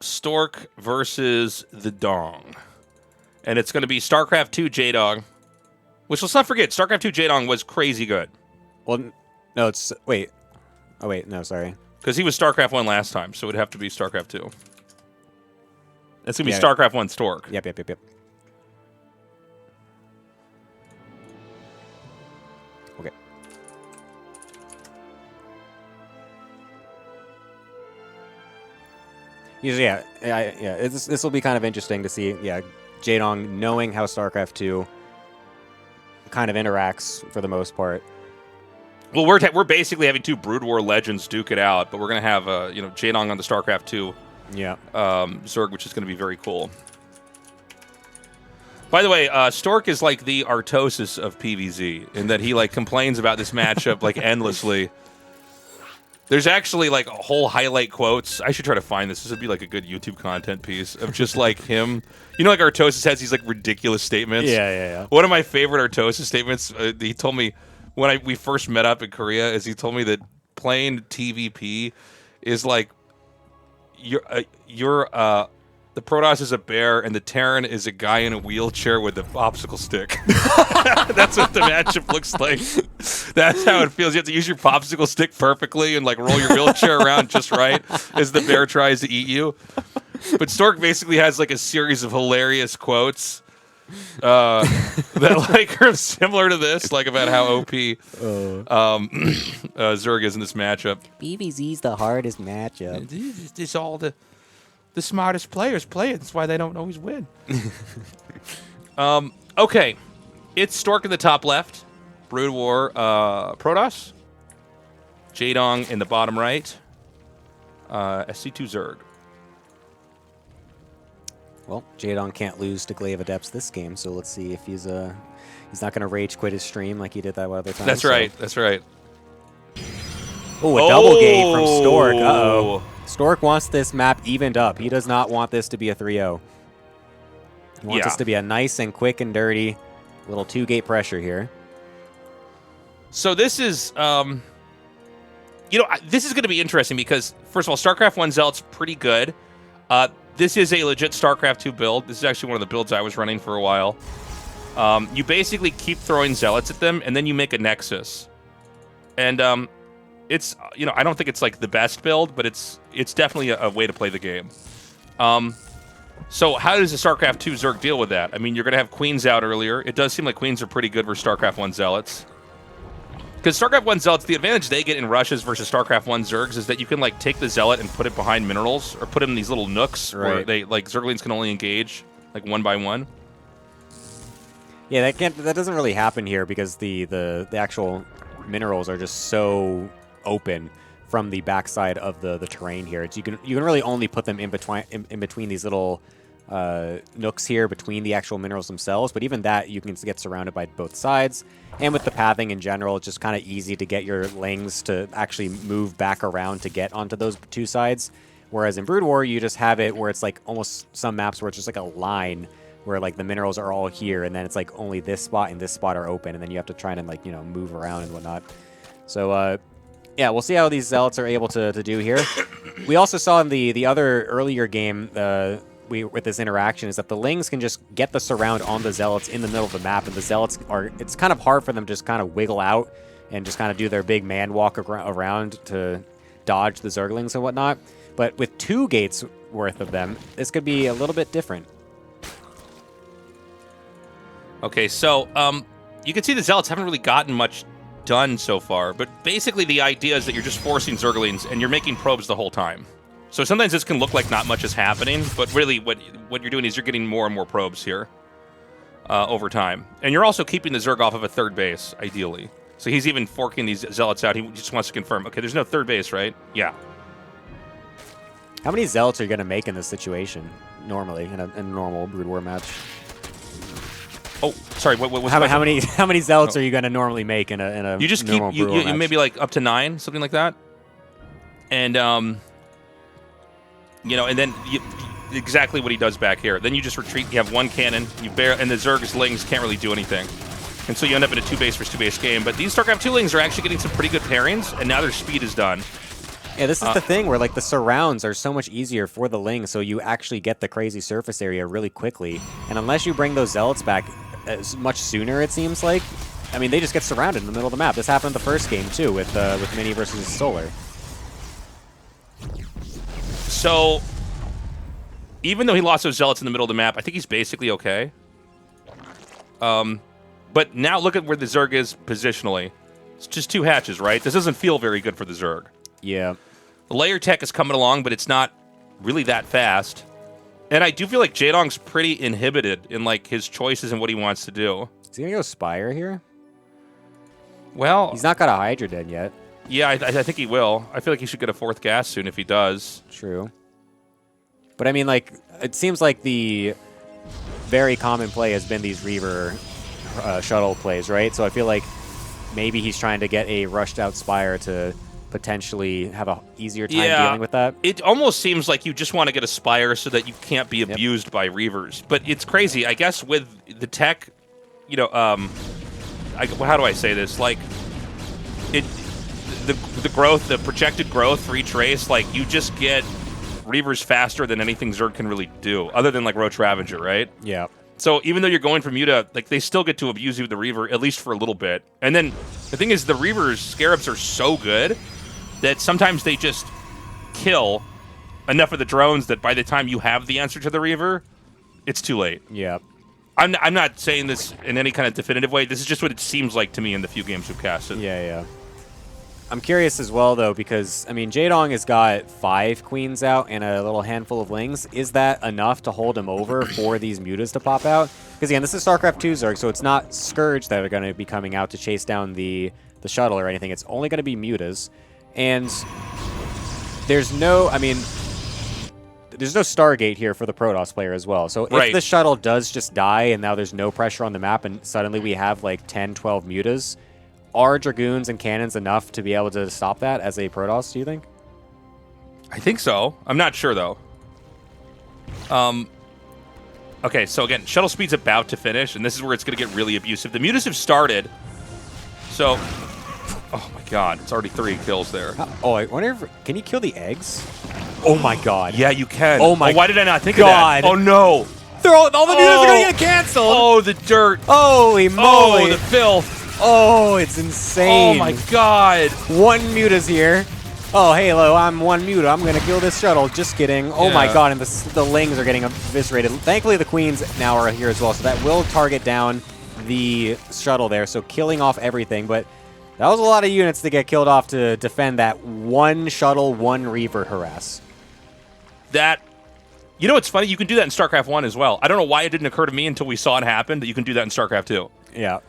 Stork versus the Dong. And it's going to be StarCraft 2 Jaedong. Which, let's not forget, StarCraft 2 Jaedong was crazy good.
Well, no, it's... Wait. Oh, wait. No, sorry.
Because he was StarCraft 1 last time, so it would have to be StarCraft 2. It's going to be StarCraft 1 Stork.
Yep. Okay. Usually, this will be kind of interesting to see, Jaedong knowing how StarCraft 2 kind of interacts for the most part.
Well, we're basically having two Brood War legends duke it out, but we're going to have Jaedong on the StarCraft 2 Zerg, which is going to be very cool. By the way, Stork is like the Artosis of PvZ in that he like complains about this matchup like endlessly. There's actually like a whole highlight quotes. I should try to find this. This would be like a good YouTube content piece of just like him. You know, like Artosis has these like ridiculous statements.
Yeah.
One of my favorite Artosis statements, he told me when we first met up in Korea, is he told me that playing TVP is like the Protoss is a bear and the Terran is a guy in a wheelchair with a popsicle stick. That's what the matchup looks like. That's how it feels. You have to use your popsicle stick perfectly and like roll your wheelchair around just right as the bear tries to eat you. But Stork basically has like a series of hilarious quotes that like are similar to this, like about how OP Zerg is in this matchup.
PvZ's the hardest matchup.
It's all the smartest players play it. That's why they don't always win. Okay. It's Stork in the top left. Brood War Protoss. Jaedong in the bottom right. SC2 Zerg.
Well, Jaedong can't lose to Glaive Adepts this game, so let's see if he's not going to rage quit his stream like he did that other time.
That's right. That's right.
Oh, a double gate from Stork. Uh-oh. Stork wants this map evened up. He does not want this to be a 3-0. He wants this to be a nice and quick and dirty little 2-gate pressure here.
So this is, this is going to be interesting because, first of all, StarCraft 1 Zealot's pretty good. This is a legit StarCraft 2 build. This is actually one of the builds I was running for a while. You basically keep throwing Zealots at them, and then you make a Nexus. And it's, I don't think it's like the best build, but it's definitely a way to play the game. So how does the StarCraft 2 Zerg deal with that? I mean, you're going to have Queens out earlier. It does seem like Queens are pretty good for StarCraft 1 Zealots. Because StarCraft 1 Zealots, the advantage they get in rushes versus StarCraft 1 Zergs is that you can like take the Zealot and put it behind minerals, or put it in these little nooks where they like Zerglings can only engage like one by one.
Yeah, that doesn't really happen here because the actual minerals are just so open from the backside of the terrain here. You can really only put them in between these little nooks here between the actual minerals themselves, but even that, you can get surrounded by both sides. And with the pathing in general, it's just kind of easy to get your lings to actually move back around to get onto those two sides. Whereas in Brood War, you just have it where it's like almost some maps where it's just like a line where like the minerals are all here, and then it's like only this spot and this spot are open, and then you have to try and like, you know, move around and whatnot. So, yeah, we'll see how these Zealots are able to do here. We also saw in the other earlier game, with this interaction, is that the Lings can just get the surround on the Zealots in the middle of the map, and the Zealots it's kind of hard for them to just kind of wiggle out and just kind of do their big man walk around to dodge the Zerglings and whatnot. But with 2 gates worth of them, this could be a little bit different.
Okay, so you can see the Zealots haven't really gotten much done so far, but basically the idea is that you're just forcing Zerglings and you're making probes the whole time. So sometimes this can look like not much is happening, but really what you're doing is you're getting more and more probes here over time. And you're also keeping the Zerg off of a 3rd base, ideally. So he's even forking these Zealots out. He just wants to confirm, okay, there's no 3rd base, right? Yeah.
How many Zealots are you going to make in this situation, normally, in a normal Brood War match?
Oh, sorry. What
how many Zealots are you going to normally make in a
You just keep you maybe like up to 9, something like that, and you know, and then exactly what he does back here. Then you just retreat. You have 1 cannon. And the Zerg's Lings can't really do anything, and so you end up in a 2-base versus 2-base game. But these StarCraft 2 Lings are actually getting some pretty good pairings, and now their speed is done.
Yeah, this is the thing where like the surrounds are so much easier for the Ling, so you actually get the crazy surface area really quickly. And unless you bring those Zealots back as much sooner, it seems like, I mean, they just get surrounded in the middle of the map. This happened in the first game too with Mini versus Solar.
So even though he lost those Zealots in the middle of the map, I think he's basically okay. But now look at where the Zerg is positionally. It's just 2 hatches, right? This doesn't feel very good for the Zerg.
Yeah.
The layer tech is coming along, but it's not really that fast. And I do feel like Jaedong's pretty inhibited in like his choices and what he wants to do.
Is he gonna go Spire here?
Well,
he's not got a Hydra Den yet.
Yeah, I think he will. I feel like he should get a 4th gas soon if he does.
True. But I mean, like, it seems like the very common play has been these Reaver shuttle plays, right? So I feel like maybe he's trying to get a rushed out Spire to potentially have a easier time dealing with that.
It almost seems like you just want to get a Spire so that you can't be abused by Reavers. But it's crazy. I guess with the tech, you know, how do I say this? Like, the growth, the projected growth for each race, like, you just get Reavers faster than anything Zerg can really do, other than, like, Roach Ravager, right?
Yeah.
So even though you're going for Muta, like, they still get to abuse you with the Reaver, at least for a little bit. And then the thing is, the Reaver's Scarabs are so good that sometimes they just kill enough of the drones that by the time you have the answer to the Reaver, it's too late.
Yeah.
I'm not saying this in any kind of definitive way. This is just what it seems like to me in the few games we've casted.
Yeah. I'm curious as well, though, because, I mean, Jaedong has got 5 queens out and a little handful of Lings. Is that enough to hold him over for these Mutas to pop out? Because, again, this is StarCraft 2 Zerg, so it's not Scourge that are going to be coming out to chase down the shuttle or anything. It's only going to be Mutas. And there's no, I mean, there's no Stargate here for the Protoss player as well. So if the shuttle does just die and now there's no pressure on the map and suddenly we have like 10, 12 Mutas, are Dragoons and Cannons enough to be able to stop that as a Protoss, do you think?
I think so. I'm not sure, though. Okay, so again, shuttle speed's about to finish, and this is where it's going to get really abusive. The Mutas have started, so... Oh my god, it's already 3 kills there.
Oh, I wonder if... Can you kill the eggs? Oh my god.
Yeah, you can.
Oh my god.
Why did I not think of that? Oh no.
All the Mutas are going to get canceled.
Oh, the dirt.
Holy moly.
Oh, the filth.
Oh, it's insane.
Oh my god.
1 Muta's here. Oh, hey, hello, I'm 1 Muta. I'm going to kill this shuttle. Just kidding. Oh my god, and the Lings are getting eviscerated. Thankfully, the Queens now are here as well, so that will target down the shuttle there, so killing off everything. But that was a lot of units to get killed off to defend that 1 shuttle, 1 Reaver harass.
You know what's funny? You can do that in StarCraft 1 as well. I don't know why it didn't occur to me until we saw it happen that you can do that in StarCraft 2.
Yeah.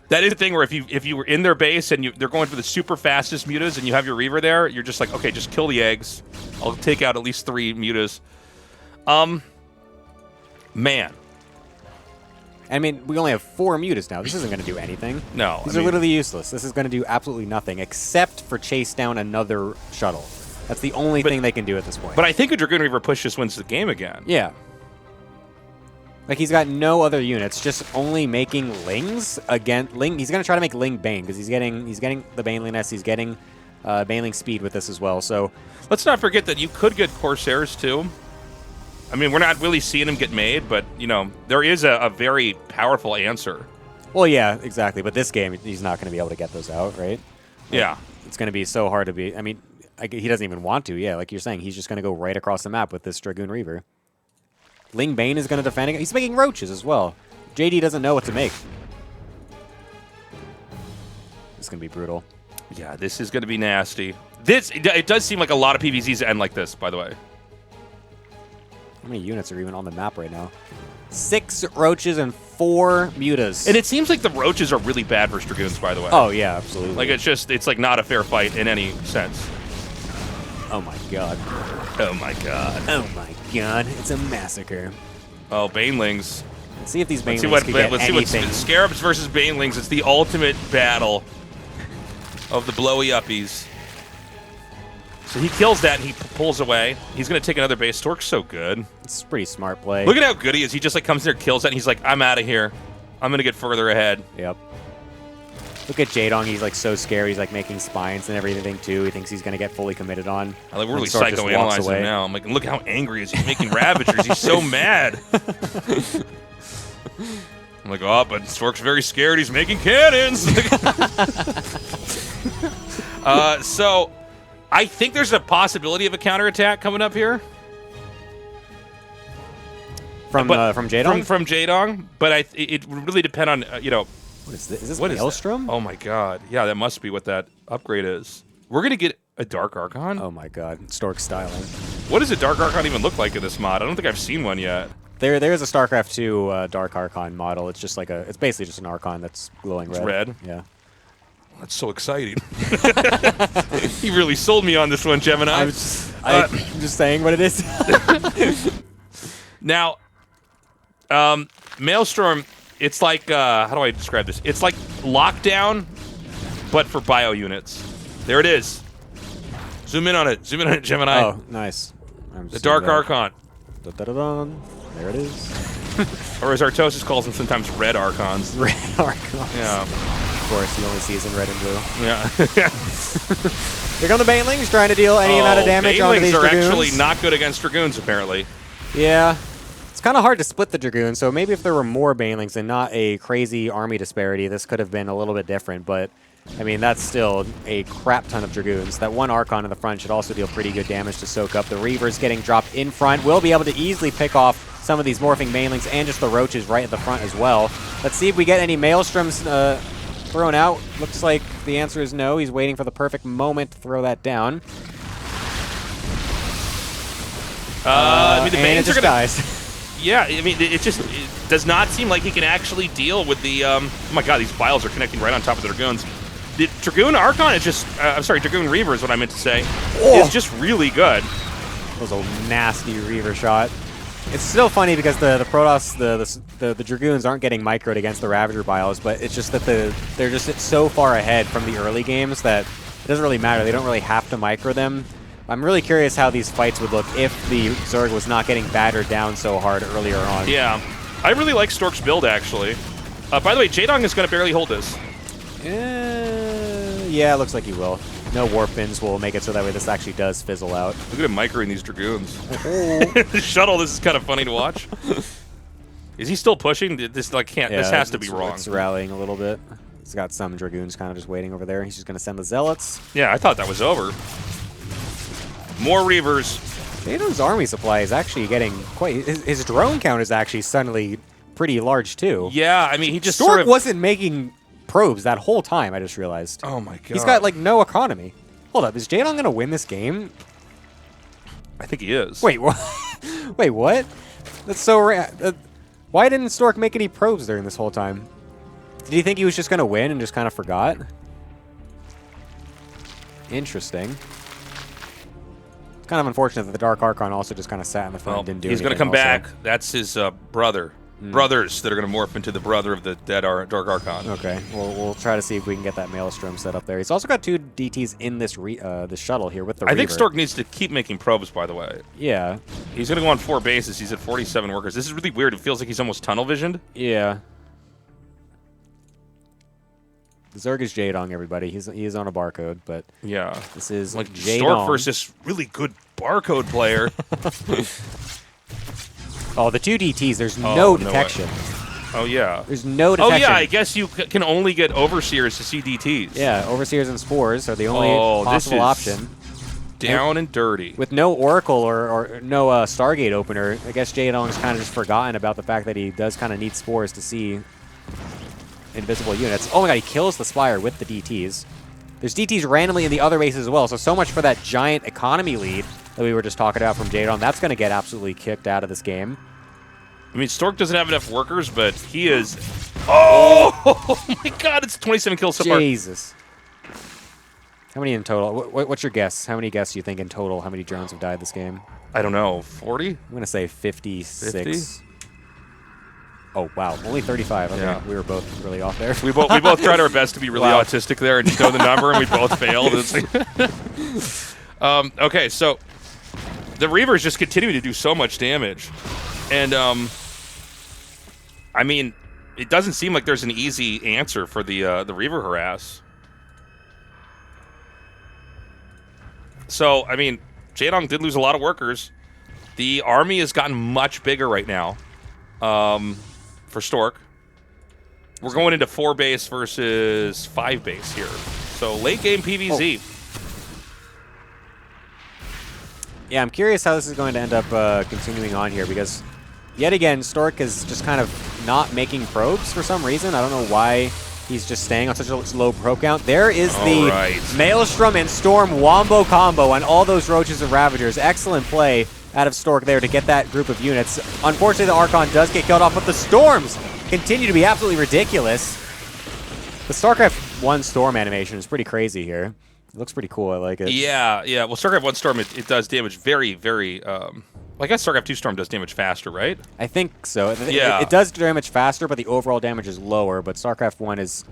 That is the thing where if you were in their base and they're going for the super fastest Mutas and you have your Reaver there, you're just like, okay, just kill the eggs. I'll take out at least 3 Mutas. Man.
I mean, we only have 4 mutas now. This isn't going to do anything.
No.
These are literally useless. This is going to do absolutely nothing except for chase down another shuttle. That's the only thing they can do at this point.
But I think a Dragoon Reaver push just wins the game again.
Yeah. Like, he's got no other units, just only making Lings again. He's going to try to make Ling Bane, because he's getting the Baneliness, he's getting Baneling speed with this as well. So
let's not forget that you could get Corsairs, too. I mean, we're not really seeing them get made, but, you know, there is a very powerful answer.
Well, yeah, exactly. But this game, he's not going to be able to get those out, right? Like,
yeah.
It's going to be so hard to be... I mean, he doesn't even want to. Yeah, like you're saying, he's just going to go right across the map with this Dragoon Reaver. Ling Bane is going to defend again. He's making roaches as well. JD doesn't know what to make. It's going to be brutal.
Yeah, this is going to be nasty. It does seem like a lot of PvZs end like this, by the way.
How many units are even on the map right now? 6 roaches and 4 mutas.
And it seems like the roaches are really bad for Dragoons, by the way.
Oh, yeah, absolutely.
Like, it's like not a fair fight in any sense.
Oh, my God.
Oh, my God.
Oh, my God. It's a massacre.
Oh, Banelings.
Let's see if these Banelings can get anything.
Scarabs versus Banelings. It's the ultimate battle of the blowy uppies. So he kills that and he pulls away. He's going to take another base. Stork's so good.
It's a pretty smart play.
Look at how good he is. He just like comes there, kills that, and he's like, I'm out of here. I'm going to get further ahead.
Yep. Look at Jaedong. He's like so scared. He's like making spines and everything too. He thinks he's going to get fully committed on.
I like, we're really psychoanalyzing him now. I'm like, look how angry he is. He's making Ravagers. He's so mad. I'm like, oh, but Stork's very scared. He's making cannons. So I think there's a possibility of a counterattack coming up here.
From Jaedong?
From Jaedong, but it would really depend on, you know.
What is this? Is this Maelstrom?
Oh my God. Yeah, that must be what that upgrade is. We're going to get a Dark Archon?
Oh my God. Stork styling.
What does a Dark Archon even look like in this mod? I don't think I've seen one yet.
There is a StarCraft 2 Dark Archon model. It's just like it's basically just an Archon that's glowing red.
It's red?
Yeah.
That's so exciting. He really sold me on this one, Gemini.
I'm just saying what it is.
Now, Maelstrom, it's like, how do I describe this? It's like Lockdown, but for bio units. There it is. Zoom in on it. Zoom in on it, Gemini.
Oh, nice.
The Dark Archon.
Da-da-da-dun. There it is.
Or as Artosis calls them sometimes, Red Archons.
Red Archons.
Yeah.
Of course, you only see it in red and blue.
Yeah.
Here come the Banelings trying to deal any amount of damage onto these Dragoons.
Banelings are actually not good against Dragoons, apparently.
Yeah. It's kind of hard to split the Dragoons, so maybe if there were more Banelings and not a crazy army disparity, this could have been a little bit different, but I mean, that's still a crap ton of Dragoons. That one Archon in the front should also deal pretty good damage to soak up. The Reavers getting dropped in front will be able to easily pick off some of these morphing Banelings and just the Roaches right at the front as well. Let's see if we get any Maelstroms thrown out. Looks like the answer is no. He's waiting for the perfect moment to throw that down.
I mean, the
and it
Banes are
just
gonna
dies.
Yeah, I mean, it does not seem like he can actually deal with the, oh my God, these vials are connecting right on top of the Dragoons. The Dragoon Archon is just, I'm sorry, Dragoon Reaver is what I meant to say, is just really good.
That was a nasty Reaver shot. It's still funny because the Protoss, the Dragoons aren't getting microed against the Ravager Biles, but it's just that they're just so far ahead from the early games that it doesn't really matter. They don't really have to micro them. I'm really curious how these fights would look if the Zerg was not getting battered down so hard earlier on.
Yeah. I really like Stork's build, actually. By the way, Jaedong is going to barely hold this.
Yeah, it looks like he will. No warp pins will make it so that way this actually does fizzle out.
Look at him microing these Dragoons. The shuttle, this is kind of funny to watch. Is he still pushing? This like can't. Yeah, this has to be wrong.
It's rallying a little bit. He's got some Dragoons kind of just waiting over there. He's just going to send the Zealots.
Yeah, I thought that was over. More Reavers.
Jaedong's army supply is actually getting quite... His drone count is actually suddenly pretty large, too.
Yeah, I mean, he just
Stork wasn't making probes that whole time, I just realized.
Oh, my God.
He's got, like, no economy. Hold up, is Jaedong going to win this game?
I think he is.
Wait, what? Wait, what? That's so... why didn't Stork make any probes during this whole time? Did you think he was just going to win and just kind of forgot? Interesting. It's kind of unfortunate that the Dark Archon also just kind of sat in the front and didn't do
He's
anything.
going to come
also.
back. That's his brother. Brothers that are going to morph into the brother of the dead Dark Archon.
Okay, we'll try to see if we can get that Maelstrom set up there. He's also got 2 DTs in this this shuttle here with the Reaver.
I think Stork needs to keep making probes, by the way.
Yeah.
He's going to go on 4 bases. He's at 47 workers. This is really weird. It feels like he's almost tunnel visioned.
Yeah. Zerg is Jaedong, everybody. He is on a barcode, but
yeah,
this is
like
Jaedong.
Stork versus really good barcode player.
Oh, the 2 DTs. There's no detection.
Oh yeah.
There's no detection.
Oh yeah. I guess you can only get Overseers to see DTs.
Yeah, Overseers and Spores are the only possible option.
Down and dirty.
With no Oracle or no Stargate opener, I guess Jaedong's kind of just forgotten about the fact that he does kind of need Spores to see invisible units. Oh my god, he kills the Spire with the DTs. There's DTs randomly in the other bases as well, so much for that giant economy lead that we were just talking about from Jaedong. That's going to get absolutely kicked out of this game.
I mean, Stork doesn't have enough workers, but he is... Oh my god, it's 27 kills so far.
Jesus. How many in total? What's your guess? How many guesses do you think in total? How many drones have died this game?
I don't know, 40?
I'm going to say 56.
50?
Oh, wow. Only 35. Okay,
Yeah.
we were both really off there.
We both tried our best to be really autistic there and just know the number, and we both failed. Okay, so the Reavers just continue to do so much damage. And, I mean, it doesn't seem like there's an easy answer for the Reaver harass. So, I mean, Jaedong did lose a lot of workers. The army has gotten much bigger right now. For Stork. We're going into 4 base versus 5 base here. So late game PvZ.
Yeah, I'm curious how this is going to end up continuing on here because yet again, Stork is just kind of not making probes for some reason. I don't know why he's just staying on such a low pro count. There is the Maelstrom and Storm wombo combo on all those Roaches and Ravagers. Excellent play out of Stork there to get that group of units. Unfortunately, the Archon does get killed off, but the Storms continue to be absolutely ridiculous. The StarCraft 1 Storm animation is pretty crazy here. It looks pretty cool. I like it.
Yeah. Well, StarCraft 1 Storm, it does damage very, very... Well, I guess StarCraft 2 Storm does damage faster, right?
I think so.
Yeah.
It does damage faster, but the overall damage is lower. But StarCraft 1 is...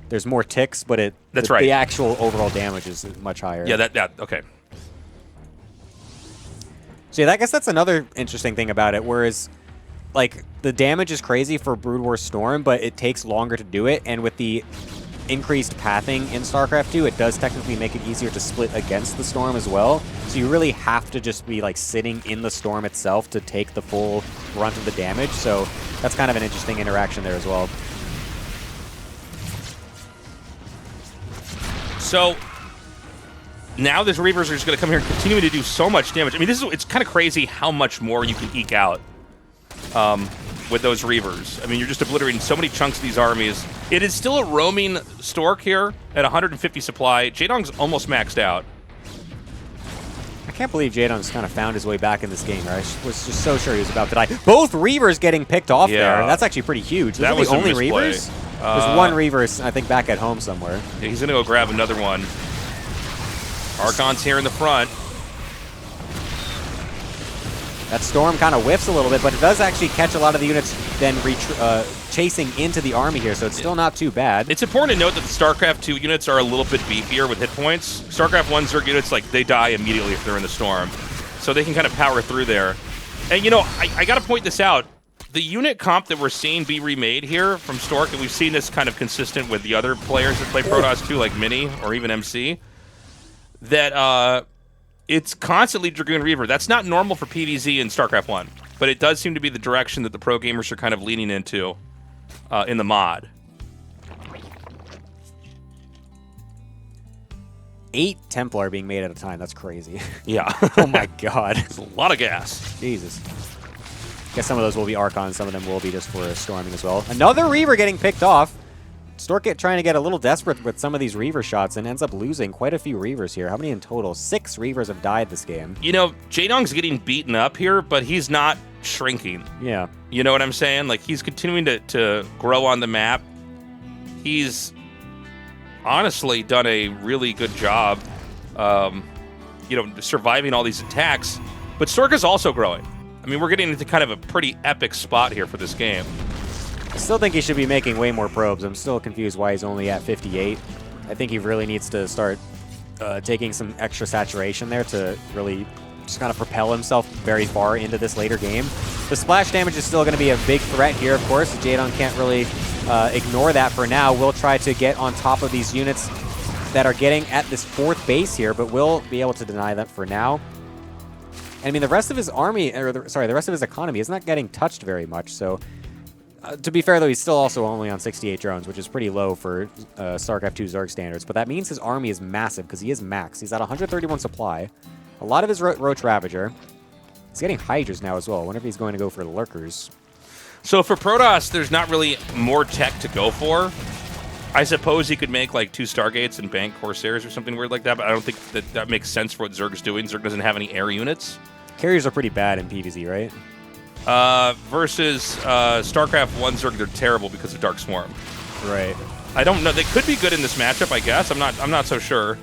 There's more ticks, but the actual overall damage is much higher.
Yeah, okay.
So yeah, I guess that's another interesting thing about it, whereas like the damage is crazy for Brood War Storm, but it takes longer to do it, and with the increased pathing in StarCraft 2, it does technically make it easier to split against the Storm as well. So you really have to just be like sitting in the Storm itself to take the full brunt of the damage. So that's kind of an interesting interaction there as well.
So now these Reavers are just going to come here and continue to do so much damage. I mean, it's kind of crazy how much more you can eke out with those Reavers. I mean, you're just obliterating so many chunks of these armies. It is still a roaming Stork here at 150 supply. Jaedong's almost maxed out.
I can't believe Jaedong's kind of found his way back in this game. Right? I was just so sure he was about to die. Both Reavers getting picked off there. That's actually pretty huge. Those
that was
the only
misplay.
Reavers? There's one Reaver, I think, back at home somewhere.
Yeah, he's going to go grab another one. Archon's here in the front.
That Storm kind of whiffs a little bit, but it does actually catch a lot of the units then chasing into the army here, so it's still not too bad.
It's important to note that the StarCraft 2 units are a little bit beefier with hit points. StarCraft 1 Zerg units, like, they die immediately if they're in the Storm. So they can kind of power through there. And, you know, I got to point this out. The unit comp that we're seeing be remade here from Stork, and we've seen this kind of consistent with the other players that play Protoss too, like Mini or even MC, that it's constantly Dragoon Reaver. That's not normal for PvZ in StarCraft 1, but it does seem to be the direction that the pro gamers are kind of leaning into in the mod.
8 Templar being made at a time. That's crazy.
Yeah.
Oh my god.
It's a lot of gas.
Jesus. Guess some of those will be Archons, some of them will be just for storming as well. Another Reaver getting picked off. Stork trying to get a little desperate with some of these Reaver shots and ends up losing quite a few Reavers here. How many in total? 6 Reavers have died this game.
You know, Jaedong's getting beaten up here, but he's not shrinking.
Yeah.
You know what I'm saying? Like, he's continuing to grow on the map. He's honestly done a really good job surviving all these attacks. But Stork is also growing. I mean, we're getting into kind of a pretty epic spot here for this game.
I still think he should be making way more probes. I'm still confused why he's only at 58. I think he really needs to start taking some extra saturation there to really just kind of propel himself very far into this later game. The splash damage is still going to be a big threat here, of course. Jaedong can't really ignore that for now. We'll try to get on top of these units that are getting at this 4th base here, but we'll be able to deny that for now. I mean, the rest of his army, or the rest of his economy is not getting touched very much, so... to be fair, though, he's still also only on 68 drones, which is pretty low for StarCraft 2 Zerg standards. But that means his army is massive, because he is max. He's at 131 supply. A lot of his Roach Ravager. He's getting Hydras now as well. I wonder if he's going to go for the Lurkers.
So for Protoss, there's not really more tech to go for. I suppose he could make like 2 Stargates and bank Corsairs or something weird like that, but I don't think that makes sense for what Zerg's doing. Zerg doesn't have any air units.
Carriers are pretty bad in PvZ, right?
Versus StarCraft 1 Zerg, they're terrible because of Dark Swarm.
Right.
I don't know. They could be good in this matchup, I guess. I'm not so sure.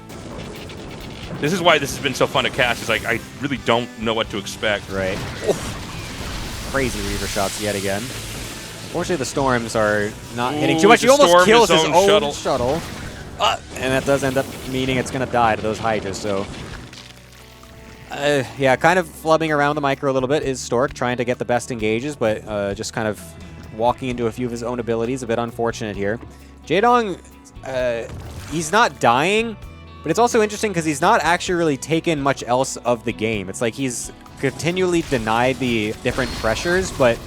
This is why this has been so fun to cast. Is like I really don't know what to expect.
Right. Oh. Crazy Reaver shots yet again. Fortunately, the Storms are not hitting too much. He almost kills his own shuttle. And that does end up meaning it's going to die to those Hydras, so... yeah, kind of flubbing around the micro a little bit is Stork, trying to get the best engages, but just kind of walking into a few of his own abilities. A bit unfortunate here. Jaedong, he's not dying, but it's also interesting because he's not actually really taken much else of the game. It's like he's continually denied the different pressures, but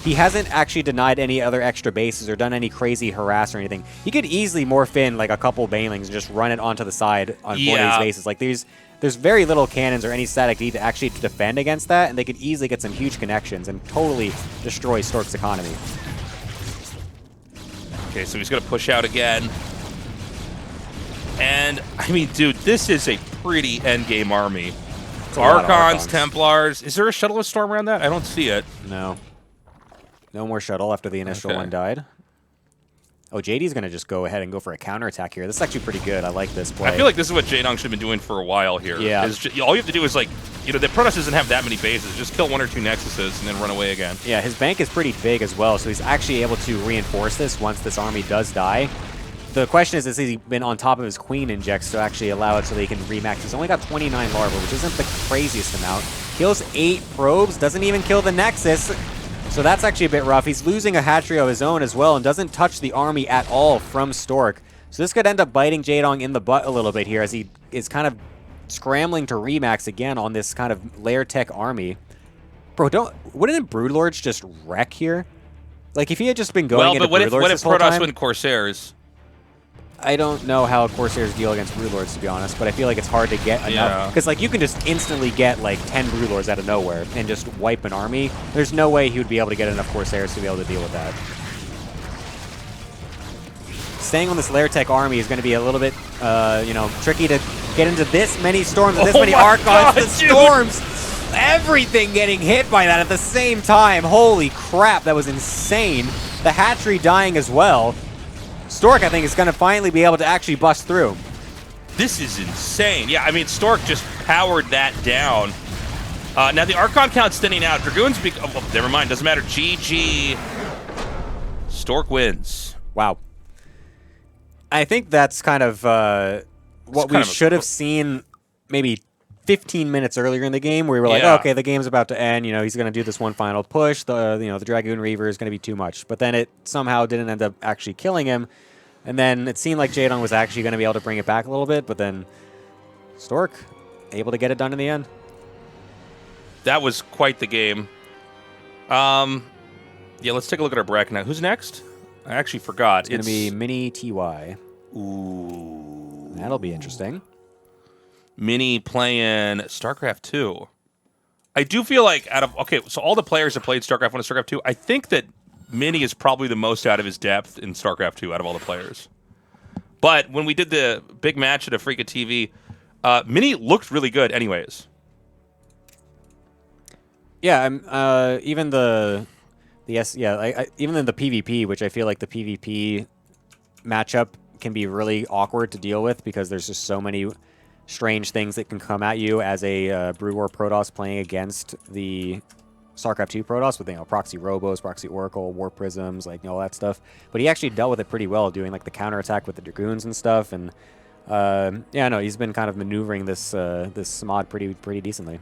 he hasn't actually denied any other extra bases or done any crazy harass or anything. He could easily morph in like a couple Banelings and just run it onto the side on one of these bases. Like there's very little cannons or any static need to actually defend against that, and they could easily get some huge connections and totally destroy Stork's economy.
Okay, so he's going to push out again. And, I mean, dude, this is a pretty endgame army. Archons, Templars. Is there a shuttle with Storm around that? I don't see it.
No. No more shuttle after the initial one died. Oh, JD's going to just go ahead and go for a counterattack here. This is actually pretty good. I like this play.
I feel like this is what Jaedong should have been doing for a while here.
Yeah.
All you have to do is, like, the Protoss doesn't have that many bases. Just kill 1 or 2 Nexuses and then run away again.
Yeah, his bank is pretty big as well, so he's actually able to reinforce this once this army does die. The question is, has he been on top of his Queen injects to actually allow it so they can remax? He's only got 29 larvae, which isn't the craziest amount. Kills 8 probes, doesn't even kill the Nexus. So that's actually a bit rough. He's losing a hatchery of his own as well and doesn't touch the army at all from Stork. So this could end up biting Jaedong in the butt a little bit here as he is kind of scrambling to remax again on this kind of lair tech army. Bro, wouldn't Broodlords just wreck here? Like if he had just been going into Broodlords this whole time... Well, but
what if Protoss win Corsairs?
I don't know how Corsairs deal against Broodlords, to be honest, but I feel like it's hard to get enough. Because, like, you can just instantly get, like, 10 Broodlords out of nowhere and just wipe an army. There's no way he would be able to get enough Corsairs to be able to deal with that. Staying on this Lair Tech army is going to be a little bit, tricky to get into this many Storms and this many Archons. The Storms! Everything getting hit by that at the same time. Holy crap, that was insane. The hatchery dying as well. Stork, I think, is going to finally be able to actually bust through.
This is insane. Yeah, I mean, Stork just powered that down. Now, the Archon count's thinning out. Dragoons, oh, never mind, doesn't matter. GG. Stork wins.
Wow. I think that's kind of what we should have seen maybe 15 minutes earlier in the game, where we were like, oh, okay, the game's about to end. You know, he's going to do this one final push. The Dragoon Reaver is going to be too much. But then it somehow didn't end up actually killing him. And then it seemed like Jaedong was actually going to be able to bring it back a little bit. But then Stork able to get it done in the end.
That was quite the game. Yeah, let's take a look at our bracket now. Who's next? I actually forgot.
It's going to be Mini TY.
Ooh.
That'll be interesting.
Mini playing StarCraft 2. I do feel like so all the players that played StarCraft 1 and StarCraft 2, I think that Mini is probably the most out of his depth in StarCraft 2 out of all the players. But when we did the big match at Afrika TV, Mini looked really good anyways.
Yeah, even even in the PvP, which I feel like the PvP matchup can be really awkward to deal with because there's just so many strange things that can come at you as a Brew War Protoss playing against the StarCraft 2 Protoss with, you know, proxy robos, proxy oracle, warp prisms, like, you know, all that stuff. But he actually dealt with it pretty well, doing like the counterattack with the dragoons and stuff. And yeah, no, he's been kind of maneuvering this this mod pretty decently.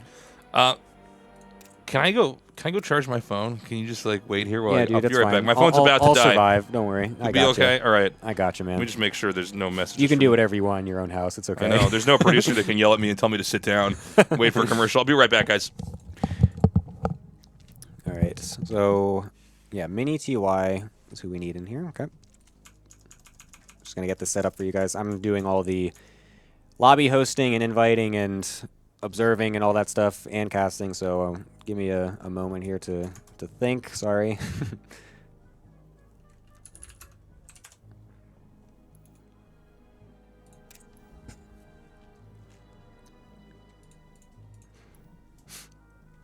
Can I go charge my phone? Can you just like wait here while
Yeah, dude,
I'll be
that's
right
fine.
back. My phone's about to
I'll
die.
survive. Don't worry.
You'll be okay? All right.
I got you, man.
Let me just make sure there's no messages.
You can do whatever you want in your own house. It's okay.
I know. There's no producer that can yell at me and tell me to sit down, wait for a commercial. I'll be right back, guys.
All right. So, yeah, mini TY is who we need in here. Okay. Just going to get this set up for you guys. I'm doing all the lobby hosting and inviting and observing and all that stuff and casting, so give me a moment here to think. Sorry.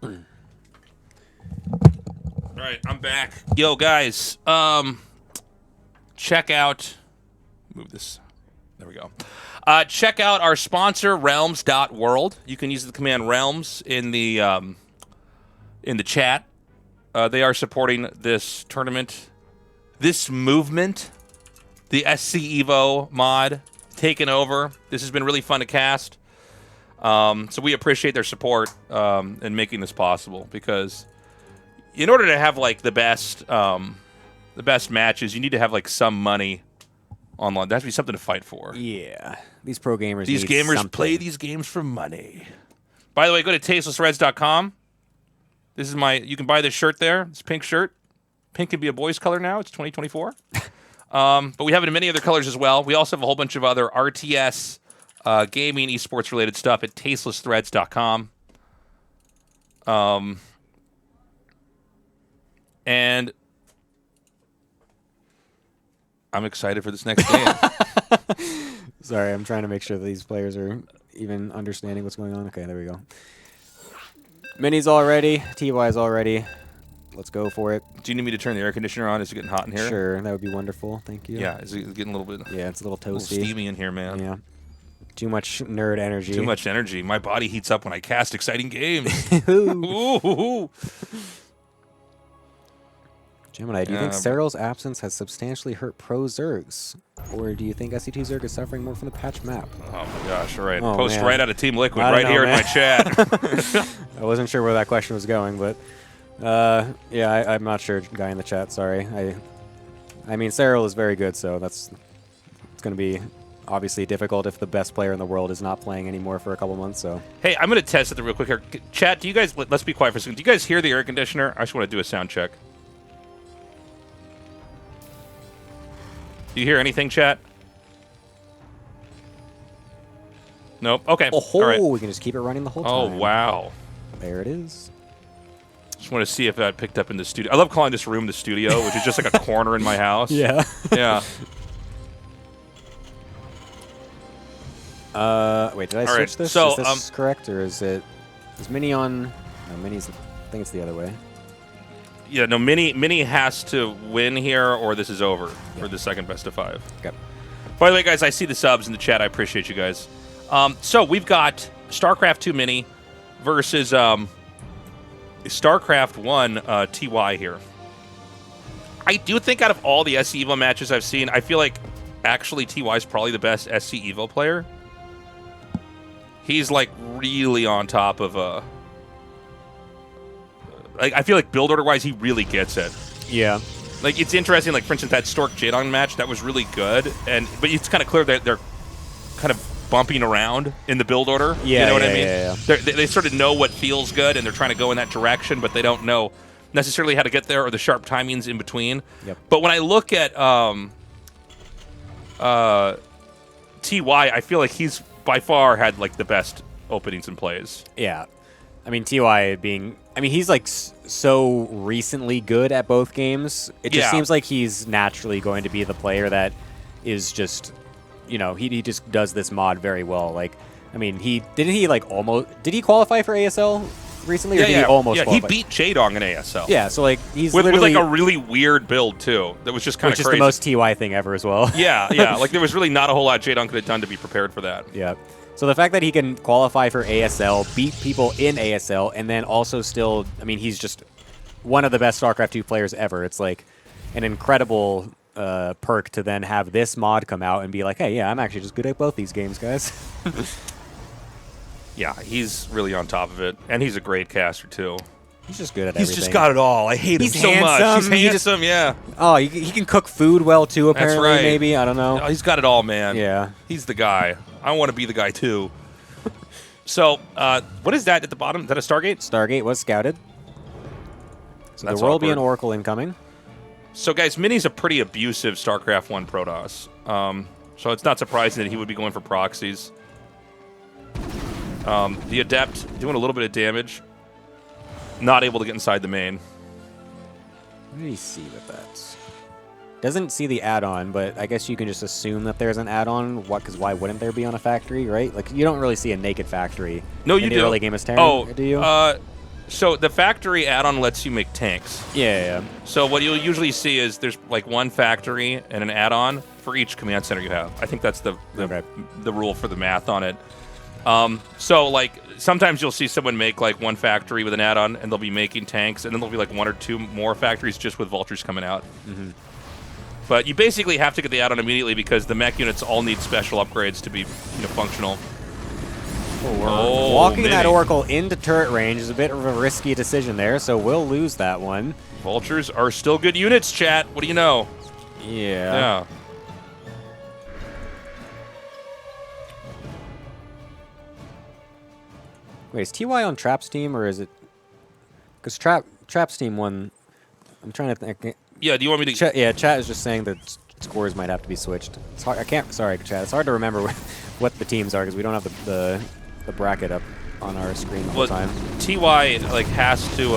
All right, I'm back. Yo, guys, check out. Move this. There we go. Check out our sponsor, realms.world. You can use the command realms in the chat. They are supporting this tournament, this movement, the SC EVO mod taking over. This has been really fun to cast. So we appreciate their support in making this possible, because in order to have like the best matches, you need to have like some money online. There has to be something to fight for.
Yeah. These pro gamers
These
need
gamers
something.
play these games for money. By the way, go to tastelessreds.com. This is you can buy this shirt there. This pink shirt. Pink can be a boy's color now. It's 2024. But we have it in many other colors as well. We also have a whole bunch of other RTS gaming, esports related stuff at tastelessthreads.com. And I'm excited for this next game.
Sorry, I'm trying to make sure that these players are even understanding what's going on. Okay, there we go. Mini's all ready. TY's all ready. Let's go for it.
Do you need me to turn the air conditioner on? Is it getting hot in here?
Sure, that would be wonderful. Thank you.
Yeah, is it getting a little bit
Yeah, it's a little toasty.
steamy in here, man.
Yeah. Too much nerd energy.
Too much energy. My body heats up when I cast exciting games.
Ooh.
Ooh.
Gemini, do you think Cyril's absence has substantially hurt pro Zergs? Or do you think SC2 Zerg is suffering more from the patch map?
Oh my gosh, all right.
Oh,
Post
man.
right out of Team Liquid
I
right
don't
here
know,
in my chat.
I wasn't sure where that question was going, but yeah, I'm not sure, guy in the chat, sorry. I mean, Cyril is very good, so it's going to be obviously difficult if the best player in the world is not playing anymore for a couple months, so.
Hey, I'm going to test it real quick here. Chat, do you guys, let's be quiet for a second. Do you guys hear the air conditioner? I just want to do a sound check. Do you hear anything, chat? Nope. Okay.
Oh,
all right.
we can just keep it running the whole
Oh,
time.
wow.
There it is.
Just want to see if that picked up in the studio. I love calling this room the studio, which is just like a corner in my house.
Yeah.
Yeah.
Wait, did I
All right,
switch this?
so,
Is this correct, or is Mini on? No, Mini's. I think it's the other way.
Yeah, no, Mini has to win here, or this is over for the second best of 5.
Okay.
By the way, guys, I see the subs in the chat. I appreciate you guys. So we've got StarCraft 2 Mini versus StarCraft 1 TY here. I do think out of all the SC EVO matches I've seen, I feel like actually TY is probably the best SC EVO player. He's like really on top of I feel like build order wise, he really gets it.
Yeah.
Like it's interesting. Like for instance, that Stork Jaedong match that was really good, but it's kind of clear that they're kind of bumping around in the build order.
Yeah,
you know what
yeah,
I mean?
yeah.
They sort of know what feels good, and they're trying to go in that direction, but they don't know necessarily how to get there or the sharp timings in between.
Yep.
But when I look at TY, I feel like he's by far had like the best openings and plays.
Yeah. I mean, TY being... I mean, he's like so recently good at both games. It just seems like he's naturally going to be the player that is just... You know, he just does this mod very well. Like, I mean, did he qualify for ASL recently, or did he almost
he
qualify?
beat Jaedong in ASL.
Yeah, so like he's
with
literally...
like a really weird build too. That was just kind of crazy.
Which is the most TY thing ever as well.
Yeah. Like there was really not a whole lot Jaedong could have done to be prepared for that.
Yeah. So the fact that he can qualify for ASL, beat people in ASL, and then also still, I mean, he's just one of the best StarCraft 2 players ever. It's like an incredible perk to then have this mod come out and be like, hey, yeah, I'm actually just good at both these games, guys.
Yeah, he's really on top of it, and he's a great caster too.
He's just good at
He's
everything.
just got it all. I hate him so much. He's handsome, yeah.
Oh, he can cook food well too, apparently,
That's right.
maybe. I don't know.
Oh, he's got it all, man.
Yeah.
He's the guy. I want to be the guy too. So, what is that at the bottom? Is that a Stargate?
Stargate was scouted. So
That's
there will be
awkward.
an Oracle incoming.
So, guys, Mini's a pretty abusive StarCraft 1 Protoss. So it's not surprising that he would be going for proxies. The Adept doing a little bit of damage. Not able to get inside the main.
What do you see with that? Doesn't see the add-on, but I guess you can just assume that there's an add-on. What? Because why wouldn't there be on a factory, right? Like, you don't really see a naked factory.
No, you
in the
do.
early game of Terran,
Oh,
do you?
So the factory add-on lets you make tanks.
Yeah.
So what you'll usually see is there's like one factory and an add-on for each command center you have. I think that's the rule for the math on it. So like sometimes you'll see someone make like one factory with an add-on and they'll be making tanks, and then there'll be like one or two more factories just with vultures coming out.
Mm-hmm.
But you basically have to get the add-on immediately because the mech units all need special upgrades to be functional.
Walking that
Mini.
Oracle into turret range is a bit of a risky decision there, so we'll lose that one.
Vultures are still good units, chat. What do you know?
Yeah. Wait, is TY on Trap's team, or is it... Because Trap's team won... I'm trying to think...
Yeah, do you want me to...
Chat is just saying that scores might have to be switched. It's hard, sorry, Chat. It's hard to remember what the teams are, because we don't have the bracket up on our screen all the time.
TY like has to...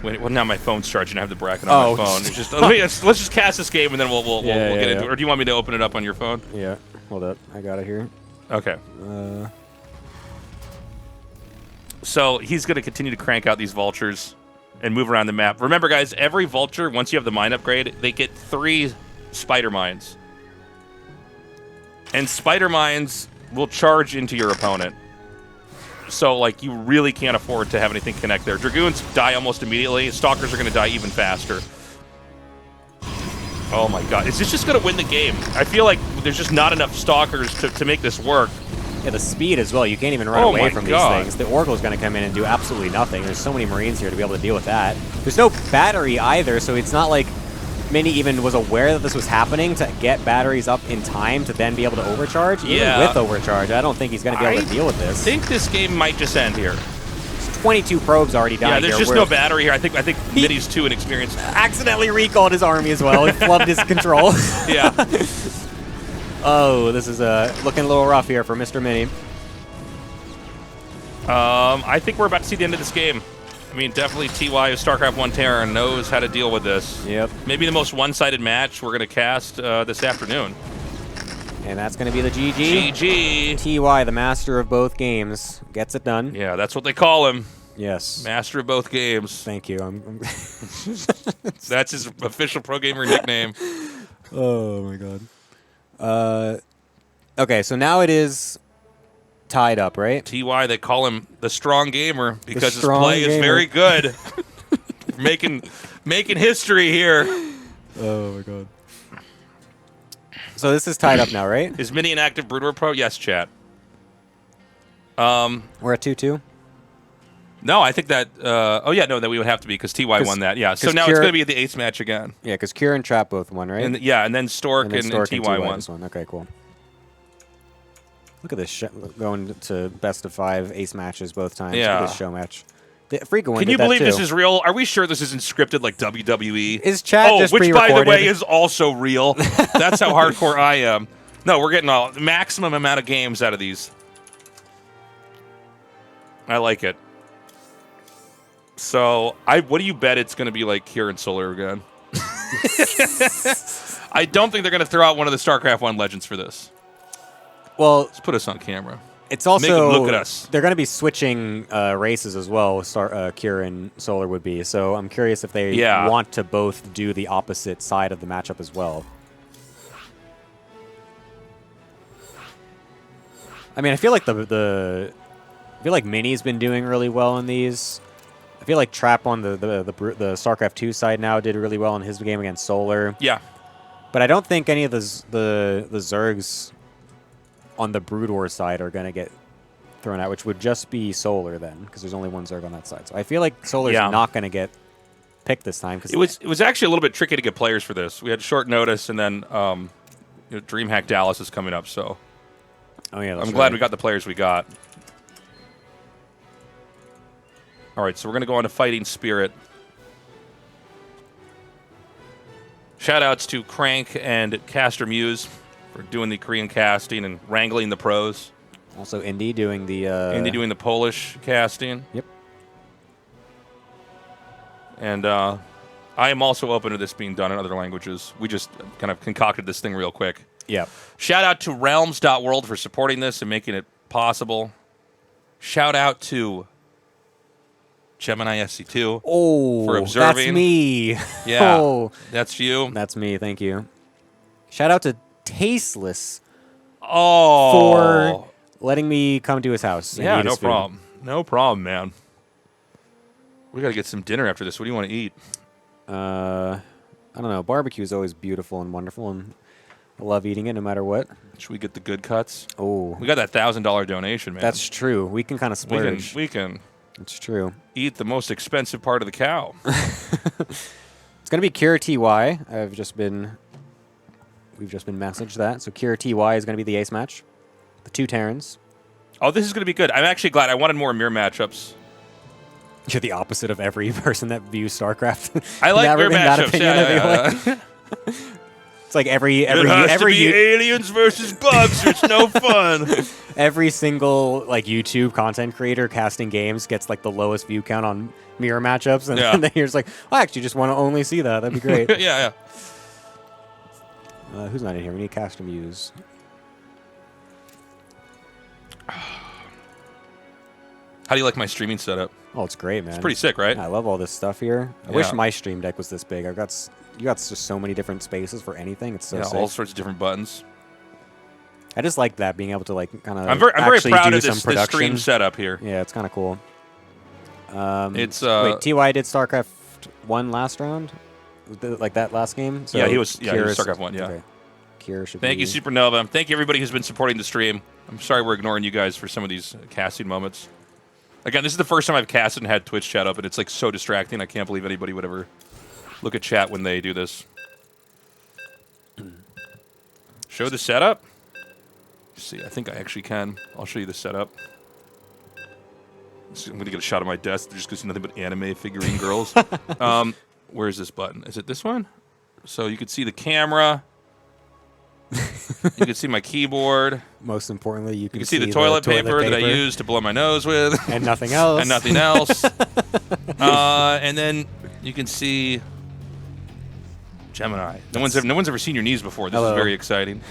well, now my phone's charging. I have the bracket on my phone. It's just, let's just cast this game, and then we'll get into it. Or do you want me to open it up on your phone?
Yeah. Hold up. I got it here.
Okay. So he's going to continue to crank out these vultures and move around the map. Remember, guys, every vulture, once you have the mine upgrade, they get 3 spider mines. And spider mines will charge into your opponent. So, like, you really can't afford to have anything connect there. Dragoons die almost immediately. Stalkers are going to die even faster. Oh, my God. Is this just going to win the game? I feel like there's just not enough Stalkers to make this work.
Yeah, the speed as well. You can't even run away from these things. The Oracle is going to come in and do absolutely nothing. There's so many Marines here to be able to deal with that. There's no battery either, so it's not like Mini even was aware that this was happening to get batteries up in time to then be able to overcharge. Even with overcharge, I don't think he's going to be able to deal with this.
I think this game might just end here.
There's 22 probes already died.
Yeah, there's just no battery here. I think Mini's too inexperienced.
Accidentally recalled his army as well. He flubbed his control.
Yeah.
Oh, this is looking a little rough here for Mr. Mini.
I think we're about to see the end of this game. I mean, definitely TY of StarCraft 1 Terran knows how to deal with this.
Yep.
Maybe the most one-sided match we're going to cast this afternoon.
And that's going to be the GG.
GG.
TY, the master of both games, gets it done.
Yeah, that's what they call him.
Yes.
Master of both games.
Thank you.
That's his official pro gamer nickname.
Oh, my God. Okay, so now it is tied up, right?
TY, they call him the strong gamer because his play is very good. making history here.
Oh, my God. So this is tied up now, right?
Is Mini an active Brood War pro? Yes, chat.
We're at 2-2?
No, I think that... that we would have to be because TY won that. Yeah, so now it's going to be the ace match again.
Yeah, because Kira and Trap both won, right?
And then Stork and TY won.
Okay, cool. Look at this going to best of 5 ace matches both times.
Yeah.
Look at this show match. The Freaka one
Can you believe this is real? Are we sure this isn't scripted like WWE?
Is chat just
which, by the
pre-recorded?
way, is also real. That's how hardcore I am. No, we're getting the maximum amount of games out of these. I like it. So, what do you bet it's going to be like here in Solar again? I don't think they're going to throw out one of the StarCraft 1 legends for this.
Well,
let's put us on camera.
It's also
make them look at us.
They're going to be switching races as well. Kira and Solar would be. So I'm curious if they want to both do the opposite side of the matchup as well. I mean, I feel like I feel like Mini's been doing really well in these. I feel like Trap on the StarCraft 2 side now did really well in his game against Solar.
Yeah.
But I don't think any of the Zergs on the Brood War side are going to get thrown out, which would just be Solar then, because there's only one Zerg on that side. So I feel like Solar's not going to get picked this time. Cause
it was actually a little bit tricky to get players for this. We had short notice, and then DreamHack Dallas is coming up, so I'm glad we got the players we got. All right, so we're going to go on to Fighting Spirit. Shout-outs to Crank and Caster Muse for doing the Korean casting and wrangling the pros.
Also, Indy doing the
Polish casting.
Yep.
And I am also open to this being done in other languages. We just kind of concocted this thing real quick.
Yeah.
Shout-out to Realms.world for supporting this and making it possible. Shout-out to Gemini SC2 for observing.
That's me.
Yeah, that's you.
That's me. Thank you. Shout out to Tasteless
for
letting me come to his house.
Yeah, no problem. No problem, man. We got to get some dinner after this. What do you want to eat?
I don't know. Barbecue is always beautiful and wonderful, and I love eating it no matter what.
Should we get the good cuts?
Oh.
We got that $1,000 donation, man.
That's true. We can kind of splurge.
We can.
It's true.
Eat the most expensive part of the cow.
It's going to be Cure TY. We've just been messaged that. So Cure TY is going to be the ace match. The 2 Terrans.
Oh, this is going to be good. I'm actually glad. I wanted more mirror matchups.
You're the opposite of every person that views StarCraft.
I like mirror matchups. Yeah.
It's like every
aliens versus bugs. It's no fun.
Every single like YouTube content creator casting games gets like the lowest view count on mirror matchups, and, and then you're just like, I actually just want to only see that. That'd be great.
Yeah.
Who's not in here? We need Caster Muse.
How do you like my streaming setup?
Oh, it's great, man.
It's pretty sick, right?
Yeah, I love all this stuff here. I wish my stream deck was this big. You got just so many different spaces for anything. It's so sick.
All sorts of different buttons.
I just like that, being able to like kind of.
I'm very proud of this stream setup here.
Yeah, it's kind of cool.
It's
wait, TY did StarCraft 1 last round, like that last game. So
yeah, he was StarCraft 1. Yeah.
Okay. Kira should
Thank you, Supernova. Thank you, everybody who's been supporting the stream. I'm sorry we're ignoring you guys for some of these casting moments. Again, this is the first time I've casted and had Twitch chat up, and it's like so distracting. I can't believe anybody would ever look at chat when they do this. Show the setup. Let's see, I think I actually can. I'll show you the setup. I'm going to get a shot of my desk. There's just nothing but anime figurine girls. Where's this button? Is it this one? So you can see the camera. You can see my keyboard.
Most importantly, you can
see the toilet paper that I use to blow my nose with.
And nothing else.
And nothing else. And then you can see Gemini. No one's ever seen your knees before. This is very exciting.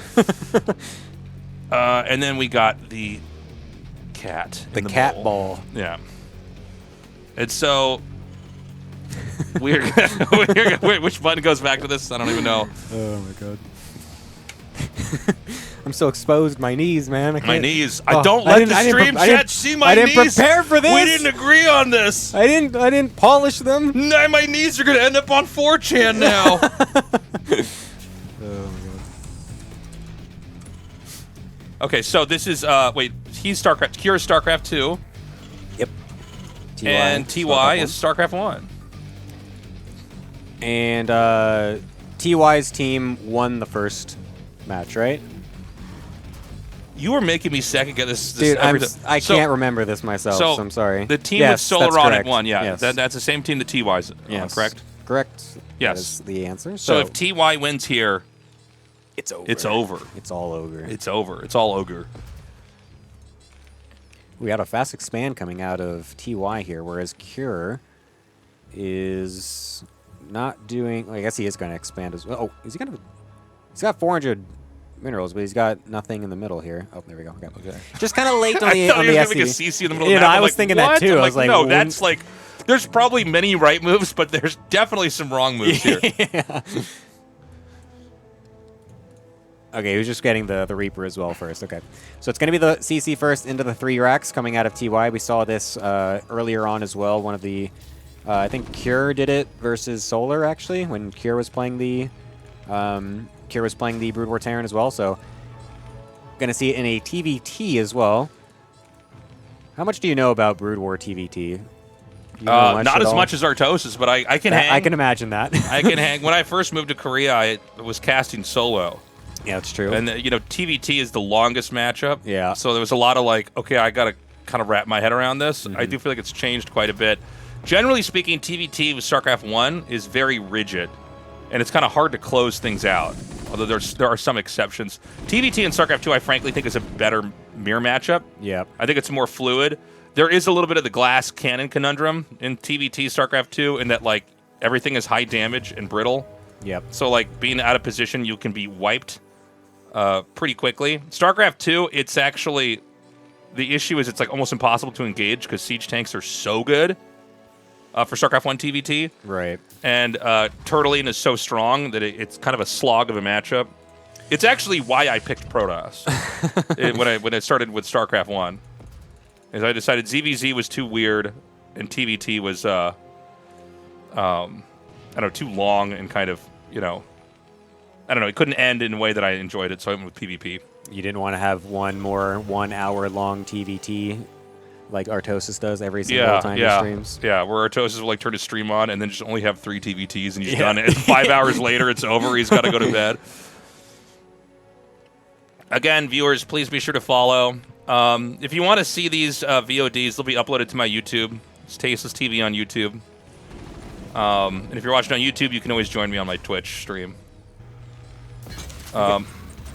And then we got the cat.
The cat ball.
Yeah. And so we're wait, which button goes back to this? I don't even know.
Oh my god. I'm so exposed. My knees, man.
My knees. I don't let the stream chat see my knees.
I didn't prepare for this.
We didn't agree on this.
I didn't polish them.
No, my knees are gonna end up on 4chan now.
Oh my god.
Okay, so this is wait, he's StarCraft. Kira is StarCraft 2.
Yep.
And TY is StarCraft 1.
And TY's team won the first match, right?
You were making me second guess this.
Dude, I can't remember this myself, so I'm sorry.
The team with Solaron won, yeah.
Yes.
That's the same team that TY's on, correct?
Correct.
Yes.
That is the answer.
So if TY wins here,
it's over.
It's over.
It's all ogre.
It's over. It's all ogre.
We got a fast expand coming out of TY here, whereas Cure is not doing. Well, I guess he is going to expand as well. Oh, is he going to? He's got 400 minerals, but he's got nothing in the middle here. Oh, there we go. Okay. Just kind of late on the
I thought he was
SC.
make a CC in the middle of the map.
I was thinking that too. I was like,
no, that's like. There's probably many right moves, but there's definitely some wrong moves here.
Yeah. Okay, he was just getting the Reaper as well first. Okay. So it's going to be the CC first into the 3 racks coming out of TY. We saw this earlier on as well. One of the... I think Cure did it versus Solar, actually, when Cure was playing the... Brood War Terran as well, so... Going to see it in a TVT as well. How much do you know about Brood War TVT?
Not as much as Artosis, but I can hang.
I can imagine that.
I can hang. When I first moved to Korea, I was casting solo.
Yeah, that's true.
And, you know, TVT is the longest matchup.
Yeah.
So there was a lot of like, okay, I got to kind of wrap my head around this. I do feel like it's changed quite a bit. Generally speaking, TVT with StarCraft 1 is very rigid. And it's kind of hard to close things out. Although there are some exceptions. TVT and StarCraft 2, I frankly think is a better mirror matchup.
Yeah.
I think it's more fluid. There is a little bit of the glass cannon conundrum in TVT StarCraft 2 in that, like, everything is high damage and brittle.
Yep.
So, like, being out of position, you can be wiped pretty quickly. StarCraft 2, it's actually... The issue is it's, like, almost impossible to engage because siege tanks are so good for StarCraft 1 TVT.
Right.
And Turtling is so strong that it's kind of a slog of a matchup. It's actually why I picked Protoss when I started with StarCraft 1. Is I decided ZVZ was too weird and TVT was, I don't know, too long and kind of, you know, I don't know, it couldn't end in a way that I enjoyed it, so I went with PvP.
You didn't want to have one more 1 hour long TVT like Artosis does every single time he streams.
Yeah, where Artosis will like turn his stream on and then just only have 3 TVTs and he's done it. 5 hours later, it's over. He's got to go to bed. Again, viewers, please be sure to follow. If you want to see these VODs, they'll be uploaded to my YouTube. It's Tasteless TV on YouTube. And if you're watching on YouTube, you can always join me on my Twitch stream.
We're going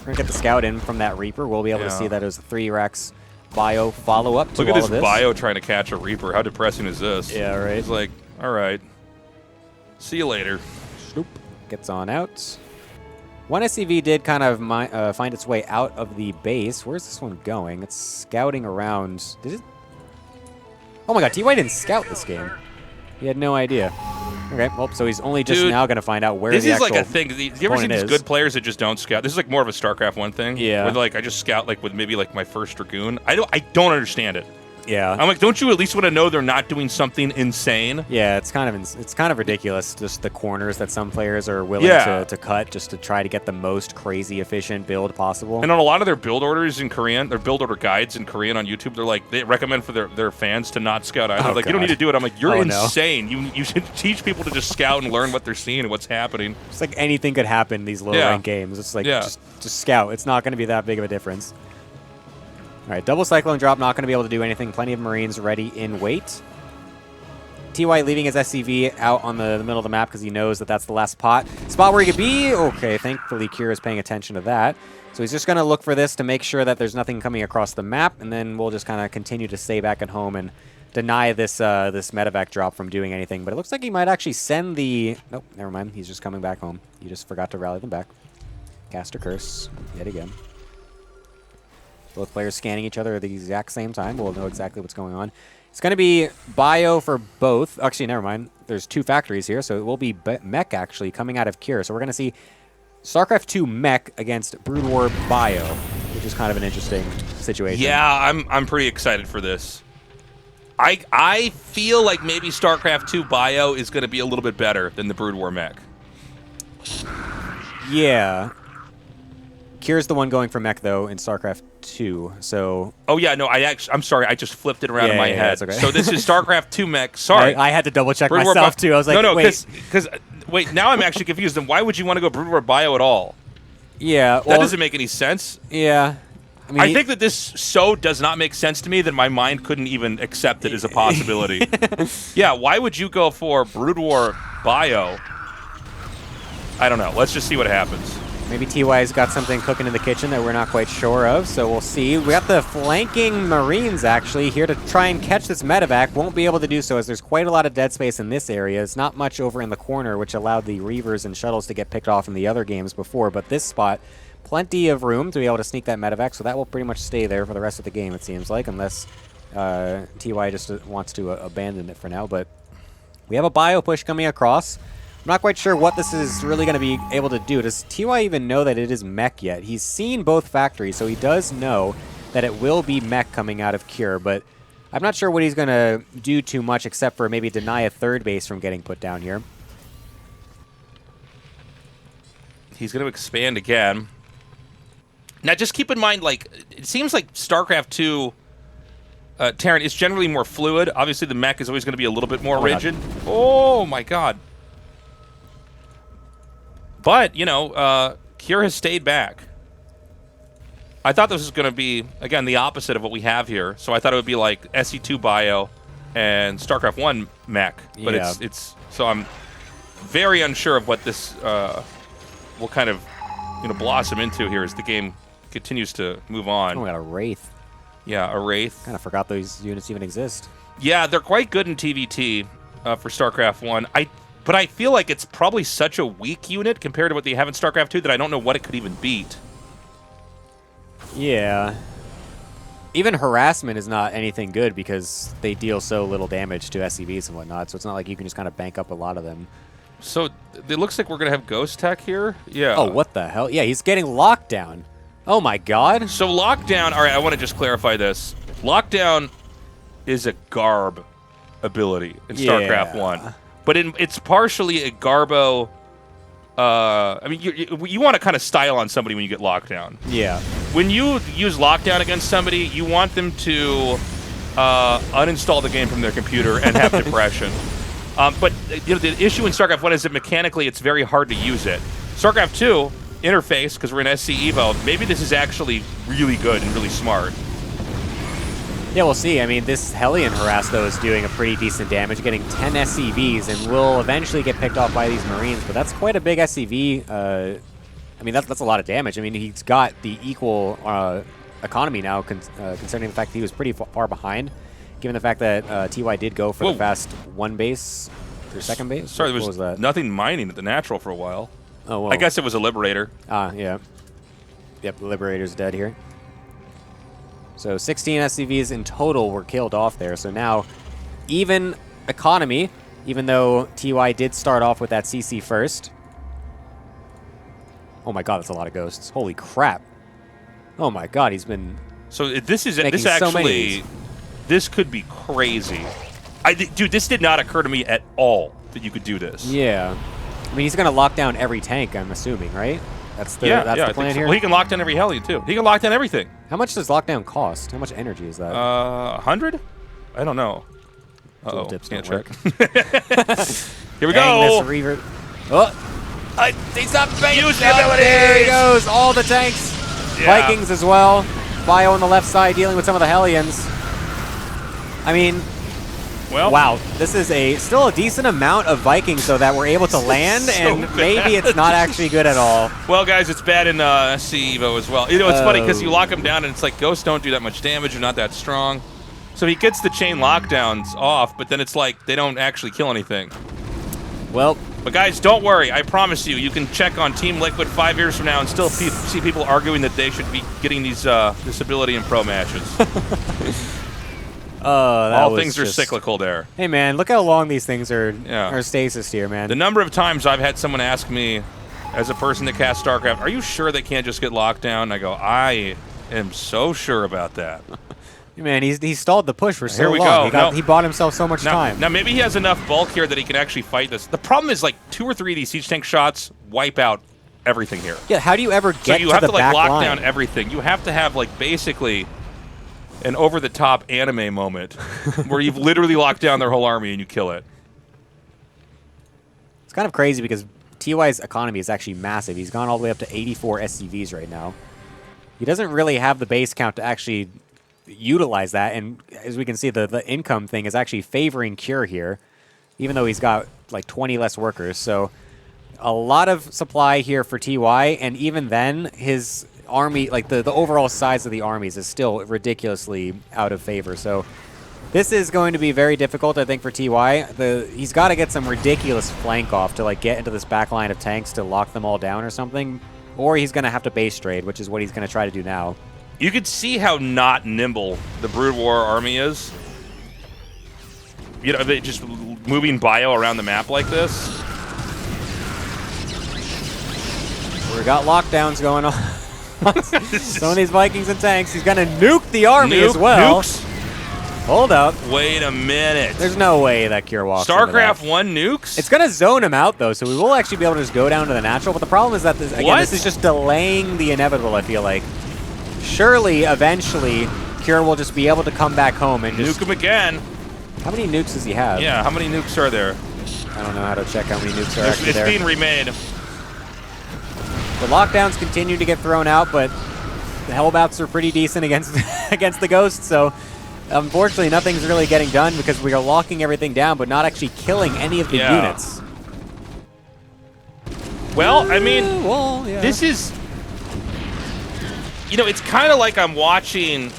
to get the scout in from that Reaper. We'll be able to see that it was a 3 racks bio follow-up to
Look at
all
this
of this.
bio trying to catch a Reaper. How depressing is this?
Yeah, right.
It's like, all right. See you later.
Snoop. Gets on out. One SCV did kind of find its way out of the base. Where's this one going? It's scouting around. Did it? Oh my god, TY didn't scout this game. He had no idea. Okay, well, so he's only just now going to find out where the actual
This is like a thing. You ever seen these good players that just don't scout? This is like more of a StarCraft 1 thing.
Yeah.
Where like I just scout like with maybe like my first Dragoon. I don't understand it.
Yeah.
I'm like, don't you at least want to know they're not doing something insane?
Yeah, it's kind of ridiculous, just the corners that some players are willing to cut just to try to get the most crazy efficient build possible.
And on a lot of their build orders in Korean, their build order guides in Korean on YouTube, they're like, they recommend for their fans to not scout either. Like, you don't need to do it. I'm like, you're insane. No. You should teach people to just scout and learn what they're seeing and what's happening.
It's like anything could happen in these low-ranked games. It's like, just scout. It's not going to be that big of a difference. All right, double Cyclone drop, not going to be able to do anything. Plenty of Marines ready in wait. TY leaving his SCV out on the middle of the map because he knows that that's the last spot where he could be. Okay, thankfully Kira is paying attention to that. So he's just going to look for this to make sure that there's nothing coming across the map, and then we'll just kind of continue to stay back at home and deny this this medevac drop from doing anything. But it looks like he might actually send the... Nope, never mind. He's just coming back home. He just forgot to rally them back. Cast a curse yet again. Both players scanning each other at the exact same time. We'll know exactly what's going on. It's going to be bio for both. Actually, never mind. There's 2 factories here, so it will be mech actually coming out of Cure. So we're going to see StarCraft 2 mech against Brood War bio, which is kind of an interesting situation.
Yeah, I'm pretty excited for this. I feel like maybe StarCraft 2 bio is going to be a little bit better than the Brood War mech.
Yeah. Cure's the one going for mech, though, in StarCraft 2, so...
Oh, yeah, no, I'm sorry, I just flipped it around in my head.
Okay.
So this is StarCraft 2 mech, sorry.
I had to double-check myself, too. I was like,
no,
wait.
because wait, now I'm actually confused. Then why would you want to go Brood War bio at all?
Yeah, well...
That doesn't make any sense.
Yeah.
I mean, I think that this so does not make sense to me that my mind couldn't even accept it as a possibility. Yeah, why would you go for Brood War bio? I don't know. Let's just see what happens.
Maybe TY's got something cooking in the kitchen that we're not quite sure of, so we'll see. We got the flanking Marines, actually, here to try and catch this medevac. Won't be able to do so, as there's quite a lot of dead space in this area. It's not much over in the corner, which allowed the Reavers and Shuttles to get picked off in the other games before, but this spot, plenty of room to be able to sneak that medevac, so that will pretty much stay there for the rest of the game, it seems like, unless TY just wants to abandon it for now. But we have a bio push coming across. not quite sure what this is really going to be able to do. Does TY even know that it is mech yet? He's seen both factories, so he does know that it will be mech coming out of Cure, but I'm not sure what he's going to do too much except for maybe deny a third base from getting put down here.
He's going to expand again. Now, just keep in mind, like, it seems like StarCraft 2, Terran, is generally more fluid. Obviously, the mech is always going to be a little bit more rigid. Oh, my God. But, you know, Cure has stayed back. I thought this was going to be, again, the opposite of what we have here. So I thought it would be like SC2 bio and StarCraft 1 mech. But
yeah.
it's so I'm very unsure of what this will kind of, you know, blossom into here as the game continues to move on.
Oh, we got a Wraith.
Yeah, a Wraith.
Kind of forgot those units even exist.
Yeah, they're quite good in TVT for StarCraft 1. But I feel like it's probably such a weak unit compared to what they have in StarCraft 2 that I don't know what it could even beat.
Yeah. Even Harassment is not anything good because they deal so little damage to SCVs and whatnot, so it's not like you can just kind of bank up a lot of them.
So it looks like we're going to have Ghost Tech here. Yeah.
Oh, what the hell? Yeah, he's getting Lockdown. Oh my god.
So Lockdown, all right, I want to just clarify this. Lockdown is a Garb ability in StarCraft 1. But it's partially a Garbo... I mean, you want to kind of style on somebody when you get Lockdown.
Yeah.
When you use Lockdown against somebody, you want them to uninstall the game from their computer and have depression. But you know, the issue in StarCraft 1 is that mechanically it's very hard to use it. StarCraft 2, interface, because we're in SC EVO, maybe this is actually really good and really smart.
Yeah, we'll see. I mean, this Hellion Harass, though, is doing a pretty decent damage, getting 10 SCVs, and will eventually get picked off by these Marines, but that's quite a big SCV. I mean, that's a lot of damage. I mean, he's got the equal economy now, considering the fact that he was pretty far behind, given the fact that TY did go for the fast one base, or second base.
Sorry, there
was that?
Nothing mining at the natural for a while.
Oh, well.
I guess it was a Liberator.
Yeah. Yep, the Liberator's dead here. So 16 SCVs in total were killed off there. So now, even economy, even though TY did start off with that CC first. Oh my god, that's a lot of ghosts. Holy crap. Oh my god, he's been...
So this is
this
actually... This could be crazy. Dude, this did not occur to me at all that you could do this.
Yeah. I mean, he's going to lock down every tank, I'm assuming, right? That's the plan here?
Well, he can lock down every Hellion, too. He can lock down everything.
How much does lockdown cost? How much energy is that?
100? I don't know. Uh-oh,
dips
can't
don't
check. Here we
Dang,
go.
this Reaver. Oh!
He's not
Use the abilities! There he goes. All the tanks.
Yeah.
Vikings as well. Bio on the left side dealing with some of the Hellions. I mean...
Well,
wow, this is still a decent amount of Vikings, though, that we're able to land, and maybe it's not actually good at all.
Well, guys, it's bad in SC EVO as well. You know, it's funny because you lock them down, and it's like ghosts don't do that much damage, they're not that strong. So he gets the chain lockdowns off, but then it's like they don't actually kill anything.
Well,
but guys, don't worry. I promise you, you can check on Team Liquid 5 years from now and still see people arguing that they should be getting these this ability in pro matches. All things are cyclical there.
Hey, man, look how long these things are stasis here, man.
The number of times I've had someone ask me, as a person that casts StarCraft, are you sure they can't just get locked down? And I go, I am so sure about that.
Man, he stalled the push for so long.
Here we go.
He bought himself so much time.
Now, maybe he has enough bulk here that he can actually fight this. The problem is, like, 2 or 3 of these siege tank shots wipe out everything here.
Yeah, how do you ever get to the back line?
So you have to, like, lock down everything. You have to have, like, basically... an over-the-top anime moment where you've literally locked down their whole army and you kill it.
It's kind of crazy because TY's economy is actually massive. He's gone all the way up to 84 SCVs right now. He doesn't really have the base count to actually utilize that, and as we can see, the income thing is actually favoring Cure here, even though he's got like 20 less workers. So a lot of supply here for TY, and even then, his... army, like the overall size of the armies is still ridiculously out of favor. So this is going to be very difficult, I think, for TY. He's got to get some ridiculous flank off to like get into this back line of tanks to lock them all down or something, or he's going to have to base trade, which is what he's going to try to do now.
You could see how not nimble the Brood War army is. You know, just moving bio around the map like this.
got lockdowns going on. Some of these Vikings and tanks. He's going to nuke the army as well.
Nukes?
Hold up.
Wait a minute.
There's no way that Cure walks into
StarCraft
that.
1 nukes?
It's going to zone him out, though, so we will actually be able to just go down to the natural. But the problem is that, this is just delaying the inevitable, I feel like. Surely, eventually, Cure will just be able to come back home and just...
Nuke him again.
How many nukes does he have?
Yeah, how many nukes are there?
I don't know how to check how many nukes are actually there.
It's being remade.
The lockdowns continue to get thrown out, but the Hellbats are pretty decent against against the Ghosts, so unfortunately nothing's really getting done because we are locking everything down, but not actually killing any of the units.
Well, I mean,
yeah.
this is... You know, it's kind of like I'm watching,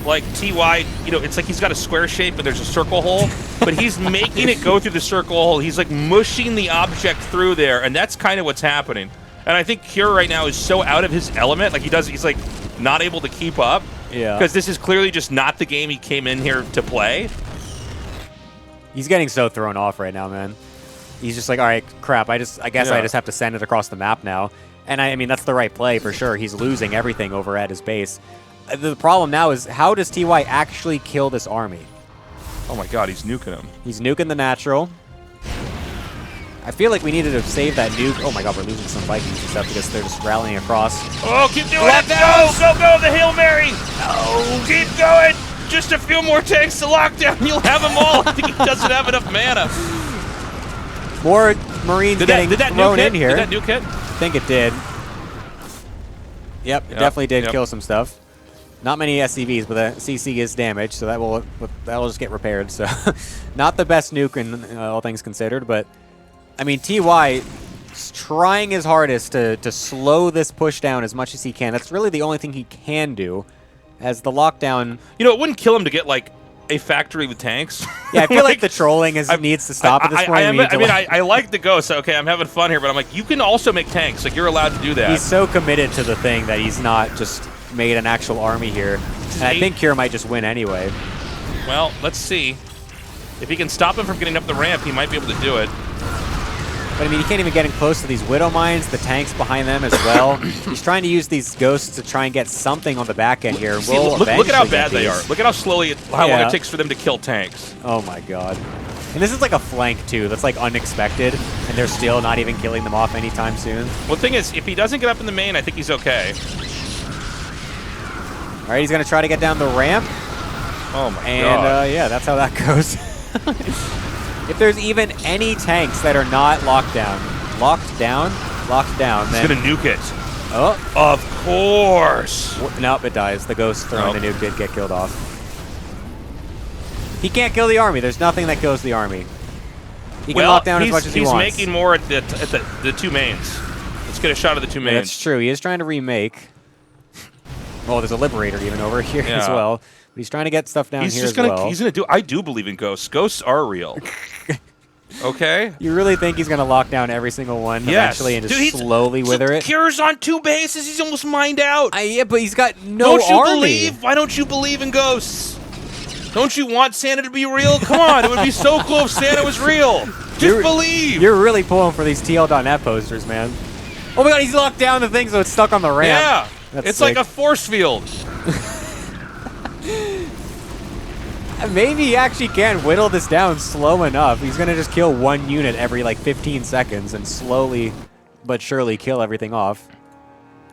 like, TY, you know, it's like he's got a square shape and there's a circle hole, but he's making it go through the circle hole. He's, like, mushing the object through there, and that's kind of what's happening. And I think Cure right now is so out of his element, like he's like not able to keep up.
Yeah.
Because this is clearly just not the game he came in here to play.
He's getting so thrown off right now, man. He's just like, all right, crap. I guess I just have to send it across the map now. And I mean, that's the right play for sure. He's losing everything over at his base. The problem now is, how does TY actually kill this army?
Oh my god, he's nuking him.
He's nuking the natural. I feel like we needed to save that nuke. Oh my god, we're losing some Vikings and stuff because they're just rallying across.
Oh, keep doing it! Go, the Hail Mary! Oh, keep going! Just a few more tanks to lock down, you'll have them all! I think he doesn't have enough mana.
More Marines getting thrown in here.
Did that nuke hit?
I think it did. Yep, it definitely did kill some stuff. Not many SCVs, but the CC is damaged, so that'll just get repaired. So, not the best nuke in all things considered, but I mean, TY is trying his hardest to slow this push down as much as he can. That's really the only thing he can do, as the lockdown...
You know, it wouldn't kill him to get, like, a factory with tanks.
Yeah, I feel like the trolling needs to stop at this point.
I like the Ghost. Okay, I'm having fun here, but I'm like, you can also make tanks. Like, you're allowed to do that.
He's so committed to the thing that he's not just made an actual army here. And I think Cure might just win anyway.
Well, let's see. If he can stop him from getting up the ramp, he might be able to do it.
But I mean, he can't even get in close to these Widow Mines, the tanks behind them as well. He's trying to use these Ghosts to try and get something on the back end here.
See, look at how bad they are. Look at how long it takes for them to kill tanks.
Oh my god. And this is like a flank too, that's like unexpected, and they're still not even killing them off anytime soon.
Well, the thing is, if he doesn't get up in the main, I think he's okay.
All right, he's gonna try to get down the ramp.
Oh my god.
And yeah, that's how that goes. If there's even any tanks that are not locked down, then...
He's gonna nuke it.
Oh.
Of course.
Nope, it dies. The Ghost throwing the nuke did get killed off. He can't kill the army. There's nothing that kills the army. He can lock down as much as he wants.
He's making more at the two mains. Let's get a shot of the two mains.
Yeah, that's true. He is trying to remake. Oh, there's a Liberator even over here as well. But he's trying to get stuff down here as well.
He's gonna do. I do believe in ghosts. Ghosts are real. Okay.
You really think he's gonna lock down every single one eventually and just slowly wither it?
Cure's on 2 bases. He's almost mined out.
Yeah, but he's got no army.
Why don't you believe in ghosts? Don't you want Santa to be real? Come on, it would be so cool if Santa was real. Just believe.
You're really pulling for these TL.net posters, man. Oh my god, he's locked down the thing so it's stuck on the ramp.
Yeah. It's like a force field.
Maybe he actually can whittle this down slow enough. He's going to just kill 1 unit every like 15 seconds and slowly but surely kill everything off.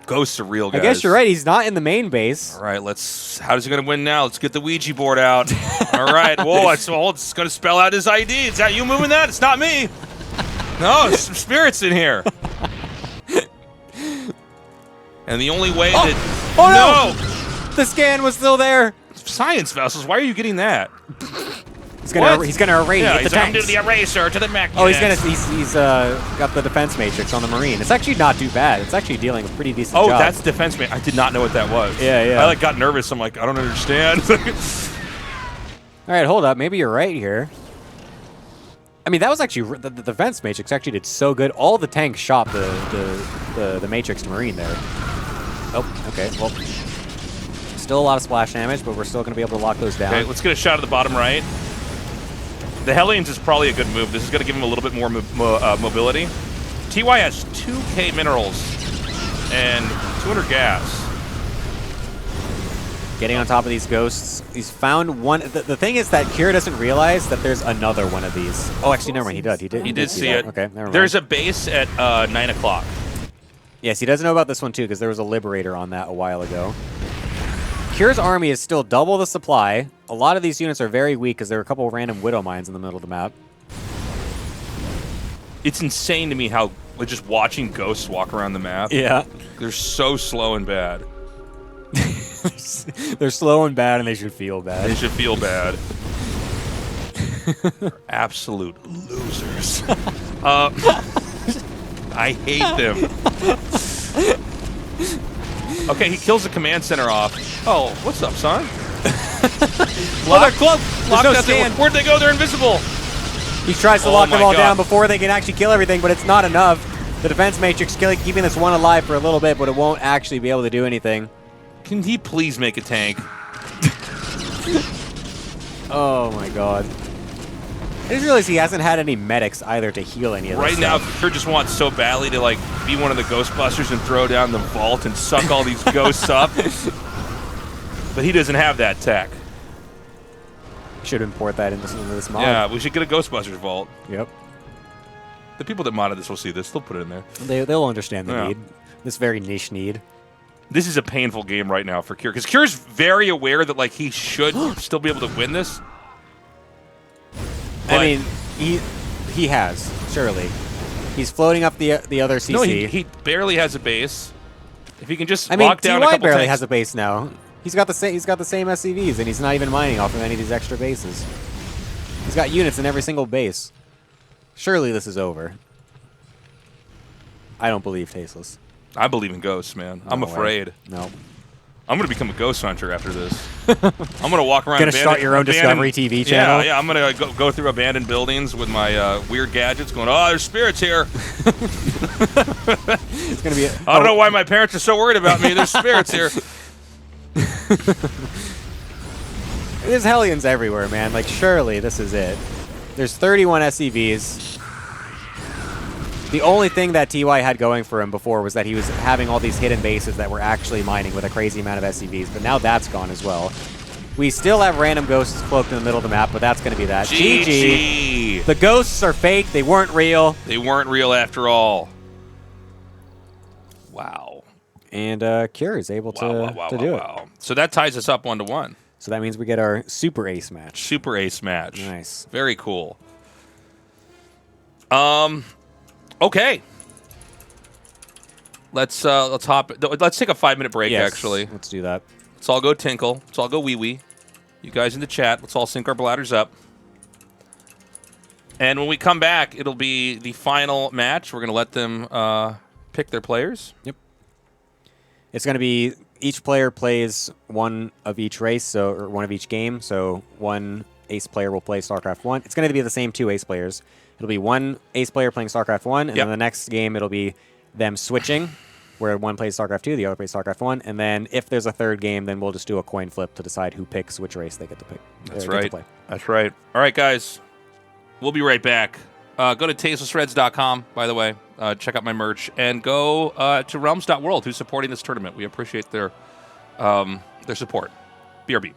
Ghosts are real, guys.
I guess you're right. He's not in the main base.
All right, how's he going to win now? Let's get the Ouija board out. All right. Whoa, it's going to spell out his ID. Is that you moving that? It's not me. No, there's some spirits in here. And the only way that...
Oh, no! The scan was still there.
Science vessels, why are you getting that?
He's gonna erase the tanks.
I'm doing the eraser to the mech.
Oh, he's got the defense matrix on the Marine. It's actually not too bad. It's actually dealing a pretty decent job.
Oh, that's defense matrix. I did not know what that was.
Yeah.
I got nervous. I'm like, I don't understand.
All right, hold up. Maybe you're right here. I mean, that was actually the defense matrix actually did so good. All the tanks shot the matrix Marine there. Oh, okay. Well. Still a lot of splash damage, but we're still going to be able to lock those down.
Okay, let's get a shot of the bottom right. The Hellions is probably a good move. This is going to give him a little bit more mobility. TY has 2k minerals. and 200 gas.
Getting on top of these ghosts. He's found one. The thing is that Kira doesn't realize that there's another one of these. Oh, actually, never mind. He did.
He did see it.
Okay, never mind.
There's a base at 9 o'clock.
Yes, he doesn't know about this one, too, because there was a Liberator on that a while ago. Kira's army is still double the supply. A lot of these units are very weak because there are a couple of random Widow Mines in the middle of the map.
It's insane to me how just watching ghosts walk around the map.
Yeah.
They're so slow and bad.
They're slow and bad, and they should feel bad.
They should feel bad. They're absolute losers. I hate them. Okay, he kills the command center off. Oh, what's up, son?
They're close. There's no scan.
Where'd they go? They're invisible.
He tries to lock them all down before they can actually kill everything, but it's not enough. The defense matrix keeping this one alive for a little bit, but it won't actually be able to do anything.
Can he please make a tank?
Oh my god. I just realized he hasn't had any medics either to heal any of this
Right now,
stuff.
Kurt just wants so badly to like be one of the Ghostbusters and throw down the vault and suck all these ghosts up. But he doesn't have that tech.
Should import that into this mod.
Yeah, we should get a Ghostbusters vault.
Yep.
The people that modded this will see this. They'll put it in there.
They'll understand the need. This very niche need.
This is a painful game right now for Kira, because Kira's very aware that like he should still be able to win this.
I mean, he has, surely. He's floating up the other CC.
No, he barely has a base. If he can just
I
lock down a
TY
couple
barely
tanks.
has a base now. He's got the same SCVs, and he's not even mining off of any of these extra bases. He's got units in every single base. Surely this is over. I don't believe Tasteless.
I believe in ghosts, man. I'm afraid.
No.
I'm going to become a ghost hunter after this. I'm going to walk around.
Gonna start your own Discovery TV channel?
Yeah, I'm going to go through abandoned buildings with my weird gadgets going, oh, there's spirits here.
It's going to be
I don't know why my parents are so worried about me. There's spirits here.
There's Hellions everywhere, man. Like, surely this is it. There's 31 SCVs. The only thing that TY had going for him before was that he was having all these hidden bases that were actually mining with a crazy amount of SCVs, but now that's gone as well. We still have random ghosts cloaked in the middle of the map, but that's going to be that. GG. The ghosts are fake. They weren't real.
They weren't real after all. Wow.
And Kira is able to do it.
So that ties us up 1-1.
So that means we get our super ace match.
Super ace match.
Nice.
Very cool. Okay. Let's hop. Let's take a 5-minute break.
Yes,
actually,
let's do that.
Let's all go tinkle. Let's all go wee wee. You guys in the chat. Let's all sync our bladders up. And when we come back, it'll be the final match. We're gonna let them pick their players.
Yep. It's gonna be each player plays one of each race, or one of each game. So one ace player will play StarCraft 1. It's gonna be the same 2 ace players. It'll be one ace player playing StarCraft 1, and then the next game it'll be them switching, where one plays StarCraft 2, the other plays StarCraft 1, and then if there's a third game, then we'll just do a coin flip to decide who picks which race they get to pick.
That's right. That's right. All right, guys. We'll be right back. Go to tastelessreds.com, by the way. Check out my merch. And go to realms.world, who's supporting this tournament. We appreciate their support. BRB.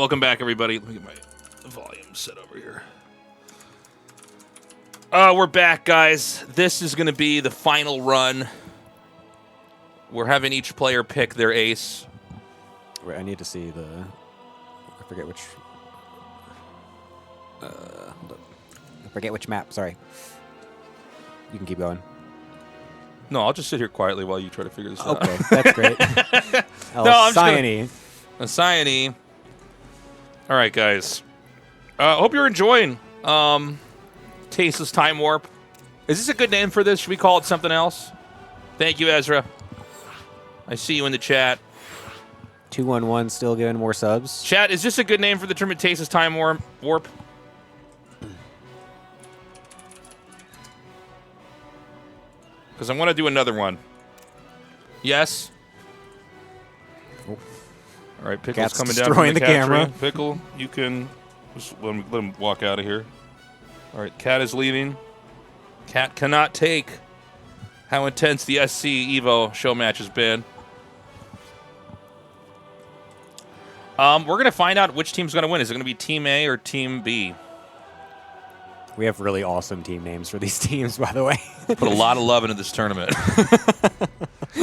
Welcome back, everybody. Let me get my volume set over here. We're back, guys. This is going to be the final run. We're having each player pick their ace.
Wait, I need to see the... I forget which... hold up. I forget which map, sorry. You can keep going.
No, I'll just sit here quietly while you try to figure this out.
Okay, that's great. Alcyone.
Alcyone. All right, guys. Hope you're enjoying Tasteless Time Warp. Is this a good name for this? Should we call it something else? Thank you, Ezra. I see you in the chat.
211 still giving more subs.
Chat, is this a good name for the tournament Tasteless Time Warp? Because I want to do another one. Yes?
Oh.
All right, Pickle's
Cat's
coming down from
destroying
the
the
cat
camera.
tree. Pickle, you can... Just let him walk out of here. All right, Cat is leaving. Cat cannot take how intense the SC EVO show match has been. We're going to find out which team's going to win. Is it going to be Team A or Team B?
We have really awesome team names for these teams, by the way.
Put a lot of love into this tournament.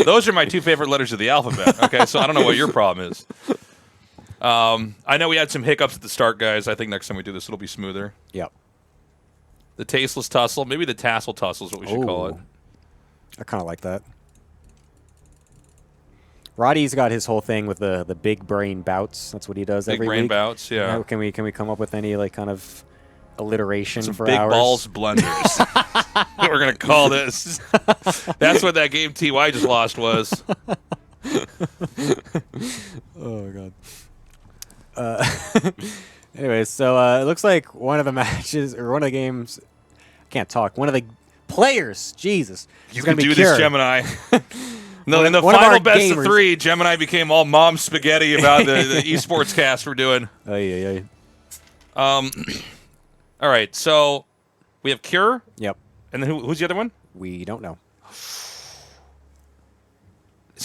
Those are my two favorite letters of the alphabet. Okay, so I don't know what your problem is. I know we had some hiccups at the start, guys. I think next time we do this, it'll be smoother.
Yep.
The Tasteless Tussle. Maybe the Tassel Tussle is what we should call it.
I kind of like that. Roddy's got his whole thing with the big brain bouts. That's what he does every week.
Big brain bouts, yeah.
Can we come up with any like kind of alliteration
Some
for
big
ours?
balls blunders. We're going to call this. That's what that game TY just lost was.
Oh, God. Anyways, so it looks like one of the matches, or one of the games, I can't talk, one of the players, Jesus.
You can do this, Gemini. No, in the
one of
final
our
best
gamers.
of 3, Gemini became all mom spaghetti about the esports cast we're doing.
Oh, yeah.
All right, so we have Cure.
Yep.
And then who's the other one?
We don't know.
It's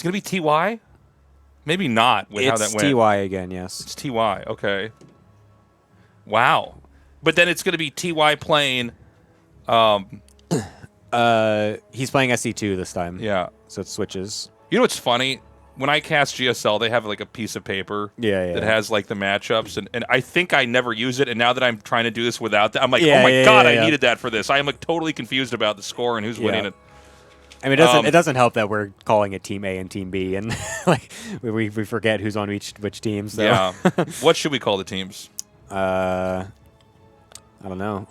going to be TY? Maybe not with how that went.
It's TY again, yes.
It's TY, okay. Wow. But then it's going to be TY playing...
He's playing SC2 this time.
Yeah.
So it switches.
You know what's funny? When I cast GSL, they have like a piece of paper that has like the matchups, and I think I never use it, and now that I'm trying to do this without that, I'm like, oh my God, I needed that for this. I am like totally confused about the score and who's winning it.
I mean, it doesn't help that we're calling it Team A and Team B, and like we forget who's on which team. So.
Yeah. What should we call the teams?
I don't know.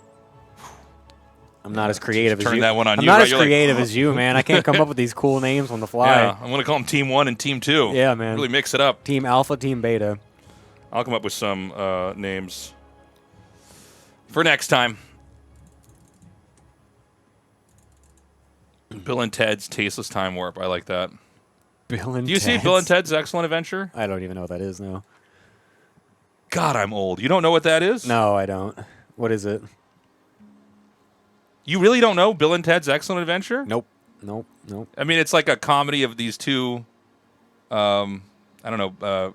I'm not as creative as you.
Turn that one on
I'm
you.
not
right?
as
You're
creative
like,
as you, man. I can't come up with these cool names on the fly.
Yeah, I'm going to call them Team 1 and Team 2.
Yeah, man.
Really mix it up.
Team Alpha, Team Beta.
I'll come up with some names for next time. Bill and Ted's Tasteless Time Warp. I like that.
Bill and
Do you see Bill and Ted's Excellent Adventure?
I don't even know what that is now.
God, I'm old. You don't know what that is?
No, I don't. What is it?
You really don't know Bill and Ted's Excellent Adventure?
Nope.
I mean, it's like a comedy of these two, I don't know,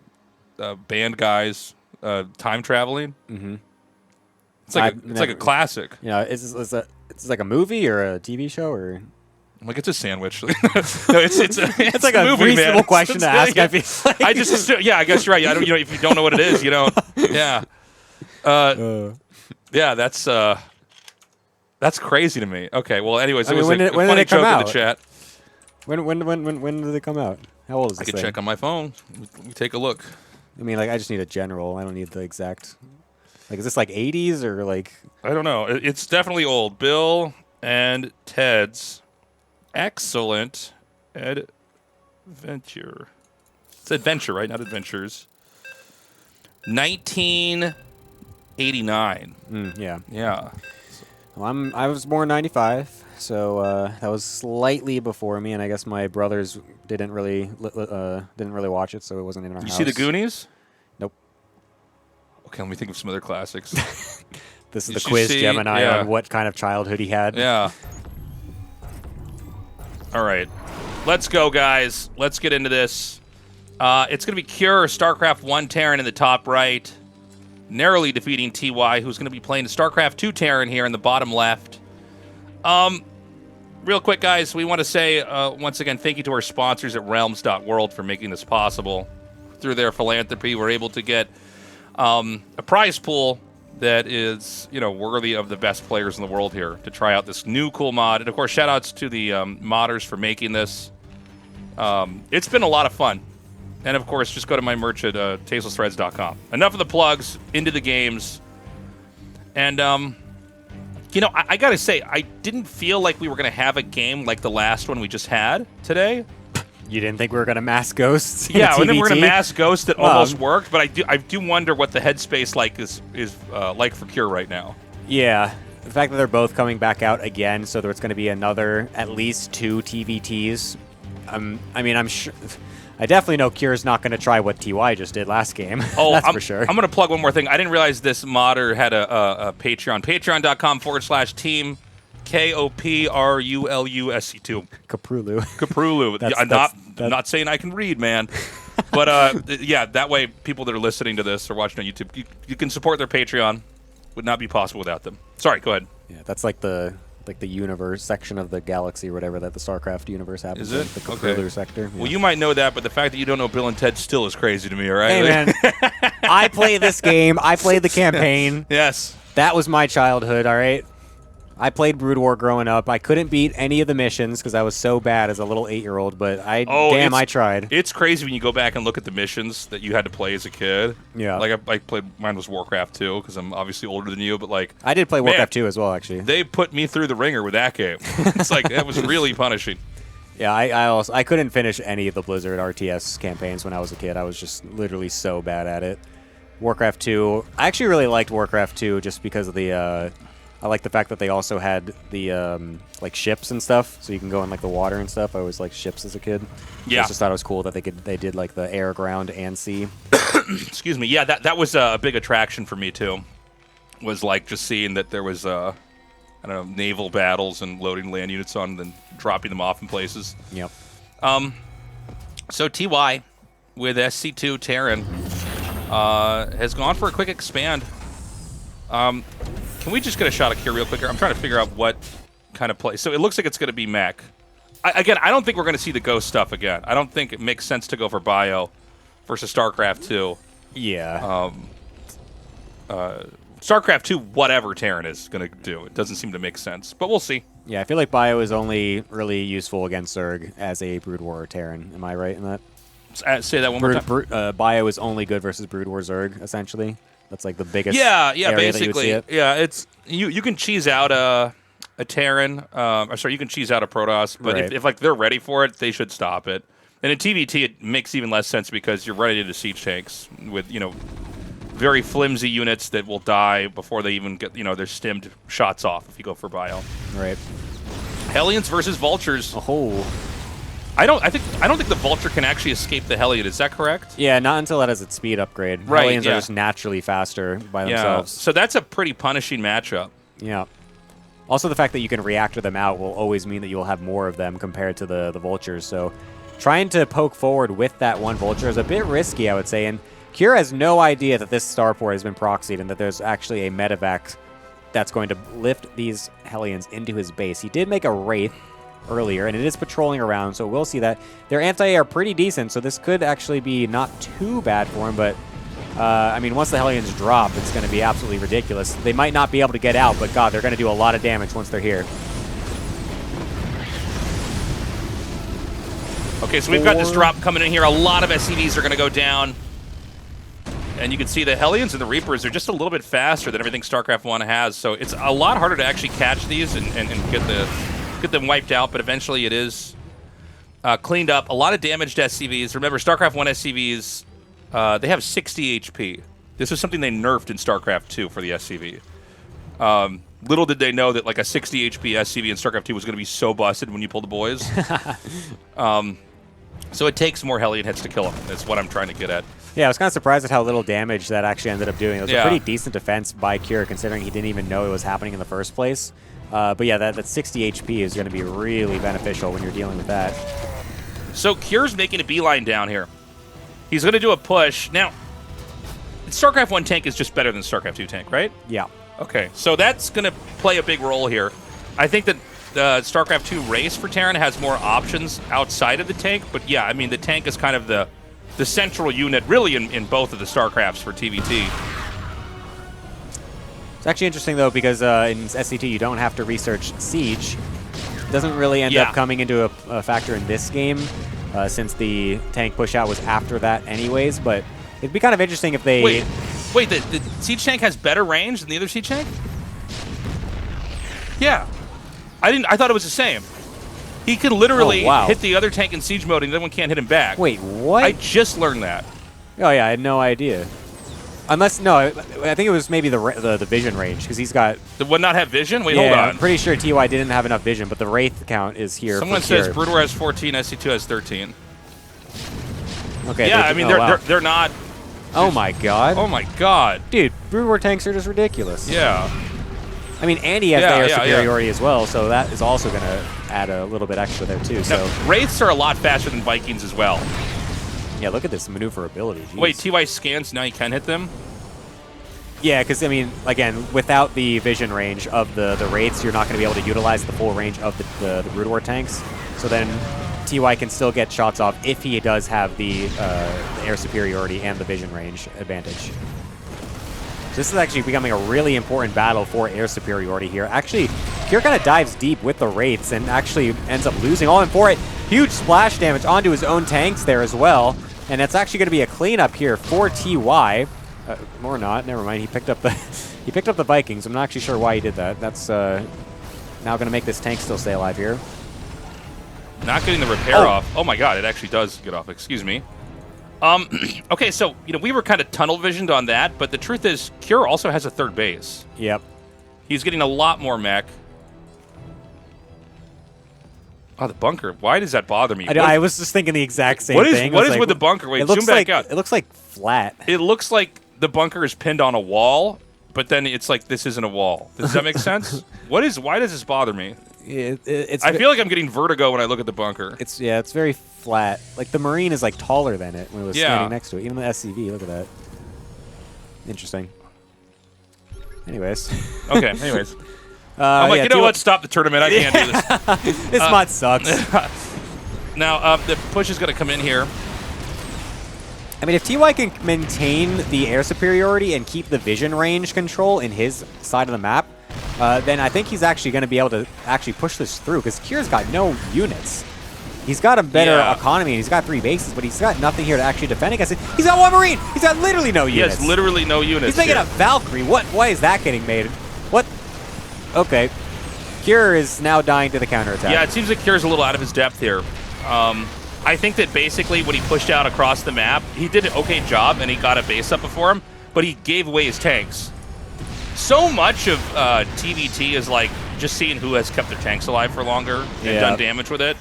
band guys time traveling.
Mm-hmm.
It's like a classic.
Yeah, it's like a movie or a TV show or.
I'm like, it's a sandwich. No, it's
like a
movie,
reasonable
man.
question to ask. I feel like.
I just assume, yeah, I guess you're right. I don't, if you don't know what it is, you know, yeah, yeah, that's crazy to me. Okay, well, anyways, it was a funny joke in the chat.
When did they come out? How old is this
I can
thing?
check on my phone. Let me take a look.
I mean, like, I just need a general. I don't need the exact. Like, is this like 80s or like?
I don't know. It's definitely old. Bill and Ted's Excellent Adventure. It's Adventure, right? Not Adventures. 1989.
Yeah.
Yeah.
Well, I was born 95, so that was slightly before me, and I guess my brothers didn't really watch it, so it wasn't in our house.
You see the Goonies?
Nope.
Okay, let me think of some other classics.
This is the quiz Gemini on what kind of childhood he had.
Yeah. All right. Let's go, guys. Let's get into this. It's going to be Cure, StarCraft 1 Terran in the top right. narrowly defeating TY, who's going to be playing the StarCraft 2 Terran here in the bottom left. Real quick, guys, we want to say, once again, thank you to our sponsors at realms.world for making this possible. Through their philanthropy, we're able to get a prize pool that is, worthy of the best players in the world here to try out this new cool mod. And, of course, shout-outs to the modders for making this. It's been a lot of fun. And, of course, just go to my merch at tastelessthreads.com. Enough of the plugs, into the games. And, I got to say, I didn't feel like we were going to have a game like the last one we just had today.
You didn't think we were going to mass ghosts?
Yeah, and then we're going to mass ghost that almost worked, but I do wonder what the headspace is like for Cure right now.
Yeah, the fact that they're both coming back out again, so there's going to be another, at least 2 TVTs. I'm sure... I definitely know Cure's not going to try what TY just did last game. Oh, that's for sure.
I'm going to plug one more thing. I didn't realize this modder had a Patreon. Patreon.com/team KOPRULU SC2. Kaprulu. I'm not saying I can read, man. But yeah, that way people that are listening to this or watching on YouTube, you can support their Patreon. Would not be possible without them. Sorry, go ahead.
Yeah, that's like the universe section of the galaxy or whatever that the StarCraft universe happens.
Is it?
The Kaprulu sector. Yeah.
Well, you might know that, but the fact that you don't know Bill and Ted still is crazy to me, all right?
Hey, man. I play this game. I played the campaign.
Yes.
That was my childhood, all right? I played Brood War growing up. I couldn't beat any of the missions because I was so bad as a little 8-year-old, but I tried.
It's crazy when you go back and look at the missions that you had to play as a kid.
Yeah.
Like I played, mine was Warcraft 2 because I'm obviously older than you, but like...
I did play Warcraft 2 as well, actually.
They put me through the ringer with that game. It's like, that was really punishing.
Yeah, I couldn't finish any of the Blizzard RTS campaigns when I was a kid. I was just literally so bad at it. Warcraft 2, I actually really liked Warcraft 2 just because of the... I like the fact that they also had the like ships and stuff, so you can go in like the water and stuff. I always liked ships as a kid.
Yeah,
I just thought it was cool that they did like the air, ground, and sea.
Excuse me. Yeah, that was a big attraction for me too. Was like just seeing that there was I don't know, naval battles and loading land units on, and then dropping them off in places.
Yep.
So TY with SC2 Terran has gone for a quick expand. Can we just get a shot of Cure real quick here? I'm trying to figure out what kind of play. So it looks like it's going to be mech. I don't think we're going to see the ghost stuff again. I don't think it makes sense to go for Bio versus StarCraft 2.
Yeah.
StarCraft 2, whatever Terran is going to do. It doesn't seem to make sense, but we'll see.
Yeah, I feel like Bio is only really useful against Zerg as a Brood War Terran. Am I right in that?
Say that one more time.
Bio is only good versus Brood War Zerg, essentially. That's like the biggest
area
that
basically.
you would see it.
Yeah, it's you can cheese out a Terran. You can cheese out a Protoss, but
right.
if like they're ready for it, they should stop it. And in TVT, it makes even less sense because you're right into siege tanks with very flimsy units that will die before they even get their stimmed shots off if you go for Bio.
Right.
Hellions versus Vultures.
Oh.
I don't think the Vulture can actually escape the Hellion. Is that correct?
Yeah, not until it has its speed upgrade.
Right,
Hellions are just naturally faster by themselves.
So that's a pretty punishing matchup.
Yeah. Also, the fact that you can reactor them out will always mean that you'll have more of them compared to the Vultures. So trying to poke forward with that one Vulture is a bit risky, I would say. And Cure has no idea that this starport has been proxied and that there's actually a medevac that's going to lift these Hellions into his base. He did make a Wraith earlier, and it is patrolling around, so we'll see that. Their anti-air are pretty decent, so this could actually be not too bad for him, but I mean, once the Hellions drop, it's going to be absolutely ridiculous. They might not be able to get out, but God, they're going to do a lot of damage once they're here.
Okay, so we've got this drop coming in here. A lot of SCVs are going to go down. And you can see the Hellions and the Reapers are just a little bit faster than everything StarCraft 1 has, so it's a lot harder to actually catch these and get them wiped out, but eventually it is cleaned up. A lot of damaged SCVs. Remember, StarCraft 1 SCVs, they have 60 HP. This was something they nerfed in StarCraft 2 for the SCV. Little did they know that like a 60 HP SCV in StarCraft 2 was going to be so busted when you pull the boys. So it takes more Hellion hits to kill them. That's what I'm trying to get at.
Yeah, I was kind of surprised at how little damage that actually ended up doing. It was a pretty decent defense by Cure, considering he didn't even know it was happening in the first place. But yeah, that 60 HP is going to be really beneficial when you're dealing with that. So
Cure's making a beeline down here. He's going to do a push. Now, StarCraft 1 tank is just better than StarCraft 2 tank, right?
Yeah.
Okay, so that's going to play a big role here. I think that the StarCraft 2 race for Terran has more options outside of the tank, but yeah, I mean, the tank is kind of the central unit, really, in both of the StarCrafts for TVT.
It's actually interesting, though, because in SC2 you don't have to research Siege. It doesn't really end up coming into a factor in this game, since the tank push-out was after that anyways, but it'd be kind of interesting if they...
Wait, the Siege tank has better range than the other Siege tank? Yeah. I thought it was the same. He can literally hit the other tank in Siege mode, and the other one can't hit him back.
Wait, what?
I just learned that.
Oh, yeah, I had no idea. Unless, no, I think it was maybe the vision range, because he's got...
Would not have vision? Wait,
yeah,
hold on.
I'm pretty sure TY didn't have enough vision, but the Wraith count is here.
Someone says Brood War has 14, SC2 has 13.
Okay.
Yeah, I mean, they're not...
Oh, my God.
Oh, my God.
Dude, Brood War tanks are just ridiculous.
Yeah.
I mean, and he has the air superiority as well, so that is also going to add a little bit extra there, too. So
Wraiths are a lot faster than Vikings as well.
Yeah, look at this maneuverability. Jeez.
Wait, TY scans, now you can hit them?
Yeah, because, I mean, again, without the vision range of the Wraiths, you're not going to be able to utilize the full range of the Brood War tanks. So then TY can still get shots off if he does have the air superiority and the vision range advantage. This is actually becoming a really important battle for air superiority here. Actually, Kier kind of dives deep with the Wraiths and actually ends up losing all in for it. Huge splash damage onto his own tanks there as well. And it's actually going to be a cleanup here for TY. Or not. Never mind. He picked up the Vikings. I'm not actually sure why he did that. That's now going to make this tank still stay alive here.
Not getting the repair off. Oh my God, it actually does get off. Excuse me. Okay, so we were kind of tunnel visioned on that, but the truth is, Cure also has a third base.
Yep.
He's getting a lot more mech. Oh, the bunker. Why does that bother me?
I was just thinking the exact same thing.
What is with the bunker? Wait, zoom back out.
It looks like flat.
It looks like the bunker is pinned on a wall, but then it's like this isn't a wall. Does that make sense? Why does this bother me? I feel like I'm getting vertigo when I look at the bunker.
It's very flat. Like the Marine is like taller than it when it was standing next to it. Even the SCV, look at that. Interesting. Anyways.
Okay. Anyways. I'm like, you know what? Stop the tournament. I can't do this.
This mod sucks.
Now the push is going to come in here.
I mean, if TY can maintain the air superiority and keep the vision range control in his side of the map, then I think he's actually going to be able to actually push this through, because Kier's got no units. He's got a better economy, and he's got 3 bases, but he's got nothing here to actually defend against it. He's got 1 Marine! He's got literally no units.
He has literally no units.
He's making a Valkyrie. Why is that getting made? What? Okay. Kier is now dying to the counterattack.
Yeah, it seems like Kier's a little out of his depth here. I think that basically when he pushed out across the map, he did an okay job, and he got a base up before him, but he gave away his tanks. So much of TVT is like just seeing who has kept their tanks alive for longer and done damage with it.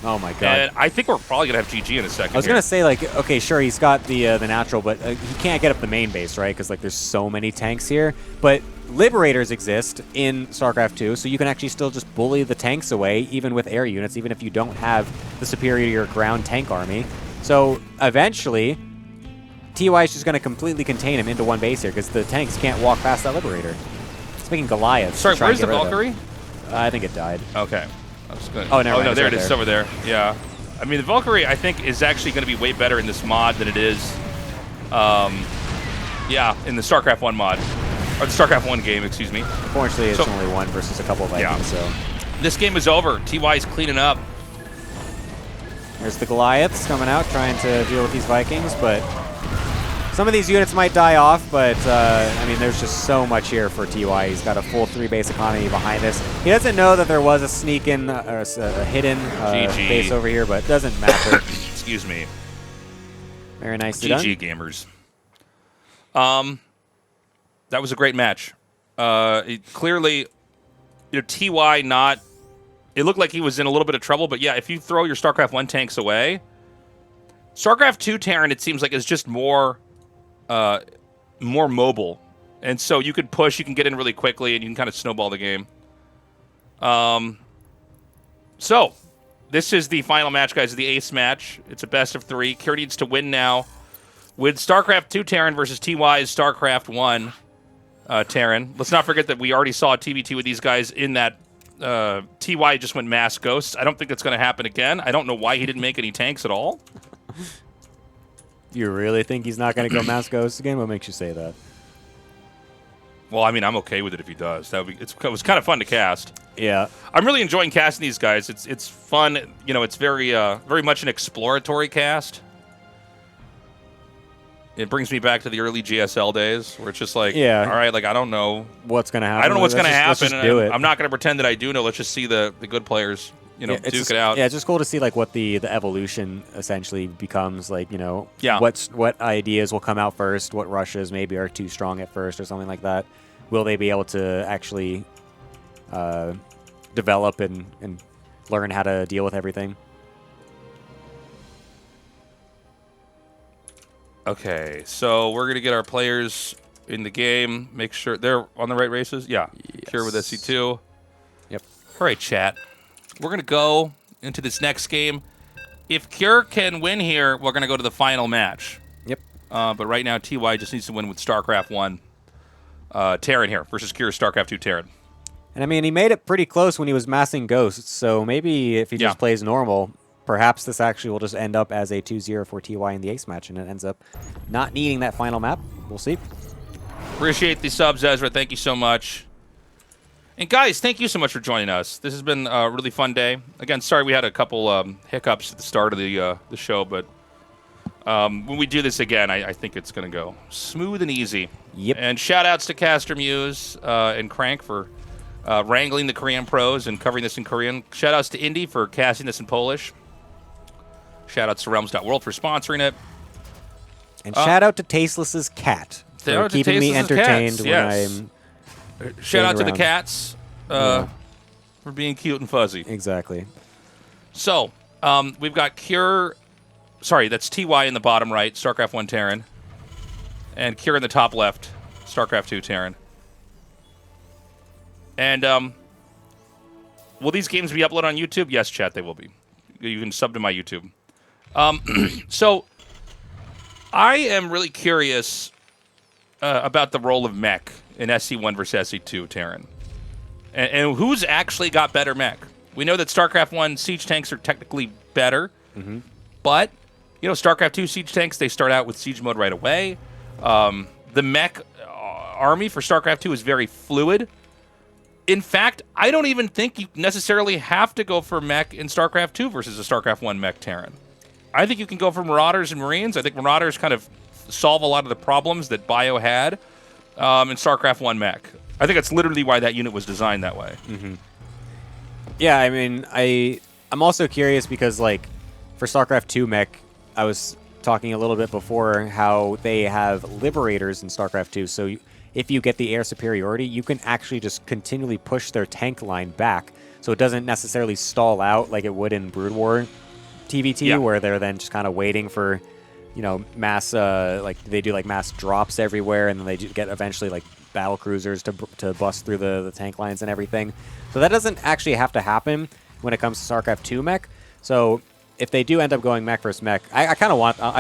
Oh my God!
And I think we're probably gonna have GG in a second.
I was gonna say, like, okay, sure, he's got the natural, but he can't get up the main base, right? Because like there's so many tanks here. But Liberators exist in StarCraft 2, so you can actually still just bully the tanks away, even with air units, even if you don't have the superior ground tank army. So eventually, TY is just going to completely contain him into 1 base here, because the tanks can't walk past that Liberator. It's making Goliath.
Sorry, where's the Valkyrie?
I think it died.
Okay. I was gonna,
oh, no,
there it is. It's over there. Yeah. I mean, the Valkyrie, I think, is actually going to be way better in this mod than it is, in the StarCraft 1 mod. Or the StarCraft 1 game, excuse me.
Unfortunately, it's only 1 versus a couple of Vikings, so...
This game is over. TY is cleaning up.
There's the Goliaths coming out, trying to deal with these Vikings, but... Some of these units might die off, but, I mean, there's just so much here for TY. He's got a full 3-base economy behind this. He doesn't know that there was a sneak-in, or a hidden base over here, but it doesn't matter.
Excuse me.
Very nicely done.
GG, gamers. That was a great match. Clearly, TY not... It looked like he was in a little bit of trouble, but yeah, if you throw your StarCraft 1 tanks away... StarCraft 2 Terran, it seems like, is just more mobile. And so you can push, you can get in really quickly, and you can kind of snowball the game. So, this is the final match, guys, the ace match. It's a best of 3. Kier needs to win now With StarCraft 2 Terran versus TY's StarCraft 1 Terran, let's not forget that we already saw a TVT with these guys in that TY just went mass ghosts. I don't think that's going to happen again. I don't know why he didn't make any tanks at all.
You really think he's not going to go mass ghosts again? What makes you say that?
Well, I mean, I'm okay with it if he does. It was kind of fun to cast.
Yeah.
I'm really enjoying casting these guys. It's fun. You know, it's very much an exploratory cast. It brings me back to the early GSL days where it's just like,
yeah,
all right, like, I don't know
what's going to happen.
I don't know what's going to happen.
Let's just do it.
I'm not going to pretend that I do know. Let's just see the good players, you know, duke it out.
Yeah, it's just cool to see like what the evolution essentially becomes. Like, you know,
yeah,
what ideas will come out first, what rushes maybe are too strong at first or something like that. Will they be able to actually develop and learn how to deal with everything?
Okay, so we're going to get our players in the game. Make sure they're on the right races. Yeah, yes. Cure with SC2.
Yep.
All right, chat. We're going to go into this next game. If Cure can win here, we're going to go to the final match.
Yep.
But right now, TY just needs to win with StarCraft 1 Terran here versus Cure StarCraft 2 Terran.
And I mean, he made it pretty close when he was massing ghosts, so maybe if he just plays normal, perhaps this actually will just end up as a 2-0 for TY in the ace match, and it ends up not needing that final map. We'll see.
Appreciate the subs, Ezra. Thank you so much. And guys, thank you so much for joining us. This has been a really fun day. Again, sorry we had a couple hiccups at the start of the show, but when we do this again, I think it's going to go smooth and easy.
Yep.
And shout-outs to Caster Muse and Crank for wrangling the Korean pros and covering this in Korean. Shout-outs to Indy for casting this in Polish. Shout-outs to Realms.world for sponsoring it.
And shout-out to Tasteless's cat for keeping me entertained when I'm
shout-out to the cats for being cute and fuzzy.
Exactly.
So, we've got Cure... Sorry, that's TY in the bottom right, StarCraft 1 Terran. And Cure in the top left, StarCraft 2 Terran. And, will these games be uploaded on YouTube? Yes, chat, they will be. You can sub to my YouTube. So, I am really curious about the role of mech in SC1 versus SC2 Terran. And who's actually got better mech? We know that StarCraft 1 siege tanks are technically better, but, you know, StarCraft 2 siege tanks, they start out with siege mode right away. The mech army for StarCraft 2 is very fluid. In fact, I don't even think you necessarily have to go for mech in StarCraft 2 versus a StarCraft 1 mech Terran. I think you can go for Marauders and Marines. I think Marauders kind of solve a lot of the problems that Bio had in StarCraft 1 mech. I think that's literally why that unit was designed that way.
Yeah, I mean, I'm also curious because, like, for StarCraft 2 mech, I was talking a little bit before how they have Liberators in StarCraft 2, so if you get the air superiority, you can actually just continually push their tank line back, so it doesn't necessarily stall out like it would in Brood War TVT, where they're then just kind of waiting for, you know, mass, like, they do, like, mass drops everywhere, and then they get eventually, like, battle cruisers to bust through the tank lines and everything. So that doesn't actually have to happen when it comes to StarCraft 2 mech. So if they do end up going mech versus mech, I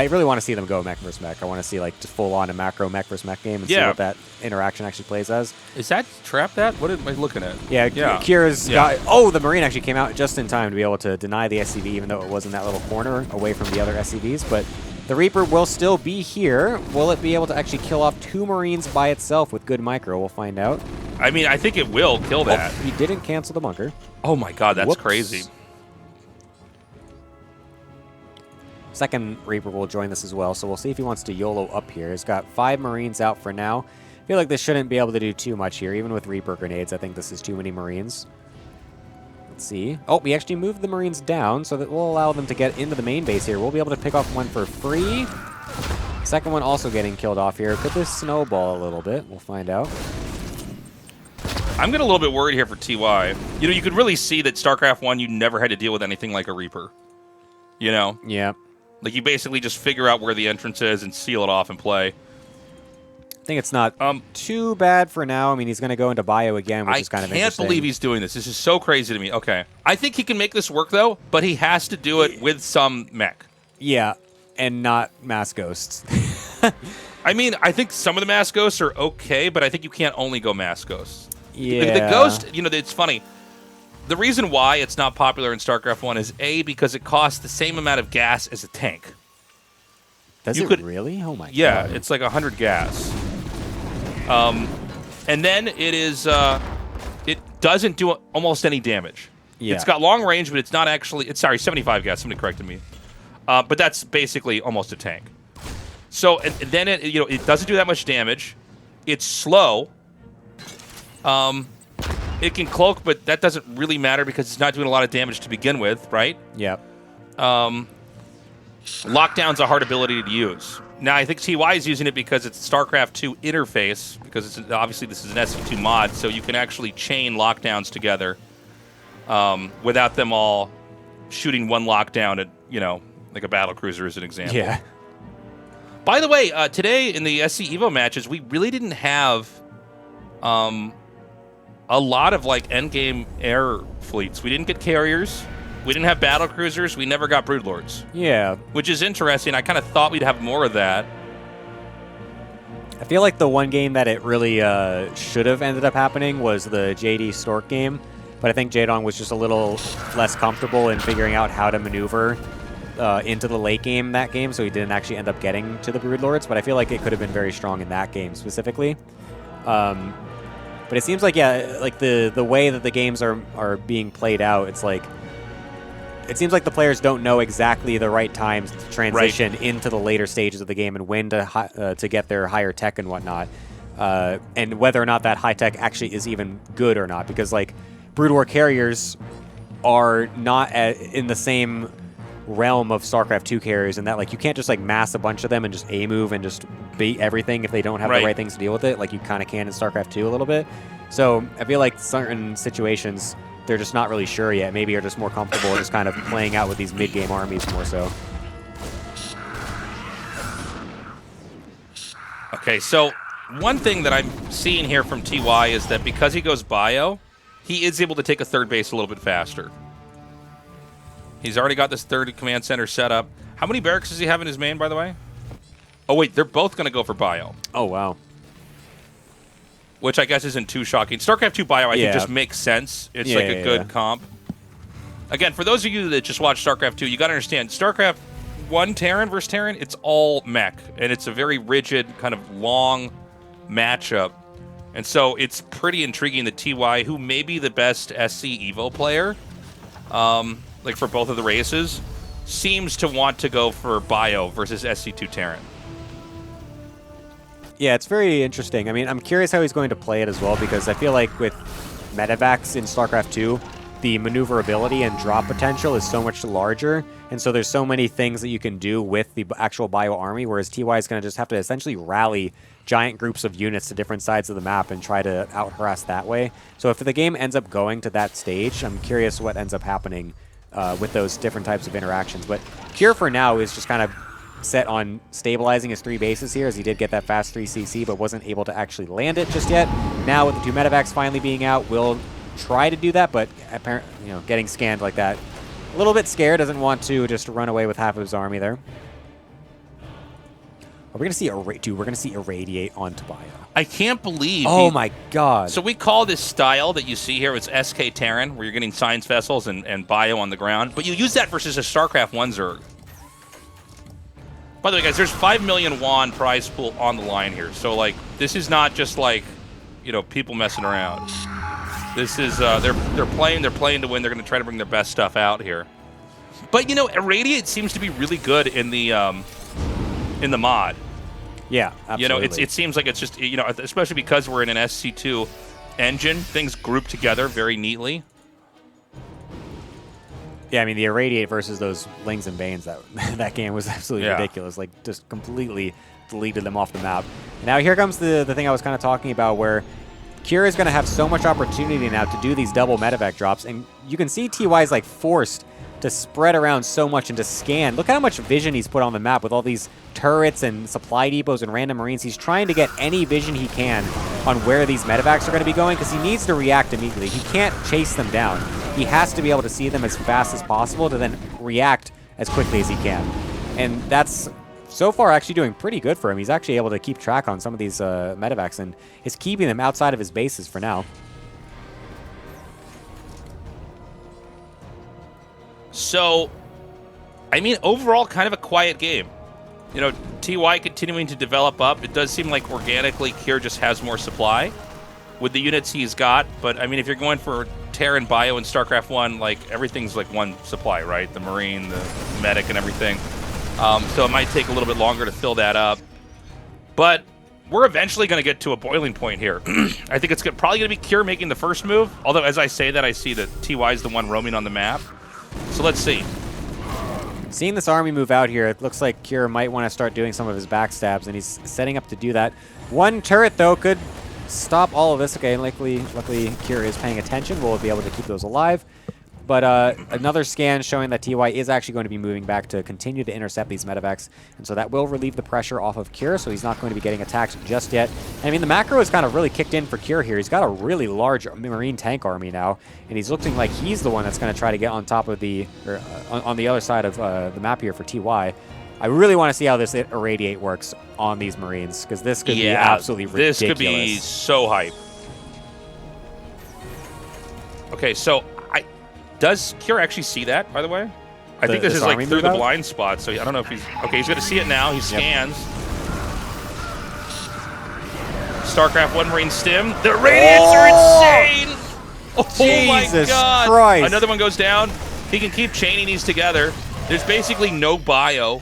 really want to see them go mech versus mech. I want to see, like, just full on a macro mech versus mech game and see what that interaction actually plays as.
Is that trap that? What am I looking at?
Yeah. Kira's got... Oh, the Marine actually came out just in time to be able to deny the SCV, even though it was in that little corner away from the other SCVs. But the Reaper will still be here. Will it be able to actually kill off 2 Marines by itself with good micro? We'll find out.
I mean, I think it will kill that.
He didn't cancel the bunker.
Oh my god, that's crazy.
Second Reaper will join this as well, so we'll see if he wants to YOLO up here. He's got 5 Marines out for now. I feel like this shouldn't be able to do too much here. Even with Reaper grenades, I think this is too many Marines. Let's see. Oh, we actually moved the Marines down, so that will allow them to get into the main base here. We'll be able to pick off one for free. Second one also getting killed off here. Could this snowball a little bit? We'll find out.
I'm getting a little bit worried here for TY. You know, you could really see that StarCraft 1, you never had to deal with anything like a Reaper. You know?
Yeah.
Like, you basically just figure out where the entrance is and seal it off and play.
I think it's not too bad for now. I mean, he's going to go into bio again, which is kind of interesting.
I can't believe he's doing this. This is so crazy to me. Okay. I think he can make this work, though, but he has to do it with some mech.
Yeah, and not mass ghosts.
I mean, I think some of the mass ghosts are okay, but I think you can't only go mass ghosts.
Yeah.
The ghost, you know, it's funny. The reason why it's not popular in StarCraft 1 is A, because it costs the same amount of gas as a tank.
Does it really? Oh my god.
Yeah, it's like 100 gas. And then it is, it doesn't do almost any damage.
Yeah.
It's got long range, but it's not actually, it's, sorry, 75 gas, somebody corrected me. But that's basically almost a tank. So, and then it, you know, it doesn't do that much damage. It's slow. It can cloak, but that doesn't really matter because it's not doing a lot of damage to begin with, right?
Yep.
Lockdown's a hard ability to use. Now, I think TY is using it because it's a StarCraft 2 interface, because it's, obviously this is an SC2 mod, so you can actually chain lockdowns together without them all shooting one lockdown at, you know, like a battlecruiser as an example.
Yeah.
By the way, today in the SC EVO matches, we really didn't have a lot of like endgame air fleets. We didn't get carriers. We didn't have battlecruisers. We never got broodlords.
Yeah.
Which is interesting. I kind of thought we'd have more of that.
I feel like the one game that it really should have ended up happening was the JD Stork game, but I think Jaedong was just a little less comfortable in figuring out how to maneuver into the late game that game, so he didn't actually end up getting to the broodlords, but I feel like it could have been very strong in that game specifically. But it seems like, yeah, like the way that the games are being played out, it's like, it seems like the players don't know exactly the right times to transition into the later stages of the game and when to get their higher tech and whatnot, and whether or not that high tech actually is even good or not, because like Brood War carriers are not in the same realm of StarCraft 2 carriers, and that like you can't just like mass a bunch of them and just A-move and just beat everything if they don't have the right things to deal with it, like you kind of can in StarCraft 2 a little bit. So I feel like certain situations they're just not really sure yet. Maybe are just more comfortable just kind of playing out with these mid-game armies more so.
Okay, so one thing that I'm seeing here from TY is that because he goes bio, he is able to take a third base a little bit faster. He's already got this third command center set up. How many barracks does he have in his main, by the way? Oh, wait, they're both going to go for bio.
Oh, wow.
Which I guess isn't too shocking. StarCraft 2 bio, I think, just makes sense. It's like a good comp. Again, for those of you that just watch StarCraft 2, you got to understand, StarCraft 1 Terran versus Terran, it's all mech. And it's a very rigid, kind of long matchup. And so it's pretty intriguing that TY, who may be the best SC EVO player, like for both of the races, seems to want to go for bio versus SC2 Terran.
Yeah, it's very interesting. I mean, I'm curious how he's going to play it as well, because I feel like with medevacs in StarCraft 2, the maneuverability and drop potential is so much larger, and so there's so many things that you can do with the actual bio army, whereas TY is going to just have to essentially rally giant groups of units to different sides of the map and try to out-harass that way. So if the game ends up going to that stage, I'm curious what ends up happening with those different types of interactions. But Cure for now is just kind of set on stabilizing his 3 bases here, as he did get that fast 3 CC, but wasn't able to actually land it just yet. Now with the 2 medevacs finally being out, will try to do that, but apparently, you know, getting scanned like that, a little bit scared, doesn't want to just run away with half of his army there. We're going to see we're going to see Irradiate onto bio.
I can't believe.
Oh my god.
So we call this style that you see here, it's SK Terran, where you're getting science vessels and bio on the ground, but you use that versus a StarCraft 1 Zerg. By the way, guys, there's 5 million won prize pool on the line here. So, like, this is not just like, you know, people messing around. This is they're playing to win. They're going to try to bring their best stuff out here. But you know, Irradiate seems to be really good in the mod.
Yeah, absolutely.
You know, it seems like it's just, you know, especially because we're in an SC2 engine, things group together very neatly.
Yeah, I mean, the Irradiate versus those Lings and Banes, that game was absolutely ridiculous. Like, just completely deleted them off the map. Now, here comes the thing I was kind of talking about, where Cure is going to have so much opportunity now to do these double medevac drops, and you can see TY is, like, forced to spread around so much and to scan. Look at how much vision he's put on the map with all these turrets and supply depots and random marines. He's trying to get any vision he can on where these medevacs are going to be going, because he needs to react immediately. He can't chase them down. He has to be able to see them as fast as possible to then react as quickly as he can. And that's so far actually doing pretty good for him. He's actually able to keep track on some of these medevacs and is keeping them outside of his bases for now.
So, I mean, overall, kind of a quiet game. You know, TY continuing to develop up. It does seem like organically Kier just has more supply with the units he's got. But, I mean, if you're going for Terran Bio and StarCraft 1, like, everything's like one supply, right? The Marine, the Medic, and everything. So it might take a little bit longer to fill that up. But we're eventually going to get to a boiling point here. I think it's probably going to be Kier making the first move. Although, as I say that, I see that TY is the one roaming on the map. So let's see.
Seeing this army move out here, it looks like Kier might want to start doing some of his backstabs, and he's setting up to do that. One turret, though, could stop all of this. Okay, and luckily Kier is paying attention. We'll be able to keep those alive. But another scan showing that TY is actually going to be moving back to continue to intercept these medevacs, and so that will relieve the pressure off of Kier, so he's not going to be getting attacked just yet. I mean, the macro has kind of really kicked in for Kier here. He's got a really large Marine tank army now, and he's looking like he's the one that's going to try to get on top of the, or on the other side of the map here for TY. I really want to see how this Irradiate works on these Marines, because this could be absolutely ridiculous.
This could be so hype. Okay, so does Kier actually see that, by the way? I think this is like through the blind spot, so I don't know if he's... Okay, he's going to see it now. He scans. StarCraft 1 Marine Stim. The Radiants are insane! Oh
Jesus
my god!
Christ.
Another one goes down. He can keep chaining these together. There's basically no bio.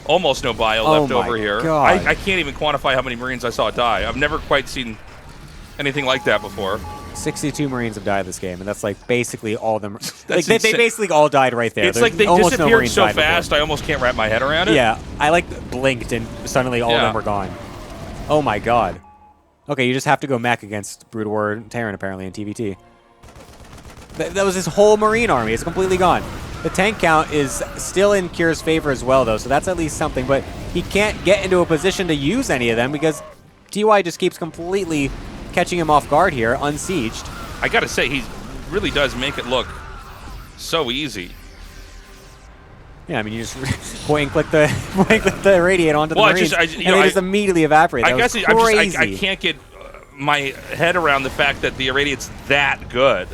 Almost no bio left over here. I can't even quantify how many Marines I saw die. I've never quite seen anything like that before.
62 Marines have died this game, and that's like basically all of them. Like, they basically all died right there.
It's like they disappeared so fast, I almost can't wrap my head around it.
Yeah, I like blinked, and suddenly all of them were gone. Oh my god. Okay, you just have to go mech against Brood War Terran, apparently, in TVT. That was his whole Marine army. It's completely gone. The tank count is still in Kier's favor as well, though, so that's at least something. But he can't get into a position to use any of them because TY just keeps completely catching him off guard here, unsieged.
I gotta say, he really does make it look so easy.
Yeah, I mean, you just point and click the radiate onto the Marines, and they just immediately evaporate.
I guess I can't get my head around the fact that the Irradiate's that good.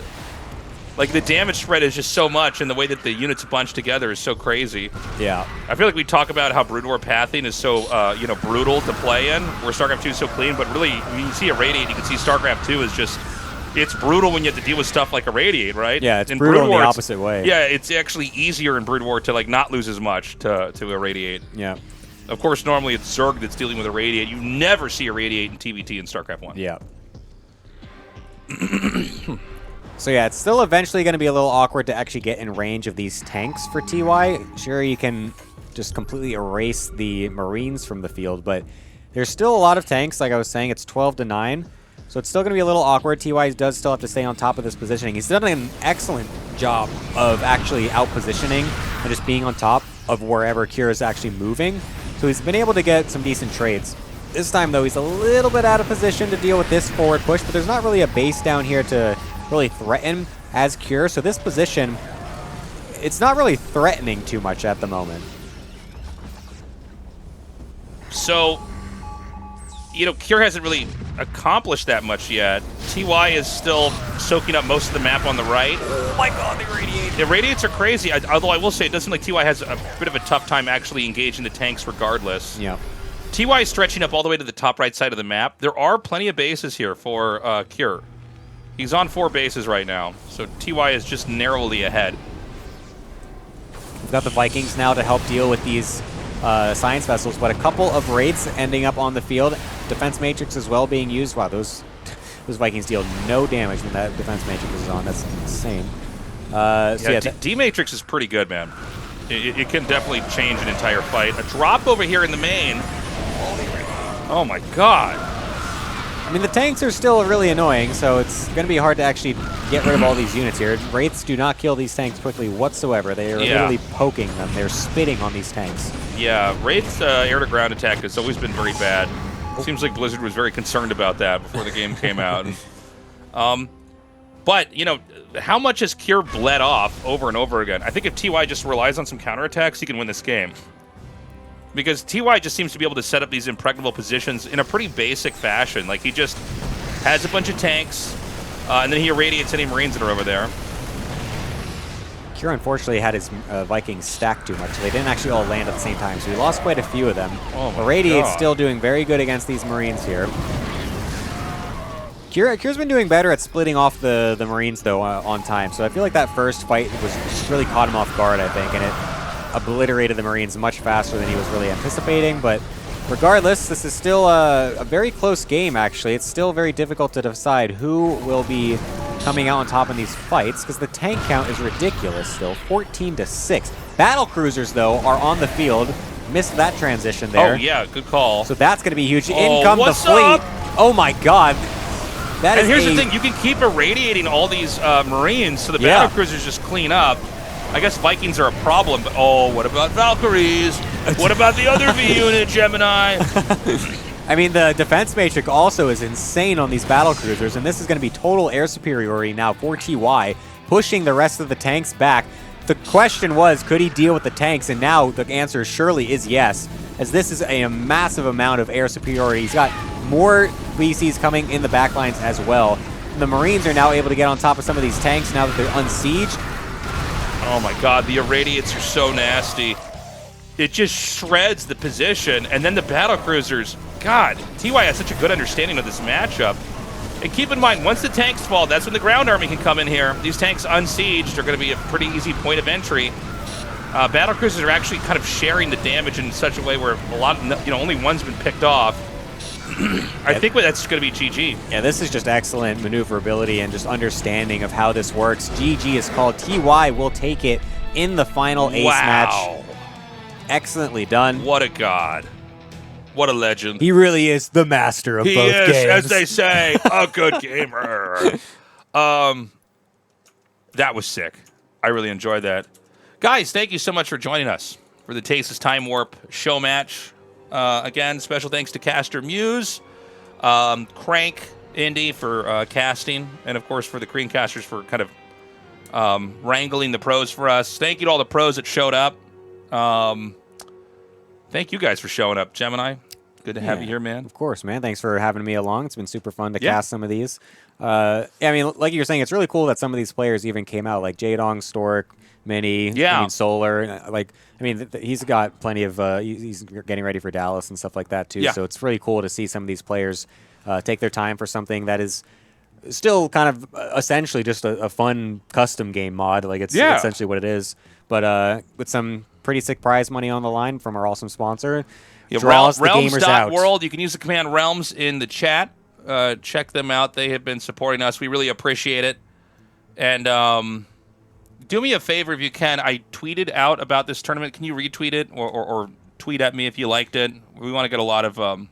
Like, the damage spread is just so much, and the way that the units bunch together is so crazy.
Yeah.
I feel like we talk about how Brood War pathing is so, brutal to play in, where StarCraft 2 is so clean, but really, when you see Irradiate, you can see StarCraft 2 is just, it's brutal when you have to deal with stuff like Irradiate, right?
Yeah, it's brutal in the opposite way.
Yeah, it's actually easier in Brood War to, like, not lose as much to Irradiate.
Yeah.
Of course, normally it's Zerg that's dealing with Irradiate. You never see Irradiate in TVT in StarCraft 1.
Yeah. So yeah, it's still eventually going to be a little awkward to actually get in range of these tanks for TY. Sure, you can just completely erase the Marines from the field, but there's still a lot of tanks. Like I was saying, it's 12-9, so it's still going to be a little awkward. TY does still have to stay on top of this positioning. He's done an excellent job of actually out-positioning and just being on top of wherever Kier is actually moving. So he's been able to get some decent trades. This time, though, he's a little bit out of position to deal with this forward push, but there's not really a base down here to really threaten as Kier, so this position, it's not really threatening too much at the moment.
So, Kier hasn't really accomplished that much yet. TY is still soaking up most of the map on the right.
Oh my god, the Irradiate.
The Irradiates are crazy, although I will say it does seem like TY has a bit of a tough time actually engaging the tanks regardless.
Yeah.
TY is stretching up all the way to the top right side of the map. There are plenty of bases here for Kier. He's on 4 bases right now, so TY is just narrowly ahead.
We've got the Vikings now to help deal with these science vessels, but a couple of Wraiths ending up on the field. Defense Matrix as well being used. Wow, those Vikings deal no damage when that Defense Matrix is on. That's insane.
D-Matrix is pretty good, man. It can definitely change an entire fight. A drop over here in the main. Oh my god.
I mean, the tanks are still really annoying, so it's going to be hard to actually get rid of all these units here. Wraiths do not kill these tanks quickly whatsoever. They are literally poking them. They're spitting on these tanks.
Yeah, Wraith's air-to-ground attack has always been very bad. Seems like Blizzard was very concerned about that before the game came out. But, how much has Kier bled off over and over again? I think if TY just relies on some counterattacks, he can win this game. Because TY just seems to be able to set up these impregnable positions in a pretty basic fashion. Like, he just has a bunch of tanks, and then he irradiates any Marines that are over there.
Kira unfortunately had his Vikings stacked too much, so they didn't actually all land at the same time, so he lost quite a few of them.
Oh my
Irradiate's
God.
still doing very good against these Marines here. Kira's been doing better at splitting off the Marines, though, on time, so I feel like that first fight was really caught him off guard, I think, and it obliterated the Marines much faster than he was really anticipating, but regardless, this is still a very close game, actually. It's still very difficult to decide who will be coming out on top in these fights, because the tank count is ridiculous still, 14-6. Battle cruisers, though, are on the field. Missed that transition there.
Oh, yeah, good call.
So that's going to be huge. In come the
what's
fleet.
up?
Oh, my God. That
And
is
here's the thing, you can keep irradiating all these Marines, so the battle cruisers just clean up. I guess Vikings are a problem, but oh, what about Valkyries? What about the other V unit, Gemini?
I mean, the defense matrix also is insane on these battle cruisers, and this is going to be total air superiority now for TY, pushing the rest of the tanks back. The question was, could he deal with the tanks? And now the answer surely is yes, as this is a massive amount of air superiority. He's got more VCs coming in the backlines as well. The Marines are now able to get on top of some of these tanks now that they're unsieged.
Oh my God, the irradiates are so nasty. It just shreds the position, and then the battle cruisers. God, TY has such a good understanding of this matchup. And keep in mind, once the tanks fall, that's when the ground army can come in here. These tanks unsieged are going to be a pretty easy point of entry. Battle cruisers are actually kind of sharing the damage in such a way where a lot, only one's been picked off. I think that's going to be GG.
Yeah, this is just excellent maneuverability and just understanding of how this works. GG is called. TY will take it in the final ace match. Excellently done.
What a god. What a legend.
He really is the master of both games.
He is, as they say, a good gamer. That was sick. I really enjoyed that. Guys, thank you so much for joining us for the Tasteless Time Warp show match. Again, special thanks to Caster Muse, Crank Indy for casting, and of course for the Creamcasters for kind of wrangling the pros for us. Thank you to all the pros that showed up. Thank you guys for showing up, Gemini. Good to have you here, man.
Of course, man. Thanks for having me along. It's been super fun to cast some of these. I mean, like you were saying, it's really cool that some of these players even came out, like Jaedong, Stork, Mini, I mean, Solar. He's got plenty of, he's getting ready for Dallas and stuff like that, too. So it's really cool to see some of these players take their time for something that is still kind of essentially just a fun custom game mod. Like, it's essentially what it is. But with some pretty sick prize money on the line from our awesome sponsor. Draws the gamers out.
Realms.world. You can use the command Realms in the chat. Check them out. They have been supporting us. We really appreciate it. And do me a favor if you can. I tweeted out about this tournament. Can you retweet it or tweet at me if you liked it? We want to get a lot of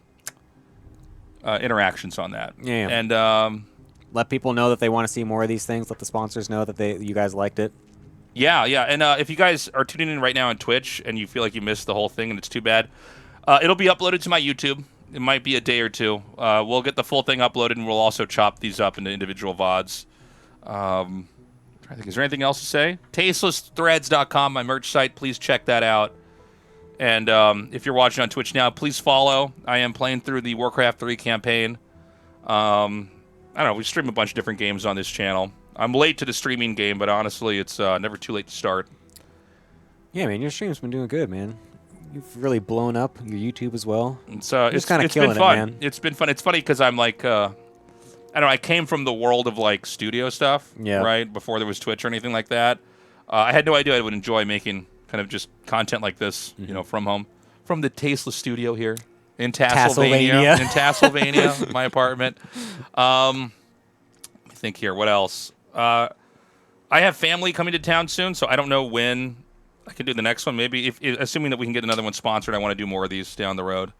interactions on that.
Yeah.
And
let people know that they want to see more of these things. Let the sponsors know that you guys liked it.
Yeah. And if you guys are tuning in right now on Twitch and you feel like you missed the whole thing and it's too bad, it'll be uploaded to my YouTube. It might be a day or two. We'll get the full thing uploaded, and we'll also chop these up into individual VODs. I think, is there anything else to say? TastelessThreads.com, my merch site. Please check that out. And if you're watching on Twitch now, please follow. I am playing through the Warcraft 3 campaign. I don't know. We stream a bunch of different games on this channel. I'm late to the streaming game, but honestly, it's never too late to start.
Yeah, man, your stream's been doing good, man. You've really blown up your YouTube as well.
It's kind of
killing
been fun.
it, man.
It's been fun. It's funny because I'm like, I don't know. I came from the world of like studio stuff, right? Before there was Twitch or anything like that. I had no idea I would enjoy making kind of just content like this, from home, from the Tasteless studio here in Tastelvania. In Tastelvania, my apartment. Let me think here. What else? I have family coming to town soon, so I don't know when I can do the next one. Maybe if assuming that we can get another one sponsored, I want to do more of these down the road.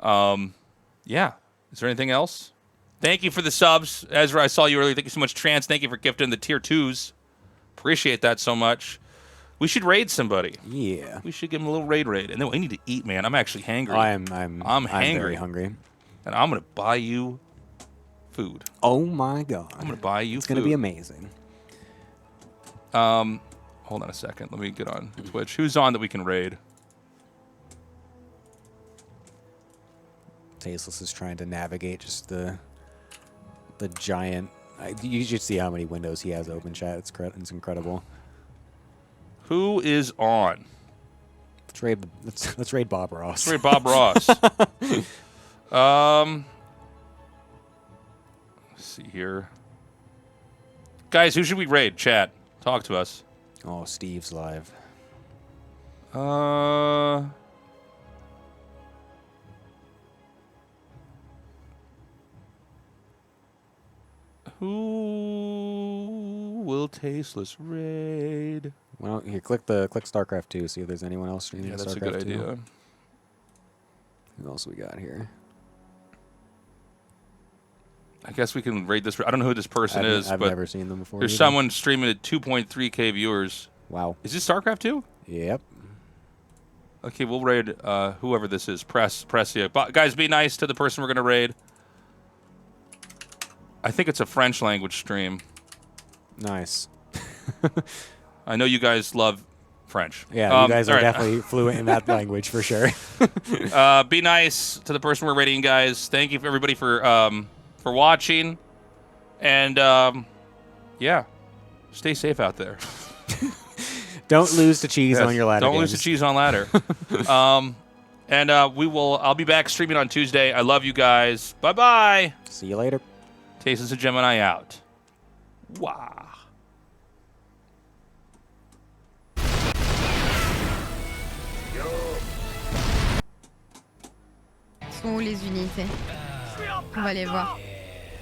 Yeah. Is there anything else? Thank you for the subs. Ezra, I saw you earlier. Thank you so much. Trans, thank you for gifting the tier 2s. Appreciate that so much. We should raid somebody.
Yeah.
We should give them a little raid. And then we need to eat, man. I'm actually hangry.
I'm
hangry.
very hungry.
And I'm going to buy you food.
Oh, my God.
I'm going to buy you food.
It's going to be amazing.
Hold on a second. Let me get on Twitch. Who's on that we can raid?
Tasteless is trying to navigate just the giant. You should see how many windows he has open, chat. It's incredible.
Who is on?
Let's raid Bob Ross.
Let's raid Bob Ross. Let's see here. Guys, who should we raid? Chat. Talk to us.
Oh, Steve's live.
Who will Tasteless raid?
Well, here, click StarCraft 2. See if there's anyone else streaming.
Yeah, that's
StarCraft
a good
2.
idea.
Who else we got here?
I guess we can raid this. I don't know who this person is,
I've
but
never seen them before.
there's
either.
someone streaming at 2.3K viewers.
Wow.
Is this StarCraft 2?
Yep.
Okay, we'll raid whoever this is. Press yeah. Guys, be nice to the person we're going to raid. I think it's a French language stream.
Nice.
I know you guys love French.
Yeah, you guys are
all right.
definitely fluent in that language for sure.
Be nice to the person we're raiding, guys. Thank you for everybody for watching, and yeah, stay safe out there.
Don't lose to cheese on your ladder.
Don't lose to cheese on ladder. And I'll be back streaming on Tuesday. I love you guys. Bye bye.
See you later.
Tasteless a Gemini out. Wow.
Sont où les unités? On va les voir.